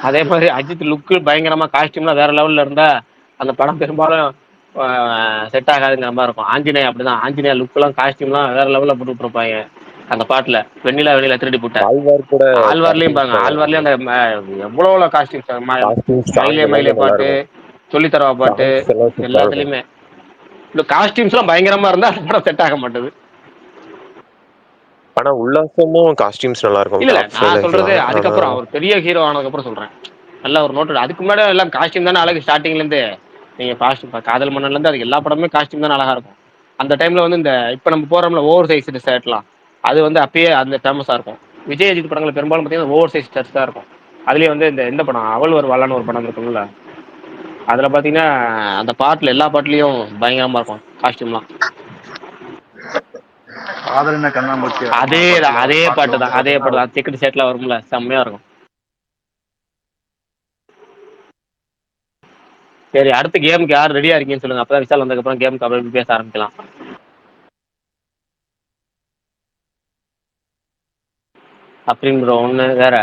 அதே மாதிரி அஜித் லுக்கு பயங்கரமா, காஸ்டியூம்லாம் வேற லெவல்ல இருந்தா அந்த படம் பெரும்பாலும் செட் ஆகாதுங்கிற மாதிரி இருக்கும். ஆஞ்சநேயா அப்படிதான். ஆஞ்சநேயா லுக்லாம் காஸ்டியூம்லாம் வேற லெவல்ல போட்டு இருப்பாங்க அந்த பாட்டுல. வெண்ணிலா வெளியில திருடி போட்ட ஆழ்வார் கூட ஆழ்வார்லயும் பாருங்க, ஆழ்வார்லயும் அந்த எவ்வளவு காஸ்டியூம்ஸ், மயிலே மயிலே நல்லா பாட்டு, இருக்கும். சொல்லித்தரவா பாட்டு, சாங்ஸ் எல்லாம் சூப்பரா இருக்கும். எல்லாத்துலயுமே இந்த காஸ்டியூம்ஸ் எல்லாம் பயங்கரமா இருந்தா அந்த படம் செட் ஆக மாட்டேது. ஆனா உல்லாசமும் காஸ்டியூம்ஸ் நல்லா இருக்கும். இல்ல டாப் நான் ஸ்டைல் சொல்றது ஆக்சுவலா. ஆனா அதுக்கப்புறம் அவர் பெரிய ஹீரோ ஆனதுக்கு அப்புறம் சொல்றேன். நல்ல ஒரு நோட்டு. அதுக்கு முன்னாடி எல்லாம் காஸ்டியூம் தானே அழகு. ஸ்டார்டிங்ல இருந்து நீங்க காஸ்டியூம் காதல் மன்னன்ல இருந்து அதுக்கு எல்லா படமே காஸ்டியூம் தானே அழகா இருக்கும். அந்த டைம்ல வந்து இந்த இப்ப நம்ம போறோம்ல ஓவர் சைஸ் ஷர்ட்லாம், அது வந்து அப்பயே அந்த ஃபேமஸா இருக்கும். விஜய் அஜித் படங்கள் பெரும்பாலும் பார்த்தீங்கன்னா ஓவர் சைஸ் ஷர்ட்ஸ் தான் இருக்கும். அதுலயே வந்து இந்த படம் அவள் ஒரு வல்லான்னு ஒரு படம் இருக்கும்ல, அதுல பாத்தீங்கன்னா அந்த பாட்டுல எல்லா பாட்டுலயும் பயங்கரமா இருக்கும் காஸ்டியூம்லாம். காதலின கண்ணாமூச்சி அதே பாட்டு தான், அதே பாட்டு தான். செக்குடு செட்ல வரும்ல, செம்மையா இருக்கும். சரி, அடுத்த கேமுக்கு யார் ரெடியா இருக்கீங்கன்னு சொல்லுங்க. அப்பதான் விசால் வந்ததுக்கு அப்புறம் கேமுக்கு அப்புறம் பேச ஆரம்பிக்கலாம். அப்படிங்கிற ஒண்ணு வேற.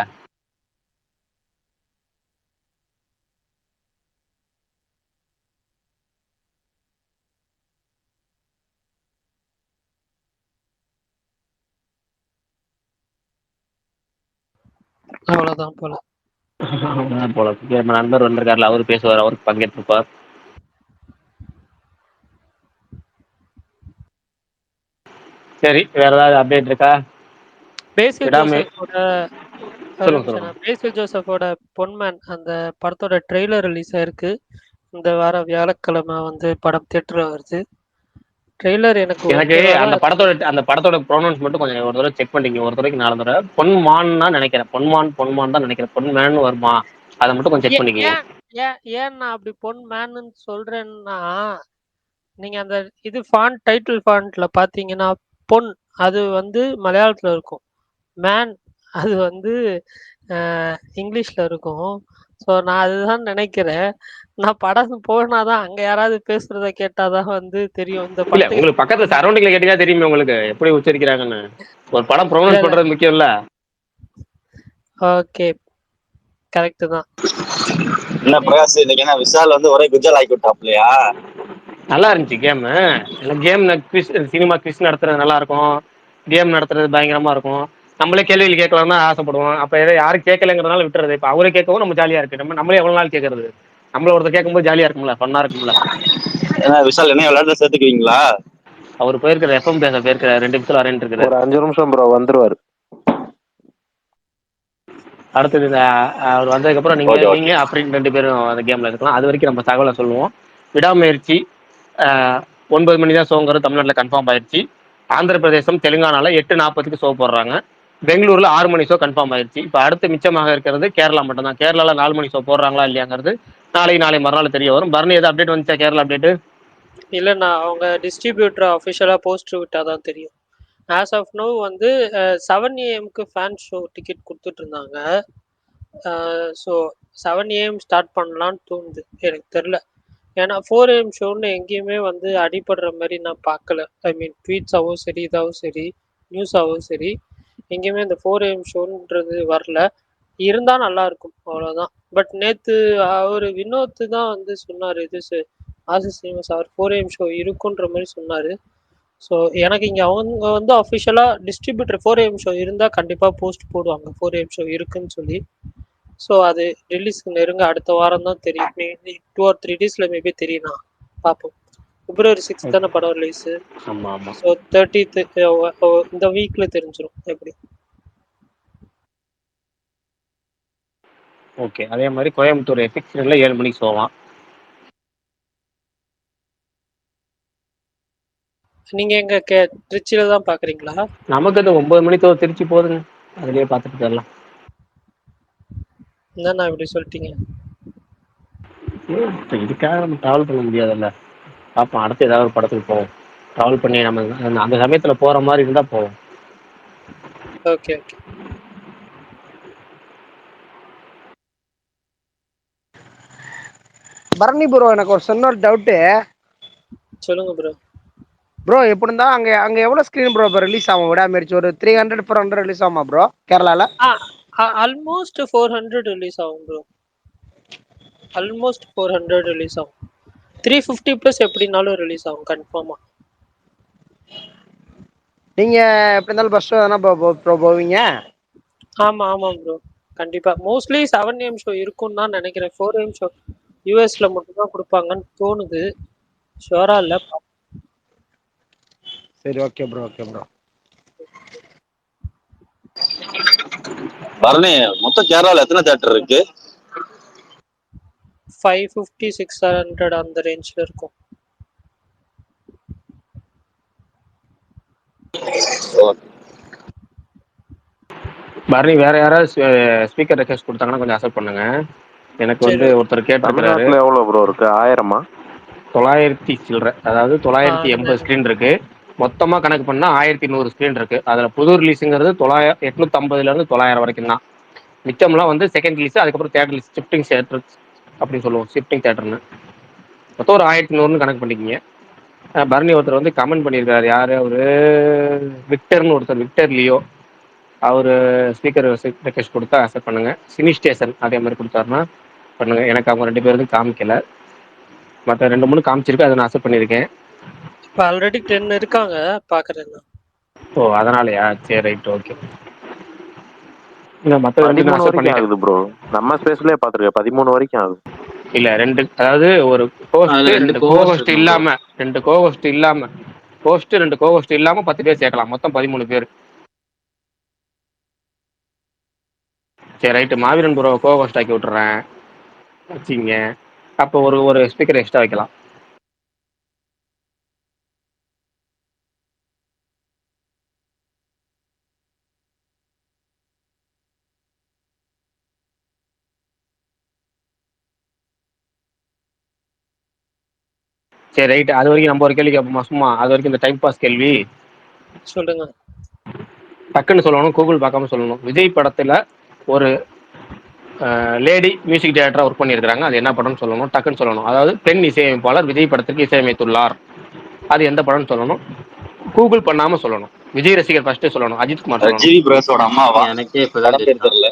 அவ்வளவுதான் போல. போல நம்ம நண்பர் வந்திருக்காருல, அவரு பேசுவார், அவருக்கு பங்கேற்றிருப்பார். சரி, வேற ஏதாவது அப்டேட் இருக்கா? பேசில் விடாம ஜோசப்போட சொல்லுங்க. பேசில் ஜோசப்போட பொன்மேன் அந்த படத்தோட ட்ரெய்லர் ரிலீஸ் ஆயிருக்கு. இந்த வாரம் வியாழக்கிழமை வந்து படம் தியேட்டர்ல வருது. ட்ரெய்லர் எனக்கு அந்த படத்தோட ப்ரொனவுன்ஸ் மட்டும் கொஞ்சம் ஒரு தடவை செக் பண்ணிங்க. ஒரு தடவைக்கு 4 தடவை. பொன்மான்னா நினைக்கிறேன். பொன்மான் தான் நினைக்கிறேன். பொன்மேன் வருமா, அதை மட்டும் கொஞ்சம் செக் பண்ணிக்கங்க. ஏன் நான் அப்படி பொன்மேன்னு சொல்றேன்னா, நீங்க அந்த இது டைட்டில் ஃபாண்ட்ல பாத்தீங்கன்னா பொன் அது வந்து மலையாளத்துல இருக்கும், மேன் அது வந்து இங்கிலீஷ்ல இருக்கும். ஸோ நான் அதுதான் நினைக்கிறேன். நான் படம் போனாதான் அங்க யாராவது பேசுறத கேட்டாதான் வந்து தெரியும். இந்த இல்ல, உங்களுக்கு பக்கத்துல சரௌண்டிங்ல கேட்டீங்கன்னா தெரியுமே உங்களுக்கு எப்படி உச்சரிக்கிறாங்கன்னு. ஒரு படம் ப்ரொனவுன்ஸ் பண்றது முக்கியம் இல்ல. ஓகே, கரெக்ட் தான். என்ன பிரகாஷ், இன்னைக்கு என்ன விஷால் வந்து ஒரே குஜல் ஆக்கி விட்டாப்லையா? நல்லா இருந்துச்சு கேம். கேம் சினிமா குவிஸ் நடத்துறது நல்லா இருக்கும். கேம் நடத்துறது பயங்கரமா இருக்கும். நம்மளே கேள்விகள் கேட்கலாம்னு ஆசைப்படுவோம். அப்ப யாரும் கேட்கலங்கிறதுனால விட்டுறது. இப்ப அவரே கேட்கவும் நம்ம ஜாலியா இருக்கு. நம்மளே எவ்வளவு நாள் கேட்கறது. நம்மள ஒருத்தர் கேட்கும்போது ஜாலியா இருக்கும்ல, ஃபன்னா இருக்கும்ல. ஏன்னா விஷால் என்ன விளையாட்டு சேர்த்துக்குவீங்களா? அவர் போயிருக்கிற எஃப்எம் பேச போயிருக்கிற 2 நிமிஷத்துல வரேன்னு இருக்குது. ஒரு 5 நிமிஷம் ப்ரோ வந்துருவாரு. அடுத்தது அவர் வந்ததுக்கு அப்புறம் நீங்க அப்படின்னு 2 பேரும் அந்த கேம்ல இருக்கலாம். அது வரைக்கும் நம்ம தகவலை சொல்லுவோம். விடாமுயற்சி 9 மணி தான் ஷோங்கிறது தமிழ்நாட்டில் கன்ஃபார்ம் ஆயிடுச்சு. ஆந்திர பிரதேசம் தெலுங்கானால 8:40க்கு ஷோ போடுறாங்க. பெங்களூர்ல 6 மணி ஷோ கன்ஃபார்ம் ஆயிடுச்சு. இப்போ அடுத்து மிச்சமாக இருக்கிறது கேரளா மட்டும்தான். கேரளால 4 மணி ஷோ போடுறாங்களா இல்லையாங்கிறது நாளை மறுநாள் தெரிய வரும். பரணி ஏதாவது அப்டேட் வந்துச்சா கேரளா அப்டேட்? இல்லைண்ணா அவங்க டிஸ்ட்ரிபியூட்டர் அஃபிஷியலாக போஸ்டர் விட்டால் தான் தெரியும். ஆஸ் ஆஃப் நோ வந்து 7 AM ஃபேன் ஷோ டிக்கெட் கொடுத்துட்டு இருந்தாங்க. ஸோ 7 AM ஸ்டார்ட் பண்ணலான்னு தோணுது, எனக்கு தெரில. ஏன்னா 4 AM ஷோன்னு எங்கேயுமே வந்து அடிபடுற மாதிரி நான் பார்க்கல. ஐ மீன் ட்வீட்ஸாகவும் சரி, இதாகவும் சரி, நியூஸாகவும் சரி, எங்கேயுமே இந்த 4 AM ஷோன்றது வரல. இருந்தால் நல்லா இருக்கும், அவ்வளோதான். பட் நேற்று அவர் வினோத் தான் வந்து சொன்னார், இது ஆசிஸ் சினிமாஸ் அவர் 4 AM ஷோ இருக்குன்ற மாதிரி சொன்னார். ஸோ எனக்கு இங்கே அவங்க வந்து அஃபிஷியலாக டிஸ்ட்ரிபியூட்டர் 4 AM ஷோ இருந்தால் கண்டிப்பாக போஸ்ட் போடுவாங்க 4 AM ஷோ இருக்குன்னு சொல்லி. ஸோ அது ரிலீஸ்க்கு நெருங்க அடுத்த வாரம் தான் தெரியும். 2 or 3 daysல மேபி தெரியும், பார்ப்போம். February 6 தானே படம் ரிலீஸு. ஆமா ஆமா. ஸோ 30th இந்த வீக்ல தெரிஞ்சிடும் எப்படி. ஓகே, அதே மாதிரி கோயம்புத்தூர் எஃபிக்ஸ்ல 7 மணிக்கு போவான். நீங்க எங்க திருச்சியில தான் பாக்குறீங்களா? நமக்கு அது 9 மணிக்கு திருச்சி போகுதுங்க, அதுலயே பார்த்துட்டு போயிடலாம். என்னண்ணா இப்படி சொல்லிட்டீங்க? இப்போ இதுக்காக நம்ம ட்ராவல் பண்ண முடியாதுல்ல. பார்ப்போம், அடுத்து ஏதாவது ஒரு படத்துக்கு போவோம். ட்ராவல் பண்ணி நம்ம அந்த சமயத்தில் போகிற மாதிரி இருந்தால் போவோம். Okay okay. பரணி ப்ரோ, எனக்கு ஒரு சொன்ன டவுட்டு. சொல்லுங்க ப்ரோ. ப்ரோ எப்படி இருந்தா அங்க அங்க எவ்வளவு ஸ்கிரீன் ப்ரோ ரிலீஸ் ஆகும்? விடாமுயற்சி ஒரு 300 400 ரிலீஸ் ஆகுமா ப்ரோ கேரளால? ஆல்மோஸ்ட் 400 ரிலீஸ் ஆகும் ப்ரோ. ஆல்மோஸ்ட் 400 ரிலீஸ் ஆகும். 350 ப்ளஸ் எப்படினாலும் ரிலீஸ் ஆகும் கன்ஃபார்மா. நீங்க எப்படி இருந்தாலும் பஸ் ஷோ தானே ப்ரோ போவீங்க? ஆமா ஆமா ப்ரோ, கண்டிப்பா. மோஸ்ட்லி 7 AM ஷோ இருக்கும்னு தான் நினைக்கிறேன். 4 AM ஷோ யூஎஸ்ல மட்டும் தான் கொடுப்பாங்கன்னு தோணுது, ஷுவரா இல்ல. சரி, okay bro, okay bro. Bharani, மொத்தம் கேரளால எத்தனை தியேட்டர் இருக்கு? 550 600 அந்த ரேஞ்ச்ல இருக்கும். பரணி, வேற யாராவது ஸ்பீக்கர் ரெக்வெஸ்ட் கொடுத்தாங்கன்னா கொஞ்சம் அக்செப்ட் பண்ணுங்க. எனக்கு வந்து ஒருத்தர் கேட்டிருக்காரு. தமிழ்நாட்டுல எவ்வளவு ப்ரோ இருக்கு? 1000-ஆ? 900 சில்லற, அதாவது 980 ஸ்கிரீன் இருக்கு. மொத்தமா கணக்கு பண்ணா 1100 ஸ்கிரீன் இருக்கு. அதுல புது ரிலீஸுங்கிறது 850ல இருந்து 900 வரைக்கும் தான். மிச்சம்லாம் வந்து செகண்ட் ரிலீஸ், அதுக்கப்புறம் தேர்ட் ரிலீஸ், ஷிஃப்டிங் தியேட்டர் அப்படின்னு சொல்லுவோம், ஷிஃப்டிங் தியேட்டர்னு. மொத்தம் ஒரு 1100ன்னு கணக்கு பண்ணிக்கிங்க. பரணி ஒருத்தர் வந்து கமெண்ட் பண்ணியிருக்காரு, யாரு அவரு, விக்டர்னு ஒருத்தர், விக்டர் லியோ. அவர் ஸ்பீக்கர் ரெக்வெஸ்ட் கொடுத்தா அக்செப்ட் பண்ணுங்க. சினி ஸ்டேஷன் அதே மாதிரி கொடுத்தாருன்னா பண்ணுங்க. எனக்கு அவங்க 2 பேருக்கும் காமிக்கல, மற்ற 2-3 காமிச்சிருக்கு, அதை நான் அக்செப்ட் பண்ணியிருக்கேன். இப்போ ஆல்ரெடி 10 இருக்காங்க பார்க்குறேன். ஓ, அதனாலயா? சரி, ரைட், ஓகே. இல்லை, மற்ற 13 வரைக்கும் ஆகுது ப்ரோ. நம்ம ஸ்பேஸ்லயே பார்த்துருக்கேன், 13 வரைக்கும் ஆகுது. இல்லை, 2, அதாவது ஒரு ஹோஸ்ட் 2 கோஹோஸ்ட் இல்லாம 2 கோஹோஸ்ட் இல்லாம ஹோஸ்ட் 2 கோஹோஸ்ட் இல்லாம 10 பேர் சேர்க்கலாம், மொத்தம் 13 பேர். சரி, ரைட்டு. மாவீரன் ப்ரோ கோஹோஸ்ட் ஆக்கி விட்டுறேன், வச்சிங்க. அப்போ ஒரு ஸ்பீக்கர் எக்ஸ்ட்ரா வைக்கலாம். சரி, ரைட். அது வரைக்கும் நம்ம ஒரு கேள்வி கேட்போமா சும்மா? அது வரைக்கும் இந்த டைம் பாஸ் கேள்வி சொல்லுங்க. டக்குன்னு சொல்லணும், கூகுள் பார்க்காம சொல்லணும். விஜய் படத்துல ஒரு லேடி மியூசிக் டைரக்டரா ஒர்க் பண்ணியிருக்காங்க, அது என்ன படம்னு சொல்லணும், டக்குன்னு சொல்லணும். அதாவது பெண் இசையமைப்பாளர் விஜய் படத்துக்கு இசையமைத்துள்ளார், அது எந்த படம்னு சொல்லணும். கூகுள் பண்ணாம சொல்லணும். விஜய் ரசிகர் ஃபர்ஸ்ட் சொல்லணும், அஜித் குமார் சொல்லணும். ஜிவி பிரகாஷோட அம்மாவா? எனக்கே இப்பதான் தெரியல.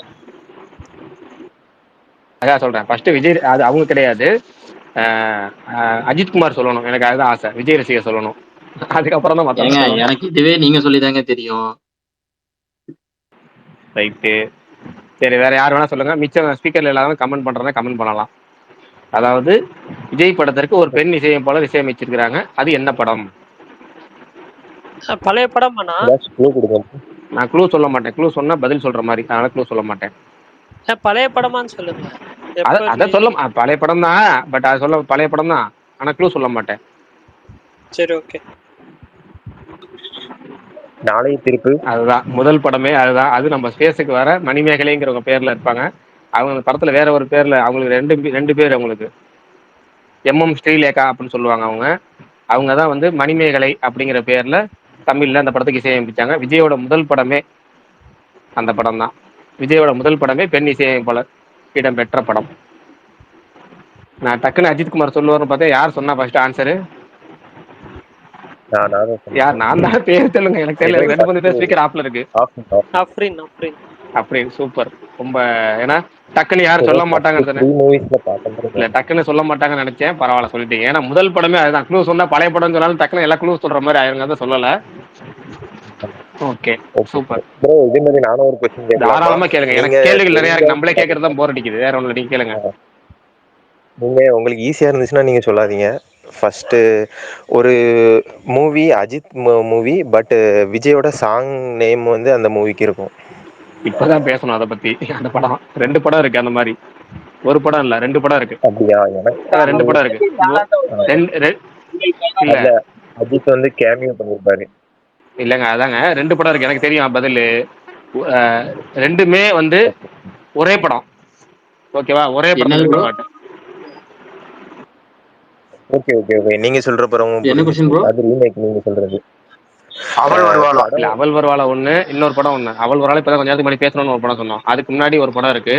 அதான் சொல்றேன், ஃபர்ஸ்ட் விஜய், அது அவங்க கிடையாது, அஜித் குமார் சொல்லணும். எனக்கு அதுதான் ஆசை, விஜய் ரசிகர் சொல்லணும். அதுக்கப்புறம் தான் மற்ற. எனக்கு இதுவே நீங்க சொல்லிதாங்க தெரியும். ரைட்டு. சரி, வேற யார் வேணா சொல்லுங்க. மிச்சம் ஸ்பீக்கர்ல எல்லாரும் கமெண்ட் பண்றதா கமெண்ட் பண்ணலாம். அதாவது விஜய் படத்திற்கு ஒரு பெண் இசையமைப்பாளர் இசையமைச்சிருக்கிறாங்க, அது என்ன படம்? பழைய படமாண்ணா? நான் க்ளூ சொல்ல மாட்டேன், க்ளூ சொன்னா பதில் சொல்ற மாதிரி, அதனால க்ளூ சொல்ல மாட்டேன். பழைய படமான்னு சொல்லுங்க. அதான் சொல்ல, பழைய படம் தான், பட் அது சொல்ல பழைய படம் தான், ஆனா க்ளூ சொல்ல மாட்டேன். சரி, ஓகே. நாளைய திருப்பு, அதுதான் முதல் படமே, அதுதான். அது நம்ம ஸ்பேஸுக்கு வர மணிமேகலைங்கிறவங்க பேர்ல இருப்பாங்க. அவங்க படத்துல வேற ஒரு பேர்ல, அவங்களுக்கு ரெண்டு பேர், அவங்களுக்கு MM ஸ்ரீலேகா அப்படின்னு சொல்லுவாங்க அவங்க. அவங்க தான் வந்து மணிமேகலை அப்படிங்கிற பேர்ல தமிழ்ல அந்த படத்துக்கு இசையமைச்சாங்க. விஜயோட முதல் படமே அந்த படம் தான். விஜயோட முதல் படமே பெண் இசையமைப்பாளர் இடம்பெற்ற படம். நான் டக்குன்னு அஜித் குமார் சொல்லுவார்னு பார்த்தா யார் சொன்னா ஃபர்ஸ்ட் ஆன்சரு? யார்? நான் தான். பேர் சொல்லுங்க. எனக்கு தெரியல. எனக்கு 2 3 பேர் ஸ்பீக்கர் ஆஃப்ல இருக்கு. அப்படின்னு சூப்பர். ரொம்ப ஏன்னா டக்குன்னு யாரும் சொல்ல மாட்டாங்கன்னு இல்ல டக்குன்னு சொல்ல மாட்டாங்கன்னு நினைச்சேன். பரவாயில்ல சொல்லிட்டீங்க. ஏன்னா முதல் படமே அதுதான். க்ளூ சொன்னா பழைய படம் சொன்னாலும் டக்குன்னு எல்லா க்ளூ சொல்ற மாதிரி ஆயிருங்க. தான் சொல்லல. Okay super bro. இதே மாதிரி நானும் ஒரு क्वेश्चन கேட்கலாம். தாராளமா கேளுங்க. எனக்கு கேள்விகள் நிறைய இருக்கு. நம்மளே கேட்கறது தான் போர் அடிக்குது. வேற ஒண்ணு நீங்க கேளுங்க. நீங்க உங்களுக்கு ஈஸியா இருந்துச்சுன்னா நீங்க சொல்லாதீங்க. ஃபர்ஸ்ட் ஒரு மூவி அஜித் மூவி பட் விஜயோட சாங் நேம் வந்து அந்த மூவிக்கு இருக்கும். இப்பதான் பேசணும் அதை பத்தி. அந்த படம் 2 படம் இருக்கு. அந்த மாதிரி ஒரு படம் இல்ல 2 படம் இருக்கு. அப்படியா? எனக்கு 2 படம் இருக்கு. இல்ல அஜித் வந்து கேமியோ பண்ணிருப்பாரு. இல்லங்க அதாங்க 2 படம் இருக்கு. எனக்கு தெரியும் பதில். 2மே வந்து ஒரே படம். ஓகேவா? ஒரே படம். Okay okay okay. நீங்க சொல்ற படம் என்ன क्वेश्चन ப்ரோ? அது ரீமேக் நீங்க சொல்றது. அவள் வருவாளா? இல்ல அவள் வருவாளா ஒண்ணு, இன்னொரு படம் ஒண்ணு. அவள் வருவாளா இப்பதான் கொஞ்ச நேரத்துக்கு முன்னாடி பேசணும்னு ஒரு படம் சொன்னோம். அதுக்கு முன்னாடி ஒரு படம் இருக்கு.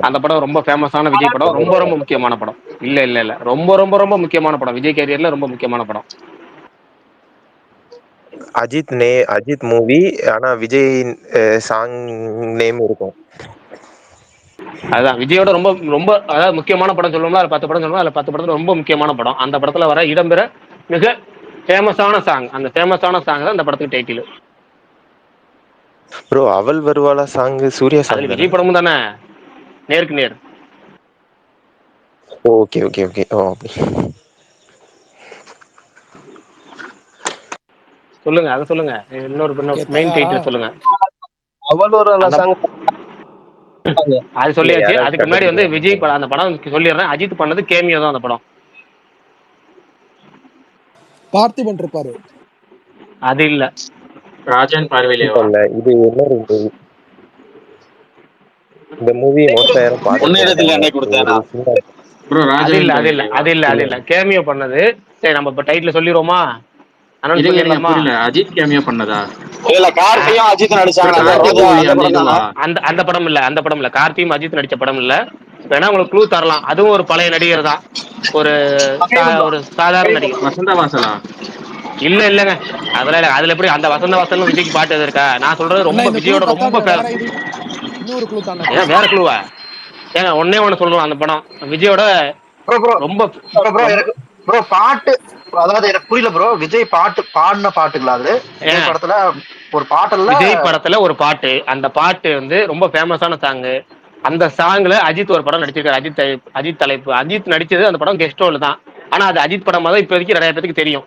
அந்த படம் ரொம்ப ஃபேமஸான விஜய் படம். ரொம்ப ரொம்ப முக்கியமான படம். இல்ல இல்ல இல்ல ரொம்ப ரொம்ப ரொம்ப முக்கியமான படம். விஜய் கேரியர்ல ரொம்ப முக்கியமான படம். அஜித் மூவி ஆனா விஜய் சாங் நேம் இருக்கும். அதுதான் விஜயோட ரொம்ப ரொம்ப அதாவது முக்கியமான படம் சொல்லுவோம்ல. அது 10 படம் சொல்லுவோம். அதுல 10 படத்துல ரொம்ப முக்கியமான படம். அந்த படத்துல வர இடம்பெற மிக ஃபேமஸான சாங். அந்த ஃபேமஸான சாங் தான் அந்த படத்துக்கு டைட்டில். ப்ரோ அவள் வருவாளா சாங் சூர்யா சாங். அது விஜய் படமும் தானே. நேருக்கு நேர். Okay okay okay. ஓ அப்படி. சொல்லுங்க அதை சொல்லுங்க. இன்னொரு மெயின் டைட்டில் சொல்லுங்க. அவள் வருவாளா சாங் அது சொல்லியாச்சு. அதுக்கு முன்னாடி வந்து விஜய் படம். அந்த படம் சொல்லிடுறேன். அஜித் பண்ணது கேமியோ தான் அந்த படம். பார்த்திபன் இருப்பாரு. அது இல்ல. ராஜன் பார்வையிலேவா? இல்ல இது இன்னொரு மூவி. இந்த மூவி மோஸ்டா யாரும் கொடுத்தேனா ப்ரோ அது இல்ல அது இல்ல அது இல்ல அது இல்ல கேமியோ பண்ணது. சரி நம்ம இப்ப டைட்டில் சொல்லிடுவோமா? அனௌன்ஸ் பண்ணிடலாமா? அஜித் கேமியோ பண்ணதா? இல்ல கார்த்தியும் அஜித் நடிச்சாங்க. அந்த படம் இல்ல. அந்த படம் இல்ல. கார்த்தியும் அஜித் நடிச்ச படம் இல்ல. வேணா உங்களுக்கு க்ளூ தரலாம். அதுவும் ஒரு பழைய நடிகர் தான். ஒரு சாதாரண நடிகர். வசந்த வாசலா? இல்ல இல்லங்க அதெல்லாம் இல்ல. அதுல எப்படி அந்த வசந்த வாசல் விஜய்க்கு பாட்டு எது இருக்கா? நான் சொல்றது ரொம்ப விஜயோட ரொம்ப இன்னொரு க்ளூ தானே. ஏன் வேற க்ளூவா? ஏங்க ஒன்னே ஒண்ணு சொல்லுவோம். அந்த படம் விஜயோட ரொம்ப ப்ரோ பாட்டு. அதாவது எனக்கு புரியல ப்ரோ. விஜய் பாட்டு பாடின பாட்டுங்களா? அது விஜய் படத்துல ஒரு பாட்டுல விஜய் படத்துல ஒரு பாட்டு. அந்த பாட்டு வந்து ரொம்ப ஃபேமஸான சாங். அந்த சாங்ல அஜித் ஒரு படம் நடிச்சிருக்காரு. அஜித் தலைப்பு. அஜித் நடிச்சது அந்த படம் கெஸ்ட் ரோல் தான். ஆனா அது அஜித் படமா தான் இப்போதைக்கு நிறைய பேருக்கு தெரியும்.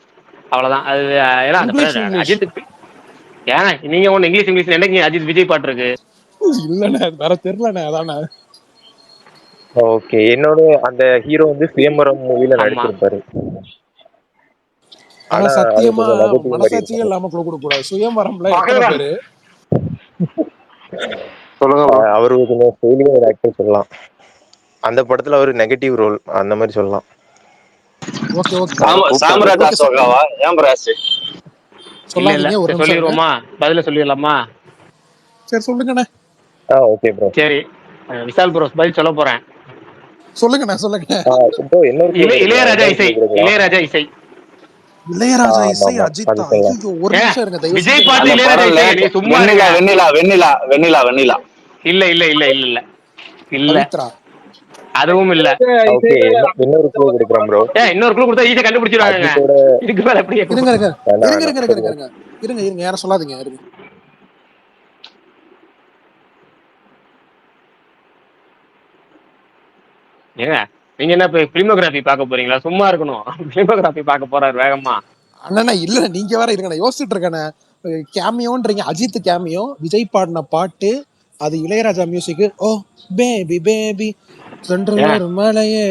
அவ்வளவுதான். அது ஏன்னா அந்த படம் அஜித். ஏன்னா நீங்க ஒண்ணு இங்கிலீஷ் என்னைக்கு அஜித் விஜய் பாட்டு இருக்கு? இல்லண்ணே வேற தெரியலண்ணே. அதானே. ஓகே. என்னோட அந்த ஹீரோ வந்து சுயம்பரம் மூவில நடிச்சிருப்பாரு. ஆனா சத்தியமா மனசாட்சியே இல்லாம க்ளூ கொடுக்க கூடாது. சுயம்பரம்ல எத்தனை பேரு சொல்லுங்க. அவரு கொஞ்சம் ஃபெயிலியர் ஆக்டர் சொல்லலாம். அந்த படத்துல ஒரு நெகட்டிவ் ரோல் அந்த மாதிரி சொல்லலாம். Okay okay. சாம்ராட் அசோகாவா? ஏன் பிராஸ் சொல்லாதீங்க. ஒரு நிமிஷம் சொல்லிடுவோமா? பதில சொல்லிடலாமா? சரி சொல்லுங்கண்ணே. Okay bro. சரி விஷால் ப்ரோ பதில் சொல்ல போறேன். சொல்லுங்கண்ணே சொல்லுங்க. இளையராஜா இசை. இளையராஜா இசை. இளையராஜா இசை அஜித். ஒரு நிமிஷம் இருங்க. விஜய் பாட்டு இளையராஜா இசை. நீ சும்மா வெண்ணிலா. இல்ல இல்ல இல்ல இல்ல இல்ல இல்ல அதுவும் இல்ல. ஓகே இன்னொரு க்ளூ கொடுக்குறேன் ப்ரோ. இன்னொரு க்ளூ கொடுத்தா ஈஸியா கண்டுபிடிச்சிடுவாங்க. இதுக்கு மேல எப்படி? இருங்க யாரும் சொல்லாதீங்க. இருங்க. ஏங்க நீங்க என்ன பிலிமோகிராஃபி பார்க்க போறீங்களா? சும்மா இருக்கணும். பிலிமோகிராஃபி பார்க்க போறாரு வேகமா. அண்ணா இல்ல நீங்க வேற இருங்க. யோசிச்சுட்டு இருக்கேன். கேமியோன்றீங்க. அஜித் கேமியோ. விஜய் பாடின பாட்டு. அது இளையராஜா மியூசிக். ஓ பேபி பேபி மலையே.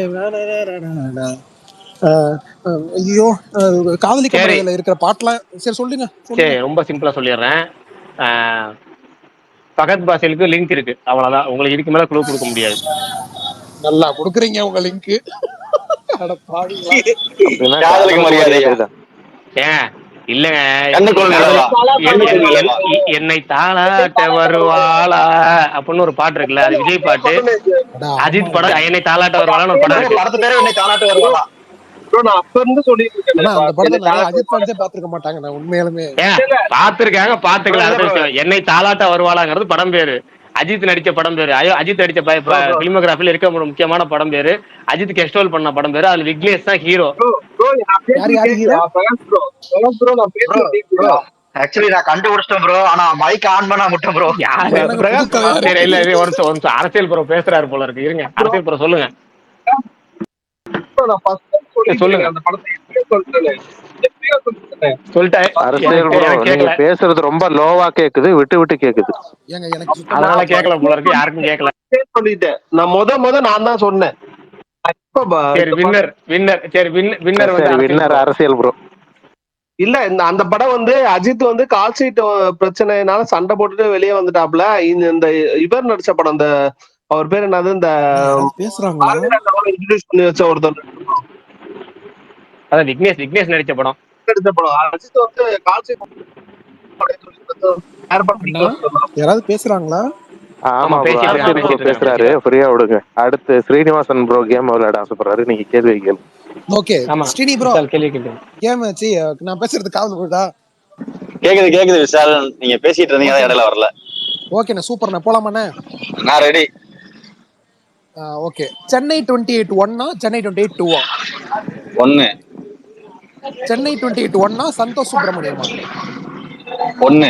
ஐயோ காதலி கமரையில இருக்கிற பாட்டுலாம். சரி சொல்லுங்க. சரி ரொம்ப சிம்பிளா சொல்லிடுறேன். பகத் பாசிலுக்கு லிங்க் இருக்கு. அவ்வளவுதான். உங்களுக்கு இதுக்கு மேல க்ளூ கொடுக்க முடியாது. நல்லா கொடுக்குறீங்க உங்க லிங்க். அட பாவிங்களா. காதலுக்கு மரியாதை. ஏன் இல்லங்க, கண்ணுக்குள் நிலவா என்னை தாளாட்ட வருவாளா அப்படின்னு ஒரு பாட்டு இருக்குல்ல, அது விஜய் பாட்டு. அடா அஜித் ஆமாடா. படம் என்னை தாளாட்ட வருவாளான்னு ஒரு படம் இருக்கு. படத்து பேரே என்னை தாளாட்டு வருவாளா. நான் அப்ப இருந்து சொல்லிட்டு ஆனா அந்த படத்தை இருக்கேன். நிறைய அஜித் ஃபேன்ஸே பாத்துருக்க மாட்டாங்க. நான் உண்மையாலுமே ஏன் பாத்துருக்காங்க, பாத்துக்கலாம், அடுத்த விஷயம். என்னை தாளாட்ட வருவாளாங்கிறது படம் பேரு, அஜித் நடிச்ச படம் பேரு. அஜித் நடிச்ச பிலிமோகிராஃபில இருக்க ஒரு முக்கியமான படம் பேரு, அஜித் கெஸ்டோல் பண்ண படம் பேரு. அதுல விக்னேஷ் தான் ஹீரோ. யார் யாரு ஹீரோ? ஆக்சுவலி நான் கண்டுபிடிச்சிட்டேன் ப்ரோ, ஆனா மைக் ஆன் பண்ணா மட்டும் ப்ரோ. சரி, இல்ல இது ஒரு நிமிஷம், அரசியல் ப்ரோ பேசுறாரு போல இருக்கு. இருங்க, அரசியல் ப்ரோ சொல்லுங்க. சொல்லுங்க, அரசியல் ப்ரோ நீங்க பேசுறது ரொம்ப லோவா கேக்குது, விட்டு விட்டு கேக்குது. ஏங்க எனக்கு அதனால கேட்கல போல இருக்கு, யாருக்கும் கேட்கல. சொல்லிட்டேன் நான் முத நான் தான் சொன்னேன். சரி வின்னர் வின்னர் சரி வின்னர் வந்து வின்னர் அரசியல் ப்ரோ. இல்ல அந்த படம் வந்து அஜித் வந்து கால் சீட் பிரச்சனைனால சண்டை போட்டுட்டு வெளியே வந்துட்டாப்ல. இந்த இவர் நடிச்ச படம், இந்த அவர் பேர் என்னது, இந்த பேசுறாங்களா இன்ட்ரோடியூஸ் பண்ணி வச்ச ஒருத்தர், அதான் விக்னேஷ் நடிச்ச படம். அஜித் வந்து கால் சீட் யாராவது பேசுறாங்களா? ஆமா ப்ரோ, அரசியல் ப்ரோ பேசுறாரு, ஃப்ரீயா விடுங்க. அடுத்து ஸ்ரீனிவாசன் ப்ரோ கேம் விளையாட ஆசைப்படுறாரு, நீங்க கேள்வி கேளு. ஓகே ஸ்ரீனி ப்ரோ, கேள்வி கேளு. கேம் வச்சு நான் பேசுறது காது போகுதா? கேக்குது விஷால், நீங்க பேசிட்டு இருந்தீங்க, இடையில வரல. ஓகேண்ணே, சூப்பர்ண்ணே, போலாமாண்ணே? நான் ரெடி. ஓகே, சென்னை 28 1 சென்னை 28 2 1 சென்னை 28 1 சந்தோஷ் சுப்பிரமணியமா? 1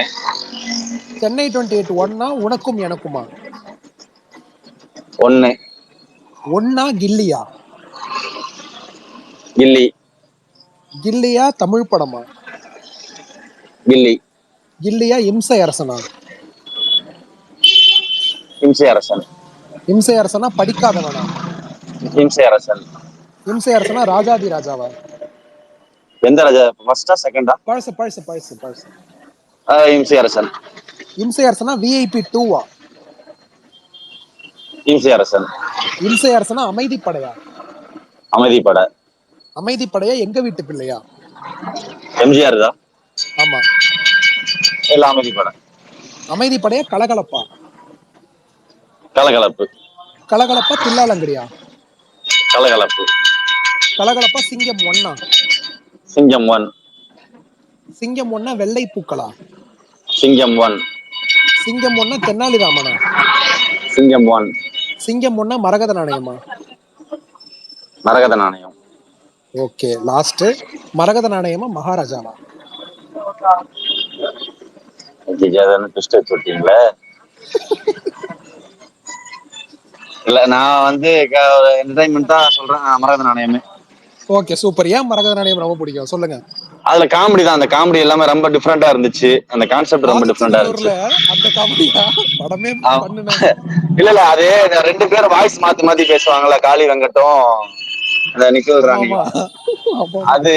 சென்னை 28 1 உனக்கும் எனக்குமா? 1 ஒன்னா கில்லியா? கில்லி. கில்லியா தமிழ் படமா? கில்லி. கில்லியா இம்சை அரசனா? இம்சை அரசன். இம்சை அரசனா படிக்காதவனா? இம்சை அரசன். இம்சை அரசனா ராஜாதி ராஜாவா? எந்த ராஜா, ஃபர்ஸ்டா செகண்டா? பழசு. இம்சை அரசன். இம்சை அரசனா விஐபி 2 இம்சை அரசன். இம்சை அரசனா அமைதி படையா? அமைதி பட. அமைதி படையா எங்க வீட்டு பிள்ளையா? எம்ஜிஆர் தான். ஆமா. இல்ல அமைதி பட. அமைதி படையா கலகலப்பா? கலகலப்பு. கலகலப்பா தில்லாலங்கடியா? கலகலப்பு. கலகலப்பா சிங்கம் 1 சிங்கம் 1. சிங்கம் 1 வெள்ளை பூக்களா? சிங்கம் 1. சிங்கம் 1 தென்னாலிராமனா? சிங்கம் 1. சிங்கம் 1 மரகத நாணயமா? மரகத நாணயம். ஓகே, லாஸ்ட், மரகத நாணயமா மகாராஜாவா? ட்விஸ்ட் வச்சுட்டீங்களே. இல்ல நான் வந்து என்டர்டைன்மெண்டா சொல்றேன், மரகத நாணயமே. Okay super. ஏன் மரகத நாணயம் ரொம்ப பிடிக்கும் சொல்லுங்க? அதுல காமெடி தான், அந்த காமெடி எல்லாமே ரொம்ப டிஃபரெண்டா இருந்துச்சு, அந்த கான்செப்ட் ரொம்ப டிஃபரெண்டா இருந்துச்சு. அந்த காமெடியா படமே பண்ணுனே. இல்ல அதே 2 பேரும் வாய்ஸ் மாத்தி பேசுவாங்கல்ல, காளி வெங்கட்டும் அந்த நிக்கல் ராணியும். அது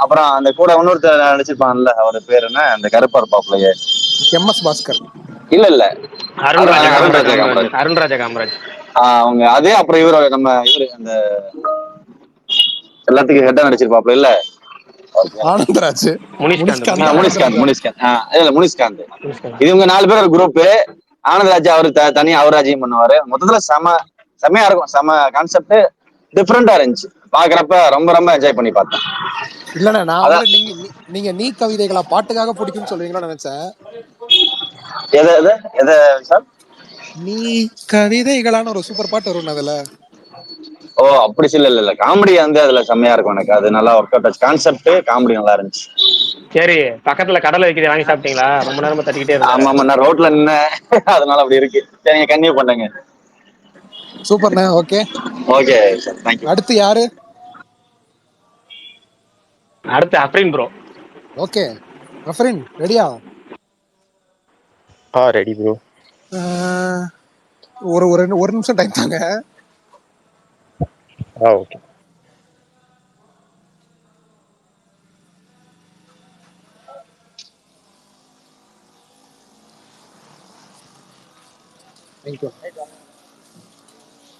அப்புறம் அந்த கூட இன்னொருத்தர் நடிச்சிருப்பாங்கல்ல, அவர் பேர் என்ன, அந்த கருப்பா இருப்பாப்லையே, MS பாஸ்கர். இல்ல அருண்ராஜா காமராஜ். அவங்க அதே. அப்புறம் இவரு அந்த எல்லாத்துக்கும் ஹெட்டா நடிச்சிருப்பாப்ல இல்ல, ஆனந்தராஜ், முனிஷ்காந்த். இவங்க 4 பேர் ஒரு குரூப். ஆனந்தராஜ் அவரு தனியா அவர் ராஜ்யம் பண்ணுவாரு. மொத்தத்துல செமையா இருக்கும், செம கான்செப்ட், டிஃபரெண்டா இருந்துச்சு. பாக்குறப்ப ரொம்ப என்ஜாய் பண்ணி பார்த்தேன். இல்லண்ணா, நான் நீங்க நீ கவிதைகளா பாட்டுக்காக பிடிக்கும்னு சொல்றீங்களா நினைச்சேன். நீ கவிதைகளான ஒரு சூப்பர் பாட்டு வரும் அதுல. ஓ அப்படி இல்ல, காமெடி வந்து அதுல செம்மையா இருக்கும். எனக்கு அது நல்லா ஒர்க் அவுட் ஆச்சு, கான்செப்ட் காமெடி நல்லா இருந்துச்சு. சரி, பக்கத்துல கடலை வைக்கிறத வாங்கி சாப்பிட்டீங்களா? ரொம்ப நேரமா தட்டிக்கிட்டே இருக்கேன். ஆமா, நான் ரோட்ல நின்னேன், அதனால அப்படி இருக்கு. சரி, நீங்க கன்டினியூ பண்ணுங்க. சூப்பர்ண்ணே. Okay thank you. அடுத்து யாரு? அடுத்து அஃப்ரின் ப்ரோ. ஓகே அஃப்ரின் ரெடியா? Ready bro. ஒரு நிமிஷம் டைம் தாங்க. ஓகே.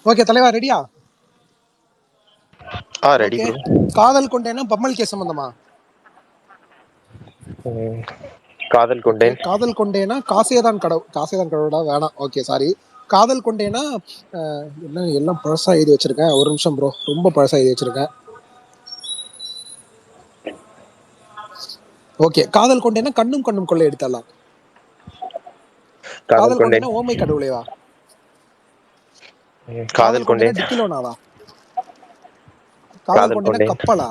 ஓகே தலைவா ரெடியா? Ready bro. காதல் கொண்டேன்னா பம்மல் கே சம்பந்தமா? ம், காதல் ஓகே. கொண்டேன். காதல் கொண்டேனா காசேதான் கடவுளா வேணாம். Okay sorry. காதல் கொண்டேனா என்ன எல்லாம் பழசா எழுதி வச்சிருக்கேன். ஒரு நிமிஷம் ப்ரோ, ரொம்ப பழசா எழுதி வச்சிருக்கேன். ஓகே, காதல் கொண்டேனா கண்ணும் கண்ணும் கொள்ளை எடுத்தலாம். காதல் காதல் கொண்டேன். கொண்டேனா ஓமை கடவுளேவா? காதல் காதல் கொண்டேனா கொண்டேன். டிக்கிலோனாவா? காதல் காதல் கொண்டேனா கொண்டேன். கப்பலா?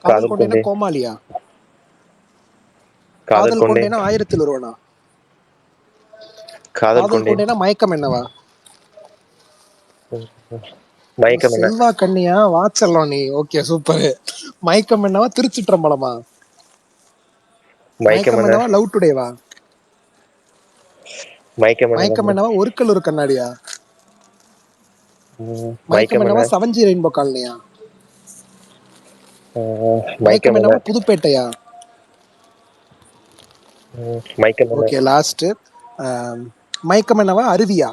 காதல் காதல் கொண்டேனா கொண்டேன். கோமாளியா? காதல் காதல் கொண்டேன். கொண்டேனா ஆயிரத்தில் ஒருவனா? காதல் காதல் கொண்டேன். கொண்டேனா மயக்கம் என்னவா? ம், ம். மயக்கம் என்ன? செல்வா கண்ணியா வாச்சல்லம் நீ. Okay super. மயக்கம் என்னவா திருச்சிற்றம்பலமா? மயக்கம் மயக்கம் என்ன? என்னவா லவ் டுடேவா? மயக்கம் என்ன மயக்கம் தம்பி? என்னவா ஒரு கல் ஒரு கண்ணாடியா? மயக்கம் மயக்கம் என்ன? என்னவா செவன்ஜி ரெயின்போ காலனியா? மயக்கம் மயக்கம் என்ன? என்னவா புதுப்பேட்டையா? மயக்கம் என்ன? Okay last. மயக்கம் என்னவா அருவியா?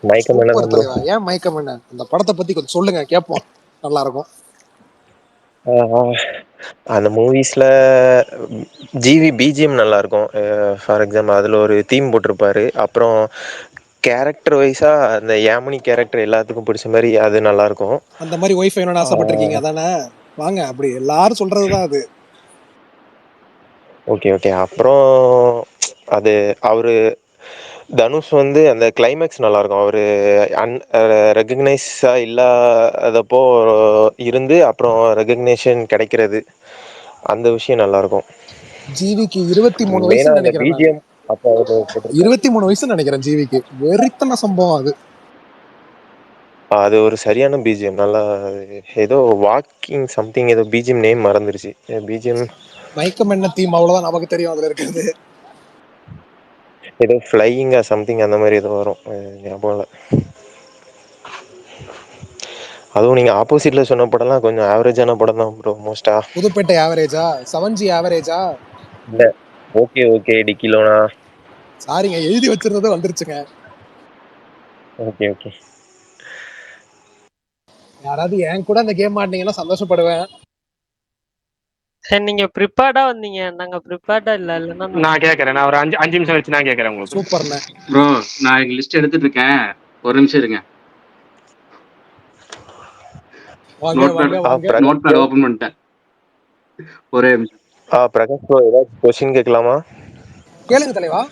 மயக்கம் என்ன சூப்பர் தான் ப்ரோ? தலைவா. ஏன் மயக்கம் என்ன? அந்த படத்தை பத்தி கொஞ்சம் சொல்லுங்க கேட்போம், நல்லா இருக்கும். அந்த மூவிஸ்ல ஜிவி பிஜிஎம் நல்லா இருக்கும். ஃபார் எக்ஸாம்பிள் அதில் ஒரு தீம் போட்டிருப்பாரு. அப்புறம் கேரக்டர் வைஸா அந்த யாமினி கேரக்டர் எல்லாத்துக்கும் பிடிச்ச மாதிரி அது நல்லா இருக்கும். அந்த மாதிரி ஒய்ஃப் வேணும்னு ஆசைப்பட்டிருக்கீங்க அதானே? வாங்க, அப்படி எல்லாரும் சொல்றதுதான் அது. Okay okay. அப்புறம் அது அவரு தனுஷ் வந்து அந்த கிளைமேக்ஸ் நல்லா இருக்கும். அவரு ரெகக்னைஸா இல்லாதப்போ இருந்து அப்புறம் ரெகக்னேஷன் கிடைக்கிறது, அந்த விஷயம் நல்லா இருக்கும். ஜிவிக்கு 23 மெயினா வயசுன்னு அந்த நினைக்கிறேன் நான். பிஜிஎம் அப்போ அவரு போட்டிருப்பாரு. 23 வயசுன்னு நினைக்கிறேன் ஜிவிக்கு. வெறித்தன சம்பவம் அது. அது ஒரு சரியான பிஜிஎம். நல்லா ஏதோ வாக்கிங் சம்திங், ஏதோ பிஜிஎம் நேம் மறந்துருச்சு. பிஜிஎம் மயக்கம் என்ன தீம் அவ்வளவுதான் நமக்கு தெரியும் அதுல இருக்கிறது. ஏதோ ஃப்ளையிங்கா சம்திங் அந்த மாதிரி ஏதோ வரும். ஞாபகம் இல்லை. அதுவும் நீங்கள் ஆப்போசிட்டில் சொன்ன படம்லாம் கொஞ்சம் ஆவரேஜான படம் தான் ப்ரோ மோஸ்டா. புதுப்பேட்டை ஆவரேஜா? செவன்ஜி ஆவரேஜா? இல்லை, ஓகே ஓகே, டிக்கிலோனா. சாரிங்க, எழுதி வச்சிருந்தது வந்துருச்சுங்க. Okay okay. யாராவது என் கூட அந்த கேம் ஆடினீங்கன்னா சந்தோஷப்படுவேன். நீங்க ப்ரிப்பேர்டா வந்தீங்க, நாங்க ப்ரிப்பேர்டா இல்லைன்னா நான் கேட்கறேன். நான் ஒரு 5 நிமிஷம் வச்சு நான் கேட்கறேன் உங்களுக்கு. சூப்பர்ண்ணே. ப்ரோ நான் லிஸ்ட் எடுத்துட்டு இருக்கேன், ஒரு நிமிஷம் இருங்க. வாங்க வாங்க வாங்க. நோட் பேட் ஓபன் பண்ணிட்டேன், ஒரே நிமிஷம். பிரகாஷ் ப்ரோ, ஏதாவது கொஸ்டின் கேட்கலாமா? கேளுங்க தலைவா.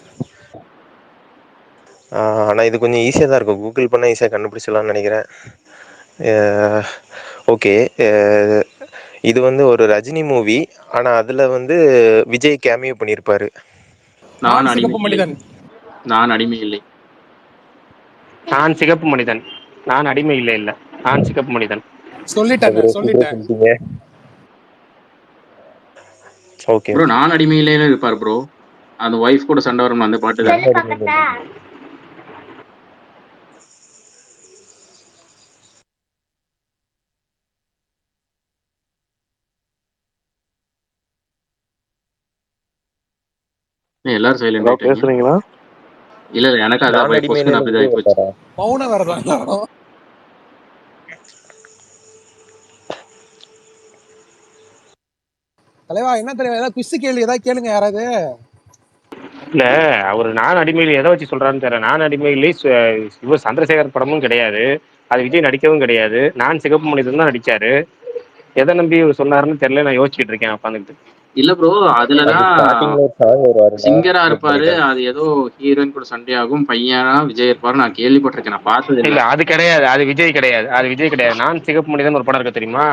ஆனால் இது கொஞ்சம் ஈஸியாக தான் இருக்கும். கூகுள் பண்ணால் ஈஸியாக கண்டுபிடிச்சலாம்னு நினைக்கிறேன். ஓகே. இது வந்து ஒரு ரஜினி மூவி, ஆனால் அதில் வந்து விஜய் கேமியோ பண்ணியிருப்பாரு. நான் அடிமை சிகப்பு இல்லை. மனிதன். நான் அடிமை இல்லை. நான் சிகப்பு மனிதன். நான் அடிமை இல்லை. இல்லை, நான் சிகப்பு மனிதன். சொல்லிட்டேன். ஓகே ப்ரோ நான் அடிமை இல்லைன்னு இருப்பார் ப்ரோ, அந்த ஒய்ஃப் கூட சண்டை வரும் அந்த பாட்டு தான். எல்லாரும் சைலண்ட் ஆயிட்டாங்க. பேசுறீங்களா? இல்ல இல்ல, எனக்கு அதான் கொஸ்டின் அப்படிதான் ஆயிப்போச்சு. மௌன வரதான். தலைவா என்ன தலைவா, ஏதாவது குவிஸ் கேள்வி ஏதாவது கேளுங்க யாராவது. இல்ல, அவர் நான் அடிமையில் எதை வச்சு சொல்றாருன்னு தெரியல. நான் அடிமையிலே இவர் சந்திரசேகர் படமும் கிடையாது, அது விஜய் நடிக்கவும் கிடையாது. நான் சிகப்பு மனிதன் தான் நடிச்சாரு. எதை நம்பி இவர் சொன்னாருன்னு தெரியல. நான் யோசிச்சுட்டு இருக்கேன் உட்காந்துட்டு. இல்ல ப்ரோ, அதுலதான் சிங்கரா இருப்பாரு, அது ஏதோ ஹீரோயின் கூட சண்டையாகும், பையனா விஜய் இருப்பாரு, நான் கேள்விப்பட்டிருக்கேன், நான் பார்த்தது இல்ல. அது கிடையாது, அது விஜய் கிடையாது, அது விஜய் கிடையாது. நான் சிகப்பு மனிதன் ஒரு படம் இருக்கு தெரியுமா?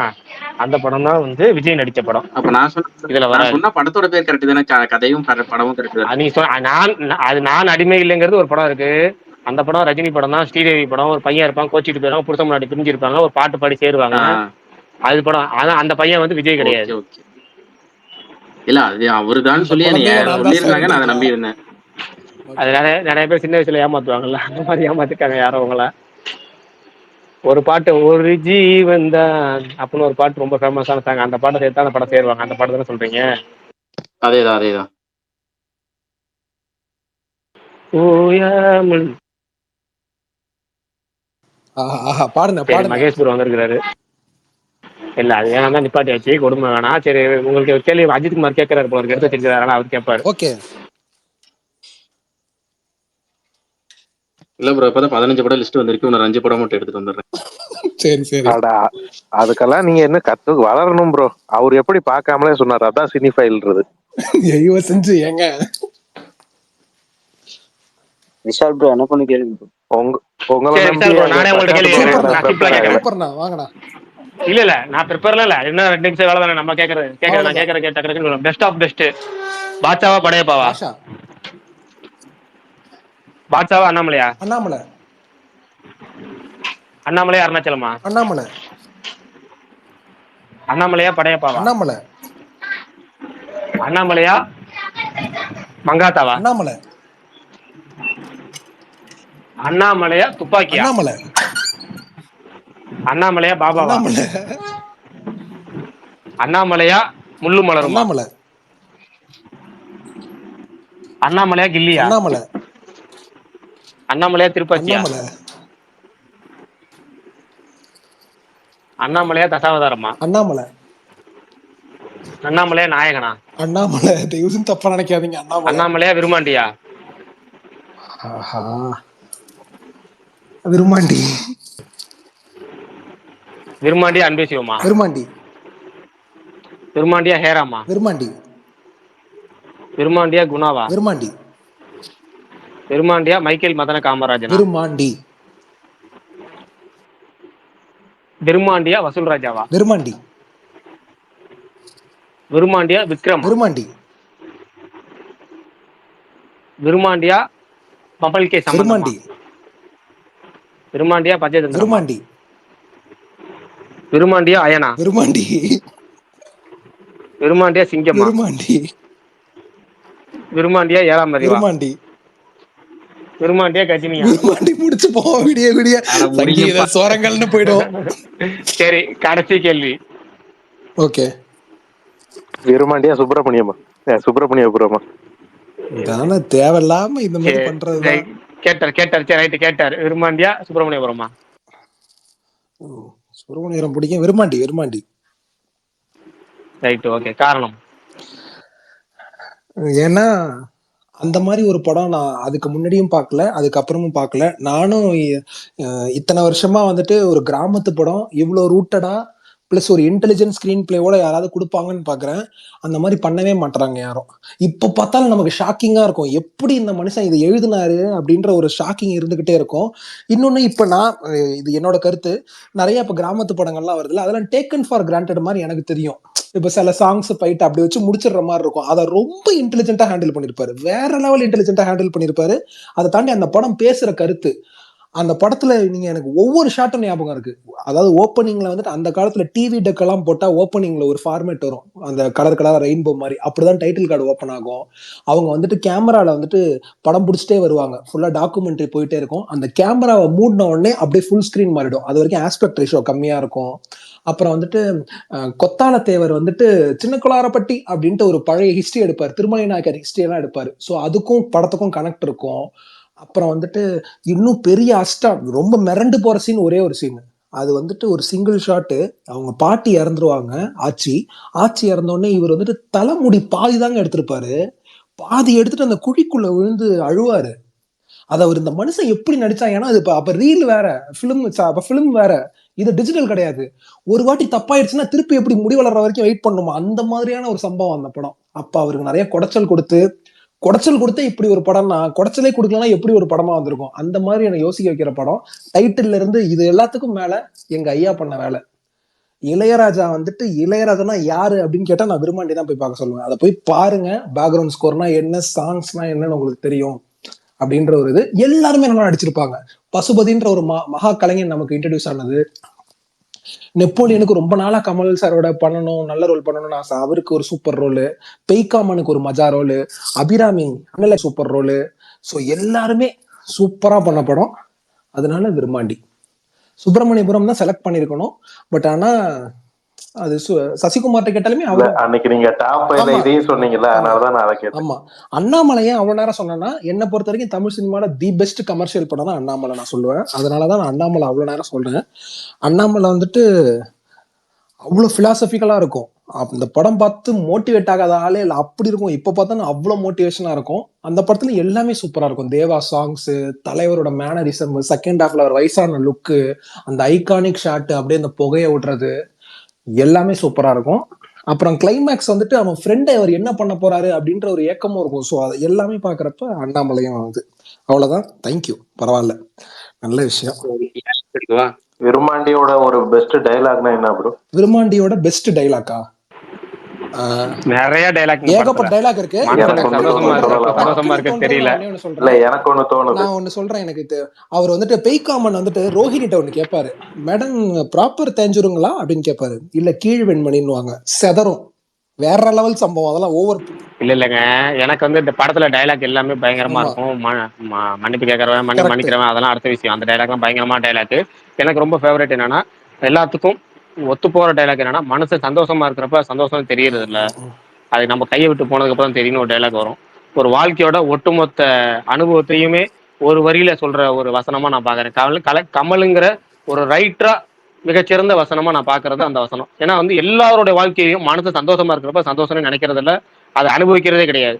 அந்த படம் தான் வந்து விஜய் நடிச்ச படம். அப்ப நான் சொன்ன படத்தோட பேர் கரெக்ட் தானே? கதையும் படமும் கரெக்ட் தானே? நீ அது நான் அடிமை இல்லைங்கிறது ஒரு படம் இருக்கு. அந்த படம் ரஜினி படம் தான். ஸ்ரீதேவி படம். ஒரு பையன் இருப்பான், கோச்சிட்டு போயிருவாங்க, புருஷ முன்னாடி பிரிஞ்சு இருப்பாங்க, ஒரு பாட்டு பாடி சேருவாங்க. அது படம். ஆனா அந்த பையன் வந்து விஜய் கிடையாது. இல்ல அது அவருதான் சொல்லி சொல்லியிருந்தாங்க, நான் அதை நம்பி இருந்தேன். அதனால நிறைய பேர் சின்ன வயசுல ஏமாத்துவாங்கல்ல, அந்த மாதிரி ஏமாத்திட்டாங்க யாரோ உங்களை. ஒரு பாட்டு ஒரு ஜீவன் தான் அப்படின்னு ஒரு பாட்டு ரொம்ப ஃபேமஸான சாங். அந்த பாட்டை சேர்த்தா அந்த படம் சேருவாங்க. அந்த பாட்டு தானே சொல்றீங்க? அதேதான். ஓயாமல் பாடுங்க. மகேஷ் ப்ரோ வந்திருக்கிறாரு. இல்ல அது ஏன்னா நிப்பாட்டியாச்சு, கொடுமை வேணாம். சரி, உங்களுக்கு கேள்வி அஜித்குமார் கேட்கறாரு போல இருக்கு, எடுத்து வச்சிருக்காரு, அவர் கேட்பாரு. ஓகே. இல்ல ப்ரோ, இப்பதான் 15 படம் லிஸ்ட் வந்திருக்கு, ஒரு 5 படம் மட்டும் எடுத்துட்டு வந்துடுறேன். சரி சரி. அதுக்கெல்லாம் நீங்க என்ன வளரணும் ப்ரோ. அவர் எப்படி பார்க்காமலே சொன்னார், அதான் சினிஃபைல்ன்றது. ஐயோ செஞ்சு ஏங்க விஷால் ப்ரோ என்ன பண்ணி கேளுங்க. உங்களை சரி நம்பி விசால் bro, நானே உங்கள்ட்ட கேள்வி கேட்கறேன். நான் prepare சிம்பிளா ஆகல. கேட்கறேன். சூப்பர்ண்ணா வாங்கண்ணா. இல்ல நான் ப்ரிப்பேர்ல இல்ல, என்ன 2 நிமிஷம் வேலை தானே நம்ம கேட்கறது. நான் கேட்கறேன். பெஸ்ட் ஆஃப் பெஸ்ட் பாட்சாவா படையப்பாவா? பாஷா. பாட்சாவா அண்ணாமலையா? அண்ணாமலை. அண்ணாமலையா அருணாச்சலமா? அண்ணாமலை. அண்ணாமலையா படையப்பாவா? அண்ணாமலை. அண்ணாமலையா மங்காத்தாவா? அண்ணாமலை. அண்ணாமலையா துப்பாக்கியா? அண்ணாமலை. அண்ணாமலையா பாபாவா? அண்ணாமலை. அண்ணாமலையா முள்ளு மலருமா? அண்ணாமலை. அண்ணாமலையா கில்லியா? அண்ணாமலை. அண்ணாமலையா திருப்பதியா? அண்ணாமலை. அண்ணாமலையா தசாவதாரமா? அண்ணாமலை. அண்ணாமலையா நாயகனா? அண்ணாமலை. தயவு தப்பா நினைக்காதீங்க. அண்ணாமலை. அண்ணாமலையா விருமாண்டியா? ஆஹா விருமாண்டி. விருமாண்டியா அன்பே சிவமா? விருமாண்டி. விருமாண்டியா ஹேராமா? விருமாண்டி. விருமாண்டியா குணாவா? விருமாண்டி. விருமாண்டியா மைக்கேல் மதன காமராஜனா? விருமாண்டி. விருமாண்டியா வசூல் ராஜாவா? விருமாண்டி. விருமாண்டியா விக்ரம்? விருமாண்டி. விருமாண்டியா பம்பல்கே சம்பந்தமா? விருமாண்டி. விருமாண்டியா பஞ்சதந்திரமா? விருமாண்டி. விருமாண்டியா அயனா? விருமாண்டி. விருமாண்டியா சிங்கமா? விருமாண்டி. விருமாண்டியா ஏழாம் அறிவா? விருமாண்டி. விருமாண்டியா கஜினியா? விருமாண்டி முடிச்சு போவோம். விடிய சங்கீத சோரங்கள்னு போயிடும். சரி, கடைசி கேள்வி. ஓகே. விருமாண்டியா சுப்பிரமணியமா? சுப்பிரமணியபுரமா? தானே தேவையில்லாம இந்த மாதிரி பண்றது. கேட்டார். சரி ரைட்டு, கேட்டார். விருமாண்டியா சுப்பிரமணியபுரமா? சுப்பிரமணியம் பிடிக்கும். விருமாண்டி. விருமாண்டி. Right, okay. காரணம்? ஏன்னா அந்த மாதிரி ஒரு படம் நான் அதுக்கு முன்னாடியும் பார்க்கல, அதுக்கப்புறமும் பார்க்கல. நானும் இத்தனை வருஷமா வந்துட்டு ஒரு கிராமத்து படம் இவ்வளோ ரூட்டடா பிளஸ் ஒரு இன்டெலிஜென்ட் ஸ்கிரீன் பிளேவோட யாராவது கொடுப்பாங்கன்னு பாக்குறேன். அந்த மாதிரி பண்ணவே மாட்டாங்க யாரும். இப்ப பார்த்தாலும் நமக்கு ஷாக்கிங்கா இருக்கும், எப்படி இந்த மனுஷன் இதை எழுதினாரு அப்படின்ற ஒரு ஷாக்கிங் இருந்துகிட்டே இருக்கும். இன்னொன்னு இப்ப நான் இது என்னோட கருத்து, நிறைய இப்ப கிராமத்து படங்கள்லாம் வருதுல்ல, அதெல்லாம் டேக்கன் ஃபார் கிராண்டட் மாதிரி எனக்கு தெரியும். இப்ப சில சாங்ஸ் ஃபைட் அப்படி வச்சு முடிச்சிடுற மாதிரி இருக்கும். அதை ரொம்ப இன்டெலிஜென்ட்டா ஹேண்டில் பண்ணிருப்பாரு, வேற லெவல் இன்டெலிஜென்ட்டா ஹேண்டில் பண்ணிருப்பாரு. அதை தாண்டி அந்த படம் பேசுற கருத்து, அந்த படத்துல நீங்க எனக்கு ஒவ்வொரு ஷாட்டும் ஞாபகம் இருக்கு. அதாவது ஓப்பனிங்ல வந்துட்டு அந்த காலத்துல டிவி டெக் எல்லாம் போட்டா ஓப்பனிங்ல ஒரு ஃபார்மேட் வரும், அந்த கலர் கலர் ரெயின்போ மாதிரி. அப்படிதான் டைட்டில் கார்டு ஓப்பன் ஆகும். அவங்க வந்துட்டு கேமரால வந்துட்டு படம் பிடிச்சிட்டே வருவாங்க, ஃபுல்லா டாக்குமெண்ட்ரி போயிட்டே இருக்கும். அந்த கேமராவை மூடின உடனே அப்படியே ஃபுல் ஸ்கிரீன் மாறிடும். அது வரைக்கும் ஆஸ்பெக்ட் ரேஷியோ கம்மியா இருக்கும். அப்புறம் வந்துட்டு கொத்தால தேவர் வந்துட்டு சின்ன குளாரப்பட்டி அப்படின்ட்டு ஒரு பழைய ஹிஸ்டரி எடுப்பார், திருமலை நாயக்கர் ஹிஸ்டரி எல்லாம் எடுப்பாரு. ஸோ அதுக்கும் படத்துக்கும் கனெக்ட் இருக்கும். அப்புறம் வந்துட்டு இன்னும் பெரிய அஸ்டா ரொம்ப மிரண்டு போற சீன் ஒரே ஒரு சீன். அது வந்துட்டு ஒரு சிங்கிள் ஷாட்டு. அவங்க பாட்டி இறந்துருவாங்க, ஆச்சி இறந்தோடனே இவர் வந்துட்டு தலைமுடி பாதி தாங்க எடுத்திருப்பாரு, பாதி எடுத்துட்டு அந்த குழிக்குள்ள விழுந்து அழுவாரு. அது அவர் இந்த மனுஷன் எப்படி நடிச்சா, ஏன்னா அது அப்ப ரீல் வேற, பிலிம் வேற, இது டிஜிட்டல் கிடையாது. ஒரு வாட்டி தப்பாயிடுச்சுன்னா திருப்பி எப்படி முடி வளர்ற வரைக்கும் வெயிட் பண்ணுமா, அந்த மாதிரியான ஒரு சம்பவம் அந்த படம். அப்ப அவருக்கு நிறைய குடைச்சல் கொடுத்து இப்படி ஒரு படம்னா, குடைச்சலே கொடுக்கலாம் எப்படி ஒரு படமா வந்திருக்கும். அந்த மாதிரி எனக்கு யோசிக்க வைக்கிற படம். டைட்டில் இருந்து இது எல்லாத்துக்கும் மேல எங்க ஐயா பண்ண வேலை. இளையராஜா வந்துட்டு, இளையராஜானா யாரு அப்படின்னு கேட்டா நான் விரும்பாண்டி தான் போய் பார்க்க சொல்லுவேன். அதை போய் பாருங்க, பேக்ரவுண்ட் ஸ்கோர்னா என்ன, சாங்ஸ்னா என்னன்னு உங்களுக்கு தெரியும் அப்படின்ற ஒரு இது. எல்லாருமே நல்லா நடிச்சிருப்பாங்க. பசுபதின்ற ஒரு மகா கலைஞன் நமக்கு இன்ட்ரடியூஸ் ஆனது. நெப்போலியனுக்கு ரொம்ப நாளா கமல் சாரோட பண்ணணும், நல்ல ரோல் பண்ணணும்னு ஆசை, அவருக்கு ஒரு சூப்பர் ரோலு. பெய்காமனுக்கு ஒரு மஜா ரோலு. அபிராமி அண்ணல சூப்பர் ரோலு. ஸோ எல்லாருமே சூப்பரா பண்ண படம். அதனால விரும்பாண்டி. சுப்பிரமணியபுரம் தான் செலக்ட் பண்ணிருக்கணும். பட் ஆனா அது சசிகுமார்ட்ட கேட்டாலுமே அன்னைக்கு நீங்க டாப் இதையும் சொன்னீங்கல்ல, அதனாலதான் நான் அதை கேட்டேன். ஆமா, அண்ணாமலையே அவ்வளவு நேரம் சொன்னா, என்ன பொறுத்த வரைக்கும் தமிழ் சினிமால தி பெஸ்ட் கமர்ஷியல் படம் தான் அண்ணாமலை நான் சொல்லுவேன். அதனாலதான் நான் அண்ணாமலை அவ்வளவு நேரம் சொல்றேன். அண்ணாமலை வந்துட்டு அவ்வளோ பிலாசபிக்கலா இருக்கும். அந்த படம் பார்த்து மோட்டிவேட் ஆகாத ஆளே இல்லை, அப்படி இருக்கும். இப்ப பார்த்தா அவ்வளோ மோட்டிவேஷனா இருக்கும். அந்த படத்துல எல்லாமே சூப்பரா இருக்கும். தேவா சாங்ஸ், தலைவரோட மேனரிசம், செகண்ட் ஹாஃப்ல அவர் வயசான லுக்கு, அந்த ஐகானிக் ஷாட், அப்படியே அந்த புகையை விடுறது, எல்லாமே சூப்பரா இருக்கும். அப்புறம் கிளைமேக்ஸ் வந்துட்டு அவன் ஃப்ரெண்டை அவர் என்ன பண்ண போறாரு அப்படின்ற ஒரு ஏக்கமும் இருக்கும். ஸோ அது எல்லாமே பாக்குறப்ப அண்ணாமலையும் வந்து அவ்வளவுதான். தேங்க்யூ, பரவாயில்ல, நல்ல விஷயம். விருமாண்டியோட ஒரு பெஸ்ட் டைலாக்னா என்ன ப்ரோ? விருமாண்டியோட பெஸ்ட் டைலாக்கா? நிறைய டைலாக் ஏகப்பட்ட டைலாக் இருக்கு. சந்தோஷமா இருக்க தெரியல. இல்ல எனக்கு ஒண்ணு தோணுது. நான் ஒண்ணு சொல்றேன். எனக்கு அவர் வந்துட்டு பெய்காமன் வந்துட்டு ரோஹிணிட்ட ஒண்ணு கேட்பாரு, மேடம் ப்ராப்பர் தேஞ்சுருங்களா அப்படின்னு கேட்பாரு. இல்ல கீழ் வெண்மணின்னுவாங்க. செதறும். வேற லெவல் சம்பவம். அதெல்லாம் ஓவர். இல்லங்க, எனக்கு வந்து இந்த படத்துல டைலாக் எல்லாமே பயங்கரமா இருக்கும். மன்னிப்பு கேட்கறவன் மன்னிக்கிறவன் அதெல்லாம் அடுத்த விஷயம். அந்த டைலாக்லாம் பயங்கரமா டைலாக். எனக்கு ரொம்ப ஃபேவரட் என்னன்னா, எல்லாத்துக்கும் ஒத்து போற டைலாக் என்னன்னா, மனுஷன் சந்தோஷமா இருக்கிறப்ப சந்தோஷம் தெரியறது இல்ல, அது நம்ம கையை விட்டு போனதுக்கு அப்புறம் தெரியும் ஒரு டைலாக் வரும். ஒரு வாழ்க்கையோட ஒட்டுமொத்த அனுபவத்தையுமே ஒரு வரியில சொல்ற ஒரு வசனமா நான் பாக்குறேன். கமலுங்கிற ஒரு ரைட்டரா மிகச்சிறந்த வசனமா நான் பாக்குறது அந்த வசனம். ஏன்னா வந்து எல்லாரோட வாழ்க்கையும் மனசு சந்தோஷமா இருக்கிறப்ப சந்தோஷம்னு நினைக்கிறது இல்ல, அதை அனுபவிக்கிறதே கிடையாது.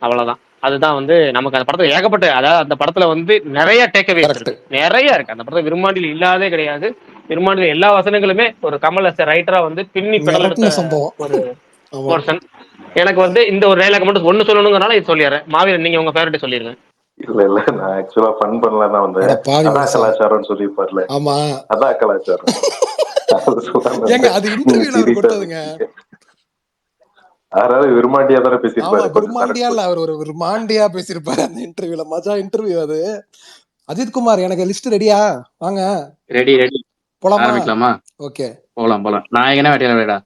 அவ்வளவுதான். அதுதான் வந்து நமக்கு அந்த படத்துல ஏகப்பட்ட, அதாவது அந்த படத்துல வந்து நிறைய டேக்அவே இருக்கு, நிறைய இருக்கு. அந்த படத்துல விரும்மாண்டியில் இல்லாதே கிடையாது. விரும்மாண்டியில் எல்லா வசனங்களுமே ஒரு கமல் ரைட்டரா வந்து பின்னி பெடல் ஒரு போர்ஷன். எனக்கு வந்து இந்த ஒரு டைலாக் மட்டும் ஒண்ணு சொல்லணுங்கிறனால இது சொல்லிடுறேன். மாவீரன், நீங்க உங்க ஃபேவரட் சொல்லிருங்க. இல்ல நான் ஆக்சுவலா ஃபன் பண்ணலாம் தான் வந்தேன். அதான் கலாச்சாரம்னு சொல்லிருப்பார்ல. ஆமா, அதான் கலாச்சாரம். அது இன்டர்வியூல அவர் கொடுத்ததுங்க. அதாவது விரும்மாண்டியா தானே பேசியிருப்பாரு. விரும்மாண்டியா இல்ல, அவர் ஒரு விரும்மாண்டியா பேசியிருப்பாரு அந்த இன்டர்வியூல. மஜா இன்டர்வியூ அது. அஜித் குமார், எனக்கு லிஸ்ட் ரெடியா? வாங்க. ரெடி. போலாமா? ஆரம்பிக்கலாமா? ஓகே, போலாம். நாயகனா வேட்டையாட விளையாடா?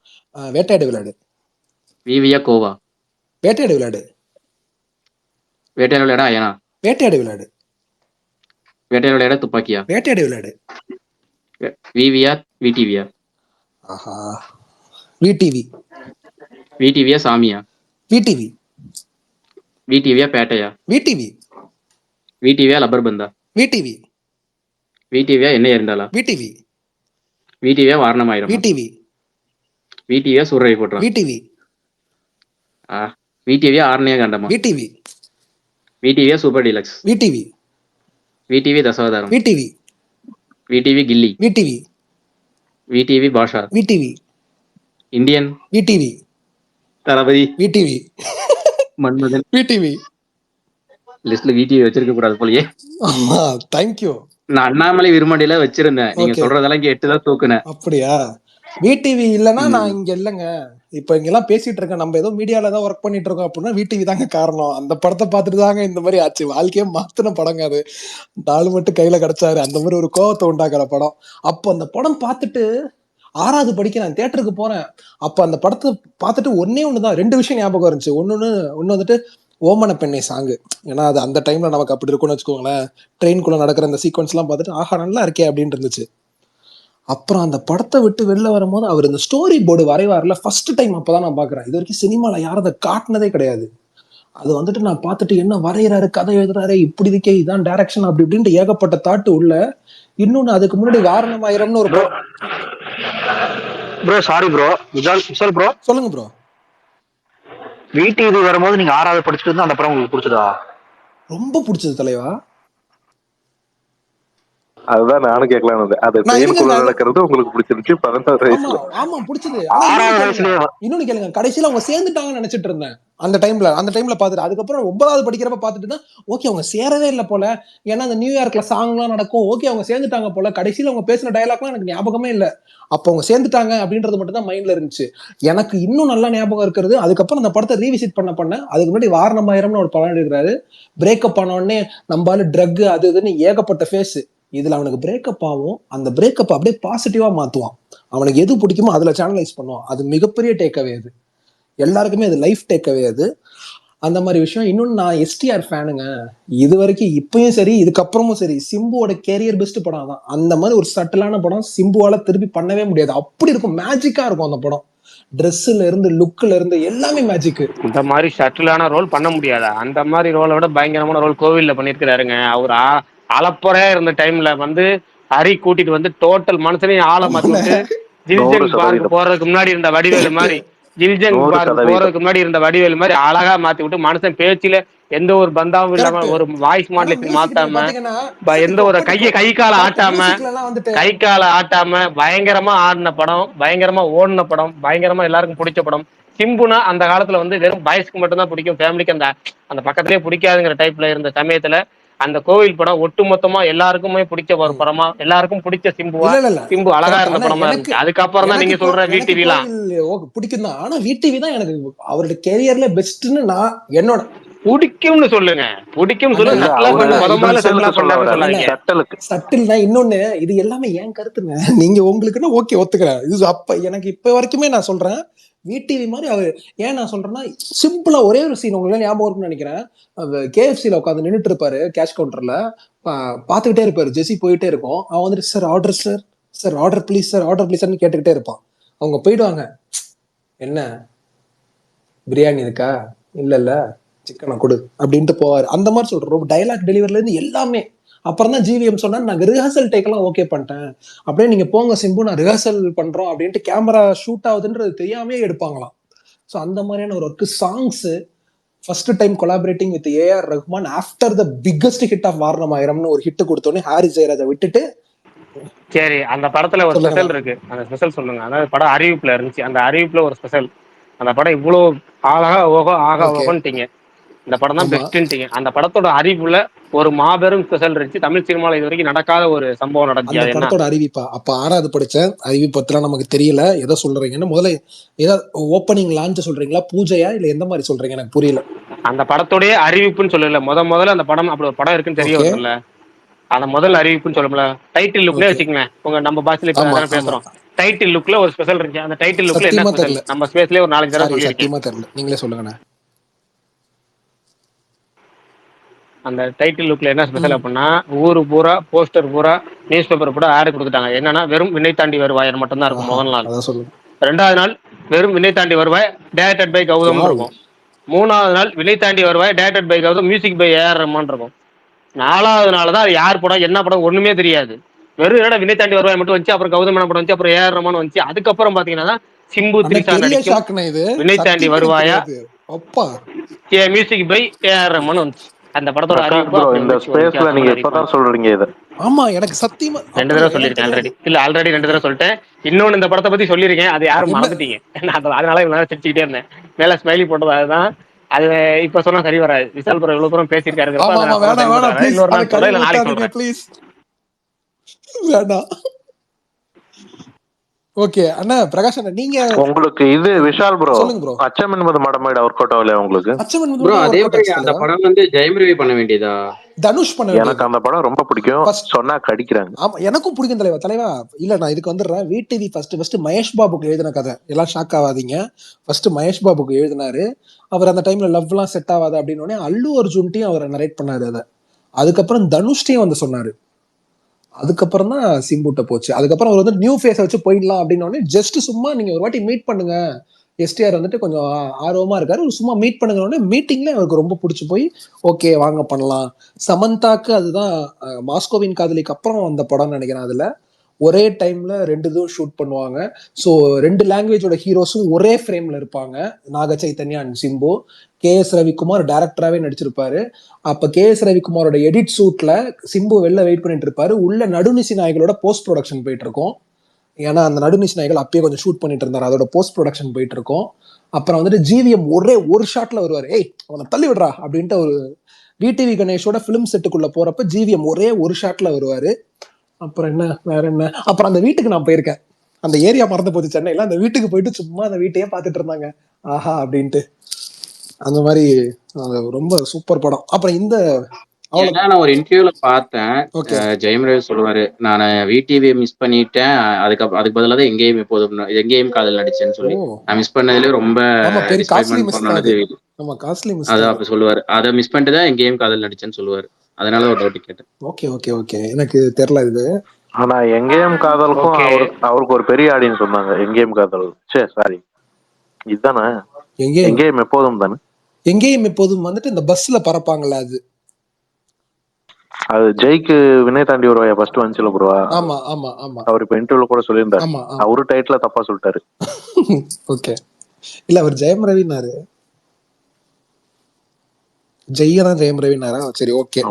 வேட்டையாடு விளையாடு. விவியா கோவா? வேட்டையாடு விளையாடு. வேட்டையாட விளையாடா ஐயனா? வேட்டையாடு விளையாடு. வேட்டையாட விளையாட துப்பாக்கியா? வேட்டையாடு விளையாடு. விவியா விடிவியா? ஆஹா, விடிவி. விடிவியா சாமியா? விடிவி. விடிவியா பேட்டையா? விடிவி. விடிவியா லப்பர் பந்தா? விடிவி. விடிவியா என்ன இருந்தாலா? விடிவி. விடிவியா வாரணமாயிரம்? விடிவி. விடிவியா சூரரை போடுறா? விடிவி. விடிவியா ஆர்னியா கண்டமா? விடிவி. விடிவியா Super Deluxe? VTV. VTV Dasavathaaram? VTV. VTV Ghilli? VTV. VTV Baasha? VTV. Indian? VTV. Thalapathi? VTV. Manmadhan? VTV. லிஸ்ட்ல விடிவி வச்சிருக்க கூடாது போலயே. ஆமா, தேங்க்யூ. நான் அண்ணாமலை விரும்மாண்டியில வச்சிருந்தேன், நீங்க சொல்றதெல்லாம் கேட்டுதான் தூக்குனேன். அப்படியா? விடிவி இல்லைன்னா நான் இங்க இல்லைங்க. இப்ப இங்கெல்லாம் பேசிட்டு இருக்கேன், நம்ம ஏதோ மீடியால தான் ஒர்க் பண்ணிட்டு இருக்கோம் அப்படின்னா விடிவி தாங்க காரணம். அந்த படத்தை பார்த்துட்டு தாங்க இந்த மாதிரி ஆச்சு. வாழ்க்கையே மாத்தின படங்க அது. ஆளு மட்டும் கையில கிடைச்சாரு, அந்த மாதிரி ஒரு கோவத்தை உண்டாக்குற படம். அப்போ அந்த படம் பார்த்துட்டு 6வது படிக்கிறேன், தியேட்டருக்கு போறேன். அப்ப அந்த படத்தை பார்த்துட்டு ஒண்ணுதான் 2 விஷயம் ஞாபகம் இருந்துச்சு. ஒண்ணு வந்துட்டு ஓமன பெண்ணை சாங்கு. ஏன்னா அது அந்த டைம்ல நமக்கு அப்படி இருக்கும்னு வச்சுக்கோங்களேன். ட்ரெயின்குள்ள நடக்கிற அந்த சீக்வன்ஸ் எல்லாம் பார்த்துட்டு ஆஹா நல்லா இருக்கே அப்படின்னு இருந்துச்சு. அப்புறம் அந்த படத்தை விட்டு வெளில வரும்போது அவர் இந்த ஸ்டோரி போர்டு வரைவார்ல, ஃபர்ஸ்ட் டைம் அப்பதான் நான் பாக்குறேன். இது வரைக்கும் சினிமால யாரும் அதை காட்டினதே கிடையாது. அது வந்துட்டு நான் பார்த்துட்டு என்ன வரைகிறாரு, கதை எழுதுறாரு, இப்படி இருக்கே, இதான் டைரக்ஷன், அப்படி இப்படின்ட்டு ஏகப்பட்ட தாட்டு உள்ள. இன்னொன்னு அதுக்கு முன்னாடி வாரணமாயிரம்னு ஒரு bro, sorry bro, Vishal bro, சொல்லுங்க ப்ரோ. விடிவி வரும்போது நீங்க 6வது படிச்சுட்டு இருந்தா அந்த படம் உங்களுக்கு பிடிச்சதா? ரொம்ப பிடிச்சது தலைவா. அதுதான் நானும் கேட்கலான்னு வந்தேன். அது ட்ரெயினுக்குள்ள நடக்கிறது உங்களுக்கு பிடிச்சிருச்சு 11வது வயசுல? ஆமா பிடிச்சது. இன்னொன்னு கேளுங்க, கடைசியில அவங்க சேர்ந்துட்டாங்கன்னு நினைச்சிட்டு இருந்தேன் அந்த டைம்ல பாத்துட்டு. அதுக்கப்புறம் 9வது படிக்கிறப்ப பாத்துட்டு தான் ஓகே அவங்க சேரவே இல்லை போல. ஏன்னா அந்த நியூயார்க்ல சாங்லாம் நடக்கும், ஓகே அவங்க சேர்ந்துட்டாங்க போல. கடைசியில அவங்க பேசின டயலாக்லாம் எனக்கு ஞாபகமே இல்லை. அப்போ அவங்க சேர்ந்துட்டாங்க அப்படின்றது மட்டும் தான் மைண்ட்ல இருந்துச்சு. எனக்கு இன்னும் நல்லா ஞாபகம் இருக்கிறது, அதுக்கப்புறம் அந்த படத்தை ரீவிசிட் பண்ண அதுக்கு முன்னாடி வாரணமாயிரம்னு ஒரு படம் எடுக்கிறாரு. பிரேக்கப் ஆன உடனே நம்பால ட்ரக் அது இதுன்னு ஏகப்பட்ட ஃபேஸ். இதுல அவனுக்கு பிரேக்கப் ஆகும், அந்த பிரேக்கப் அப்படியே பாசிட்டிவா மாத்துவான். அவனுக்கு எது பிடிக்குமோ அதுல சேனலைஸ் பண்ணுவான். அது மிகப்பெரிய டேக்அவே. அது எல்லாருக்குமே அது லைஃப் டேக்அவே. அது அந்த மாதிரி விஷயம். இன்னொன்னு, நான் எஸ்டிஆர் ஃபேனுங்க. இது வரைக்கும் இப்பயும் சரி இதுக்கப்புறமும் சரி சிம்புவோட கேரியர் பெஸ்ட் படம் தான். அந்த மாதிரி ஒரு சட்டிலான படம் சிம்புவால திருப்பி பண்ணவே முடியாது. அப்படி இருக்கும், மேஜிக்கா இருக்கும் அந்த படம். ட்ரெஸ்ல இருந்து லுக்ல இருந்து எல்லாமே மேஜிக். இந்த மாதிரி ஷட்டிலான ரோல் பண்ண முடியாதா? அந்த மாதிரி ரோலை விட பயங்கரமான ரோல் கோவில்ல பண்ணிருக்கிறாருங்க. அவர் அலப்பறையா இருந்த டைம்ல வந்து ஹரி கூட்டிட்டு வந்து டோட்டல் மனுஷனையும் ஆளை மாத்திட்டு ஜில்ஜங் பார்க் 100% போறதுக்கு முன்னாடி இருந்த வடிவேலு மாதிரி, ஜில்ஜங் பார்க் 100% போறதுக்கு முன்னாடி இருந்த வடிவேலு மாதிரி அழகா மாத்தி விட்டு மனுஷன் பேச்சுல எந்த ஒரு பந்தாவும் இல்லாம, கரெக்ட். ஒரு வாய்ஸ் ஆனா மாடுலேஷன் மியூசிக் நீங்க மாத்தாம, பாத்தீங்கன்னா எந்த ஒரு கை காலை கரெக்ட், ஆட்டாம, மியூசிக்ல எல்லாம் வந்துட்டு கை காலை ஆட்டாம பயங்கரமா ஆடின படம், பயங்கரமா ஓடின படம், பயங்கரமா எல்லாருக்கும் பிடிச்ச படம். சிம்புனா அந்த காலத்துல வந்து வெறும் பாய்ஸ்க்கு மட்டும் தான் பிடிக்கும், ஃபேமிலிக்கு அந்த அந்த பக்கத்திலேயே பிடிக்காதுங்கிற டைப்ல இருந்த சமயத்துல அந்த கோவில் படம் ஒட்டுமொத்தமா எல்லாருக்குமே பிடிச்ச ஒரு படமா, எல்லாருக்கும் பிடிச்ச சிம்புவா, இல்ல இல்ல இல்ல சிம்பு அழகா கரெக்ட். இருந்த ஆனா படமா எனக்கு இருந்துச்சு. அதுக்கப்புறம் தான் எனக்கு நீங்க சொல்ற எனக்கு விடிவிலாம். கோவில் பிடிக்கும் தான். ஆனா விடிவி தான் எனக்கு அவருடைய கெரியர்ல பெஸ்ட்னு நான் என்னோட பிடிக்கும்னு சொல்லுங்க, பிடிக்கும் அண்ணா சொல்லுங்க. இல்ல சட்டலா அவரு பண்ணி முதல்ல செட்டிலா ஸ்பெஷலுக்கு சொல்ல பண்ணாருன்னு வர்றாரு, சொல்லாதீங்க. சட்டலுக்கு. சட்டில்னா இன்னொன்னு, இது எல்லாமே என் கருத்துங்க. நீங்க உங்களுக்குன்னா ஓகே ஒத்துக்கிறேன். இது அப்ப எனக்கு இப்ப வரைக்குமே நான் சொல்றேன், விடிவி மாதிரி அவர். ஏன் நான் சொல்றேன்னா, சிம்பிளா ஒரே ஒரு சீன் உங்களுக்கு ஞாபகம் இருக்கும்னு நினைக்கிறேன். கேஎஃப்சில உட்காந்து நின்றுட்டு இருப்பாரு கேஷ் கவுண்டர்ல, பாத்துக்கிட்டே இருப்பாரு. ஜெஸி போயிட்டே இருக்கும், அவன் வந்துட்டு sir order sir, sir order please sir, order ப்ளீஸ்ன்னு கேட்டுக்கிட்டே இருப்பான். அவங்க போயிடுவாங்க, என்ன பிரியாணி இருக்கா, இல்ல இல்ல சிக்கனை கொடு அப்படின்ட்டு போவாரு. அந்த மாதிரி சொல்றோம், டைலாக் டெலிவரில இருந்து எல்லாமே. அப்புறம் தான் ஜிவிஎம் சொன்னா, நாங்க ரிஹர்சல் டேக்கெல்லாம் ஓகே பண்ணிட்டேன், அப்படியே நீங்க போங்க சிம்பு, நான் ரிஹர்சல் பண்றோம் அப்படின்ட்டு கேமரா ஷூட் ஆகுதுன்றது தெரியாமே எடுப்பாங்களாம். ஸோ அந்த மாதிரியான ஒரு work. Songs first time collaborating with A R Rahman after the biggest hit of வாரணமாயிரம்னு ஒரு ஹிட் கொடுத்தோன்னே ஹாரிஸ் ஜெயராஜை விட்டுட்டு. சரி, அந்த படத்துல ஒரு சொல்லுங்க. ஸ்பெஷல் இருக்கு, அந்த ஸ்பெஷல் சொல்லுங்க. அதாவது படம் அறிவிப்புல இருந்துச்சு, அந்த அறிவிப்புல ஒரு ஸ்பெஷல். அந்த படம் இவ்வளவு ஆகா ஓகோ ஆகா ஓகே, ஓகோன்ட்டீங்க, இந்த படம் தான் ஆமா. பெஸ்ட்ன்ட்டீங்க. அந்த படத்தோட அறிவிப்புல ஒரு மாபெரும் ஸ்பெஷல் இருந்துச்சு. தமிழ் சினிமாவில் இது வரைக்கும் நடக்காத ஒரு சம்பவம் நடந்துச்சு. அந்த அது என்ன? படத்தோட அறிவிப்பா அப்ப 6வது படிச்சேன். அறிவிப்பு பத்திலாம் நமக்கு தெரியல, எதை சொல்றீங்கன்னு. முதல்ல ஏதாவது ஓப்பனிங் லான்ச் சொல்றீங்களா, பூஜையா, இல்ல எந்த மாதிரி சொல்றீங்க, எனக்கு புரியல. அந்த படத்தோடைய அறிவிப்புன்னு சொல்லல, முதல்ல அந்த படம் அப்படி ஒரு படம் இருக்குன்னு தெரிய ஓகே, வரும்ல, அந்த முதல் அறிவிப்புன்னு சொல்லல. டைட்டில் லுக்லேயே ஓகே. வச்சுக்கோங்க, உங்க நம்ம பாஷையில இப்போ ஆமா அதானே ஆமா, பேசுறோம். டைட்டில் லுக்ல ஒரு ஸ்பெஷல் இருந்துச்சு. அந்த டைட்டில் லுக்ல என்ன சத்தியமா ஸ்பெஷல் தெரியல. நம்ம ஸ்பேஸ்லயே ஒரு 4 தடவை சாரி, சொல்லியிருக்கேன். சத்தியமா தெரியல, நீங்களே சொல்லுங்கண்ணே. அந்த டைட்டில் லுக்ல என்ன ஸ்பெஷல் அப்படின்னா, ஊரு பூரா போஸ்டர் பூரா நியூஸ் பேப்பர் கூட ஆடு கொடுத்துட்டாங்க. என்னன்னா, வெறும் விண்ணை தாண்டி வருவாய் மட்டும் தான் இருக்கும் ஆஹா, முதல் நாள். அதான் சொல்லுங்க. 2வது நாள் வெறும் விண்ணை Thaandi Varuvaayaa directed by Gautham wow. இருக்கும். 3வது நாள் Vinnai Thaandi Varuvaayaa directed by Gautham, music by A R Rahman இருக்கும். 4வது நாள் தான் அது யார் படம் என்ன படம் ஒண்ணுமே தெரியாது, வெறும் என்னடா விண்ணை தாண்டி வருவாய் மட்டும் வந்துச்சு, அப்புறம் கௌதம் என்ன படம் வந்துச்சு, அப்புறம் ஏஆர் ரஹ்மான் வந்துச்சு. அதுக்கப்புறம் பாத்தீங்கன்னா சிம்பு அண்ணா த்ரிஷா பெரிய நடிக்கும் ஷாக்குண்ணே இது, விண்ணை தாண்டி சத்தியமா எனக்கு வருவாயா தெரியாது. அப்பா, மியூசிக் பை ஏஆர் ரஹ்மான் வந்துச்சு. அந்த படத்தோட பிரகாஷ் அறிவிப்பு ப்ரோ, அப்படி இந்த வந்துச்சு, ஒரு ஸ்பேஸ்ல வித்தியாசமான நீங்க அறிவிப்பு. இப்பதான் சொல்றீங்க இத. ஆமா எனக்கு சத்தியமா 2 அப்ப தடவை எனக்கு சொல்லியிருக்கேன் தெரியாது. ஆல்ரெடி. இல்ல ஆல்ரெடி 2 தடவை சொல்லிட்டேன். இன்னொன்னு இந்த படத்தை பத்தி சொல்லியிருக்கேன், அது யாரும் இல்ல மறந்துட்டீங்க. அதனால இவ்வளவு நேரம் சிரிச்சுக்கிட்டே இருந்தேன், மேல ஸ்மைலி போட்டது அதுதான். அது இப்ப சொன்னா சரி வராது. விஷால் ப்ரோ இவ்வளவு தூரம் பேசியிருக்காருங்கிறப்ப ஆமா அதை ஆமா, நான் சொன்னா வேணாம் சரி வேணாம் வராது. ப்ளீஸ், இன்னொரு அதை நாள் சொல்றேன், கழுவி இல்ல நாளைக்கு ஊத்தாதீங்க சொல்றேன். ப்ளீஸ், வேணாம். ஓகே அண்ணா, பிரகாஷ் அண்ணா, நீங்க உங்களுக்கு இது விஷால் ப்ரோ, சொல்லுங்க ப்ரோ. அச்சம் என்பது மடமையிட ஒர்க் அவுட் ஆகலையா உங்களுக்கு? அச்சமன் ப்ரோ வந்து அதே ஒர்க் அவுட் மாதிரி ஆச்சு அந்த தலைவா. படம் வந்து ஜெயம் ரவி பண்ண வேண்டியதா? தனுஷ் பண்ண எனக்கு வேண்டியது. அந்த படம் ரொம்ப பிடிக்கும், ஃபர்ஸ்ட் சொன்னா கடிக்கிறாங்க. ஆமா எனக்கும் பிடிக்கும் தலைவா. தலைவா இல்ல, நான் இதுக்கு வந்துடுறேன். விடிவி ஃபர்ஸ்ட் மகேஷ் பாபுக்கு எழுதின கதை, எல்லாம் ஷாக் ஆகாதீங்க. ஃபர்ஸ்ட் மகேஷ் பாபுக்கு எழுதினாரு. அவர் அந்த டைம்ல லவ்லாம் செட் ஆகாது அப்படின்னு உடனே அல்லு அர்ஜுன்ட்டையும் அவரை நரேட் பண்ணாரு அதை. அதுக்கப்புறம் தனுஷ்டையும் வந்து சொன்னாரு. அதுக்கப்புறம் தான் சிம்புட்ட போச்சு. அதுக்கப்புறம் அவர் வந்து நியூ ஃபேஸை வச்சு போயிடலாம் அப்படின்னு உடனே ஜஸ்ட் சும்மா நீங்க ஒரு வாட்டி மீட் பண்ணுங்க, எஸ்டிஆர் வந்துட்டு கொஞ்சம் ஆர்வமா இருக்காரு, ஒரு சும்மா மீட் பண்ணுங்க உடனே மீட்டிங்ல அவருக்கு ரொம்ப பிடிச்சி போய் ஓகே வாங்க பண்ணலாம். சமந்தாக்கு அதுதான் மாஸ்கோவின் காதலிக்கு அப்புறம் அந்த படம்னு நினைக்கிறேன். அதுல ஒரே டைம்ல 2 இதுவும் ஷூட் பண்ணுவாங்க. ஸோ 2 லாங்குவேஜோட ஹீரோஸும் ஒரே ஃப்ரேம்ல இருப்பாங்க. நாக சைத்தன்யா அண்ட் சிம்பு. கேஎஸ் ரவிக்குமார் டைரக்டராகவே நடிச்சிருப்பாரு. அப்ப கேஎஸ் ரவிக்குமாரோட எடிட் ஷூட்ல சிம்பு வெளில வெயிட் பண்ணிட்டு இருப்பாரு. உள்ள நடுநிசி நாய்களோட போஸ்ட் ப்ரொடக்ஷன் போயிட்டு இருக்கும். ஏன்னா அந்த நடுநிசி நாய்கள் அப்பயே கொஞ்சம் ஷூட் பண்ணிட்டு இருந்தாரு, அதோட போஸ்ட் ப்ரொடக்ஷன் போயிட்டு இருக்கும். அப்புறம் வந்துட்டு ஜிவிஎம் ஒரே ஒரு ஷாட்ல வருவாரு, ஏய் அவனை தள்ளி விடுறா அப்படின்ட்டு. ஒரு விடிவி கணேஷோட பிலிம் செட்டுக்குள்ள போறப்ப ஜிவிஎம் ஒரே ஒரு ஷாட்ல வருவாரு. அப்புறம் என்ன வேற என்ன, அப்புறம் அந்த வீட்டுக்கு நான் போயிருக்கேன். அந்த ஏரியா மறந்து போச்சு சென்னையில, அந்த வீட்டுக்கு போயிட்டு சும்மா அந்த வீட்டையே பார்த்துட்டு இருந்தாங்க, ஆஹா அப்படின்ட்டு. அந்த மாதிரி ரொம்ப சூப்பர் படம். அப்புறம் இந்த ஏன்னா நான் ஒரு இன்டர்வியூல பார்த்தேன், ஓகே ஜெயம் ரவி சொல்லுவாரு, நான் விடிவி மிஸ் பண்ணிட்டேன், அதுக்கு பதிலாக தான் எங்கேயும் எப்போதும் எங்கேயும் காதல் நடிச்சேன்னு சொல்லி. ஓ நான் மிஸ் பண்ணதுல ரொம்ப ஆமா, பெரிய காஸ்ட்லி டிசப்பாயின்மெண்ட் மிஸ் தான் பண்ணது. அது. ஆமா காஸ்ட்லி மிஸ் அதான் தான். அப்படி சொல்லுவாரு, அதை மிஸ் பண்ணிட்டு தான் எங்கேயும் காதல் நடிச்சேன்னு சொல்லுவாரு. அதனால ஒரு டவுட் கேட்டேன். ஓகே ஓகே ஓகே, எனக்கு தெரியல இது. ஆனா எங்கேயும் காதலுக்கும் ஓகே, அவருக்கு ஒரு பெரிய ஆடியன்ஸ் சொன்னாங்க. எங்கேயும் காதல், சே சாரி, இதுதானே எங்கேயும் எங்கேயும் எப்போதும் தானே. எங்கேயும் எப்போதும் வந்துட்டு இந்த பஸ்ல பறப்பாங்கல்ல அது. அது ஜெய்க்கு வினய் தாண்டி வருவாயா ஃபர்ஸ்ட் வந்துச்சுல ப்ரோ, ஆமா ஆமா ஆமா அவர் இப்ப இன்டர்வியூல கூட சொல்லியிருந்தாரு. ஆமா அவரு டைட்டில தப்பா சொல்லிட்டாரு. ஓகே. இல்ல அவர் ஜெயம் ரவினாரு, ஜெய்யதான் ஜெயம் ரவினாரா? சரி ஓகே.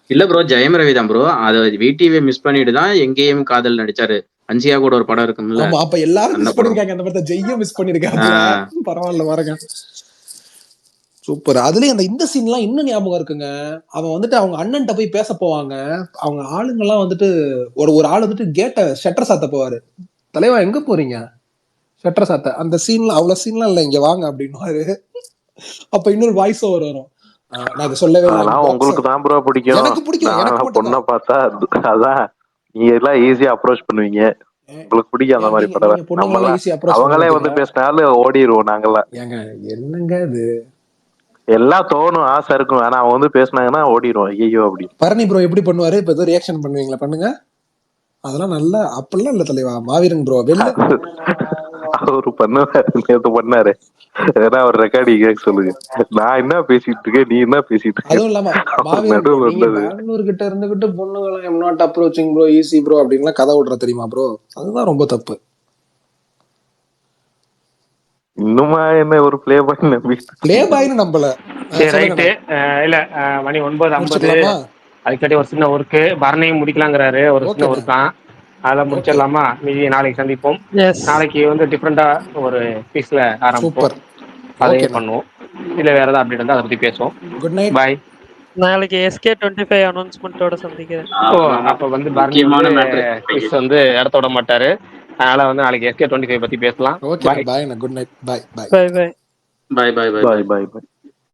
இல்ல ப்ரோ, ஜெயம் ரவி தான் ப்ரோ. அது விடிவி மிஸ் பண்ணிட்டு தான் எங்கேயும் காதல் நடிச்சாரு. அன்சியா கூட ஒரு படம் இருக்கும்ல, ஆமா, அப்ப எல்லாரும் அந்த மிஸ் படம். பண்ணிருக்காங்க அந்த படத்தை, ஜெய்யும் மிஸ் பண்ணிருக்காங்க. பரவாயில்ல பாருங்க, சூப்பர். அதுலயும் அந்த இந்த சீன்லாம் இன்னும் ஞாபகம் இருக்குங்க. அவன் வந்துட்டு அவங்க அண்ணன்ட்ட போய் பேச போவாங்க, அவங்க ஆளுங்க எல்லாம் வந்துட்டு ஒரு ஆள் வந்துட்டு கேட்ட ஷட்டர் சாத்த போவாரு. தலைவா எங்க போறீங்க, ஷட்டர் சாத்த. அந்த சீன்ல அவ்வளவு சீன்லாம் இல்ல, இங்க வாங்க அப்படின்னுவாரு. அப்ப இன்னொரு வாய்ஸ் ஓவர் வரும், நான் இதை சொல்லவே இல்லை, அதெல்லாம் உங்களுக்கு தான் ப்ரோ பிடிக்கும். எனக்கு பிடிக்கும், எனக்கு நான் மட்டும் பொண்ணை பார்த்தா அதான் நீங்க எல்லாம் ஈஸியா அப்ரோச் பண்ணுவீங்க, உங்களுக்கு பிடிக்கும் அந்த மாதிரி படம். பொண்ணுங்களெல்லாம் ஈஸி அப்ரோச் அவங்களே வந்து பேசினாலும் ஓடிடுவோம் நாங்கெல்லாம். ஏங்க என்னங்க இது, எல்லாம் தோணும், ஆசை இருக்கும், ஆனா அவங்க வந்து பேசினாங்கன்னா ஓடிடுவோம் ஐயோ அப்படி. பரணி ப்ரோ எப்படி பண்ணுவாரு, இப்ப ஏதோ ரியாக்ஷன் பண்ணுவீங்களா? பண்ணுங்க. அதெல்லாம் நல்லா அப்படிலாம் இல்ல தலைவா. மாவீரன் ப்ரோ வெளில அவரு பண்ணுவாரு, நேத்து பண்ணாரு. ஏன்னா அவர் ரெக்கார்டிங் கேட்க சொல்லுங்க, நான் என்ன பேசிட்டு இருக்கேன், நீ என்ன பேசிட்டு இருக்க. அதுவும் இல்லாம மாவீரன் ப்ரோ, நீங்க பெங்களூர் கிட்ட இருந்துகிட்டு பொண்ணுங்களை am not approaching bro, easy bro அப்படின்லாம் கதை விடுற தெரியுமா ப்ரோ? அதுதான் ரொம்ப தப்பு. இன்னுமா என்ன ஒரு பிளே பாய் நம்பி பிளே பாய்னு நம்பல. சரி ரைட்டு. இல்ல மணி 9:50. அதுக்காட்டி ஒரு சின்ன ஒர்க்கு, பரணையும் முடிக்கலாங்கிறாரு, ஒரு சின்ன ஒர்க் தான், அதெல்லாம் முடிச்சிடலாமா? மீதி நாளைக்கு சந்திப்போம். நாளைக்கு வந்து டிஃப்ரெண்டா ஒரு பீஸ்ல ஆரம்பிப்போம், அதையும் பண்ணுவோம். இல்ல வேற ஏதாவது அப்டேட் இருந்தா அதை பத்தி பேசுவோம். குட் நைட், பாய். நாளைக்கு SK25 அனௌன்ஸ்மெண்ட்டோட சந்திக்கிறேன். அப்ப வந்து பரணி வந்து வந்து இடத்த விட மாட்டாரு, அதனால வந்து நாளைக்கு SK25 பத்தி பேசலாம். Okay bye. குட் நைட், பாய் பாய் பாய் பாய் பாய் பாய் பாய் பாய்.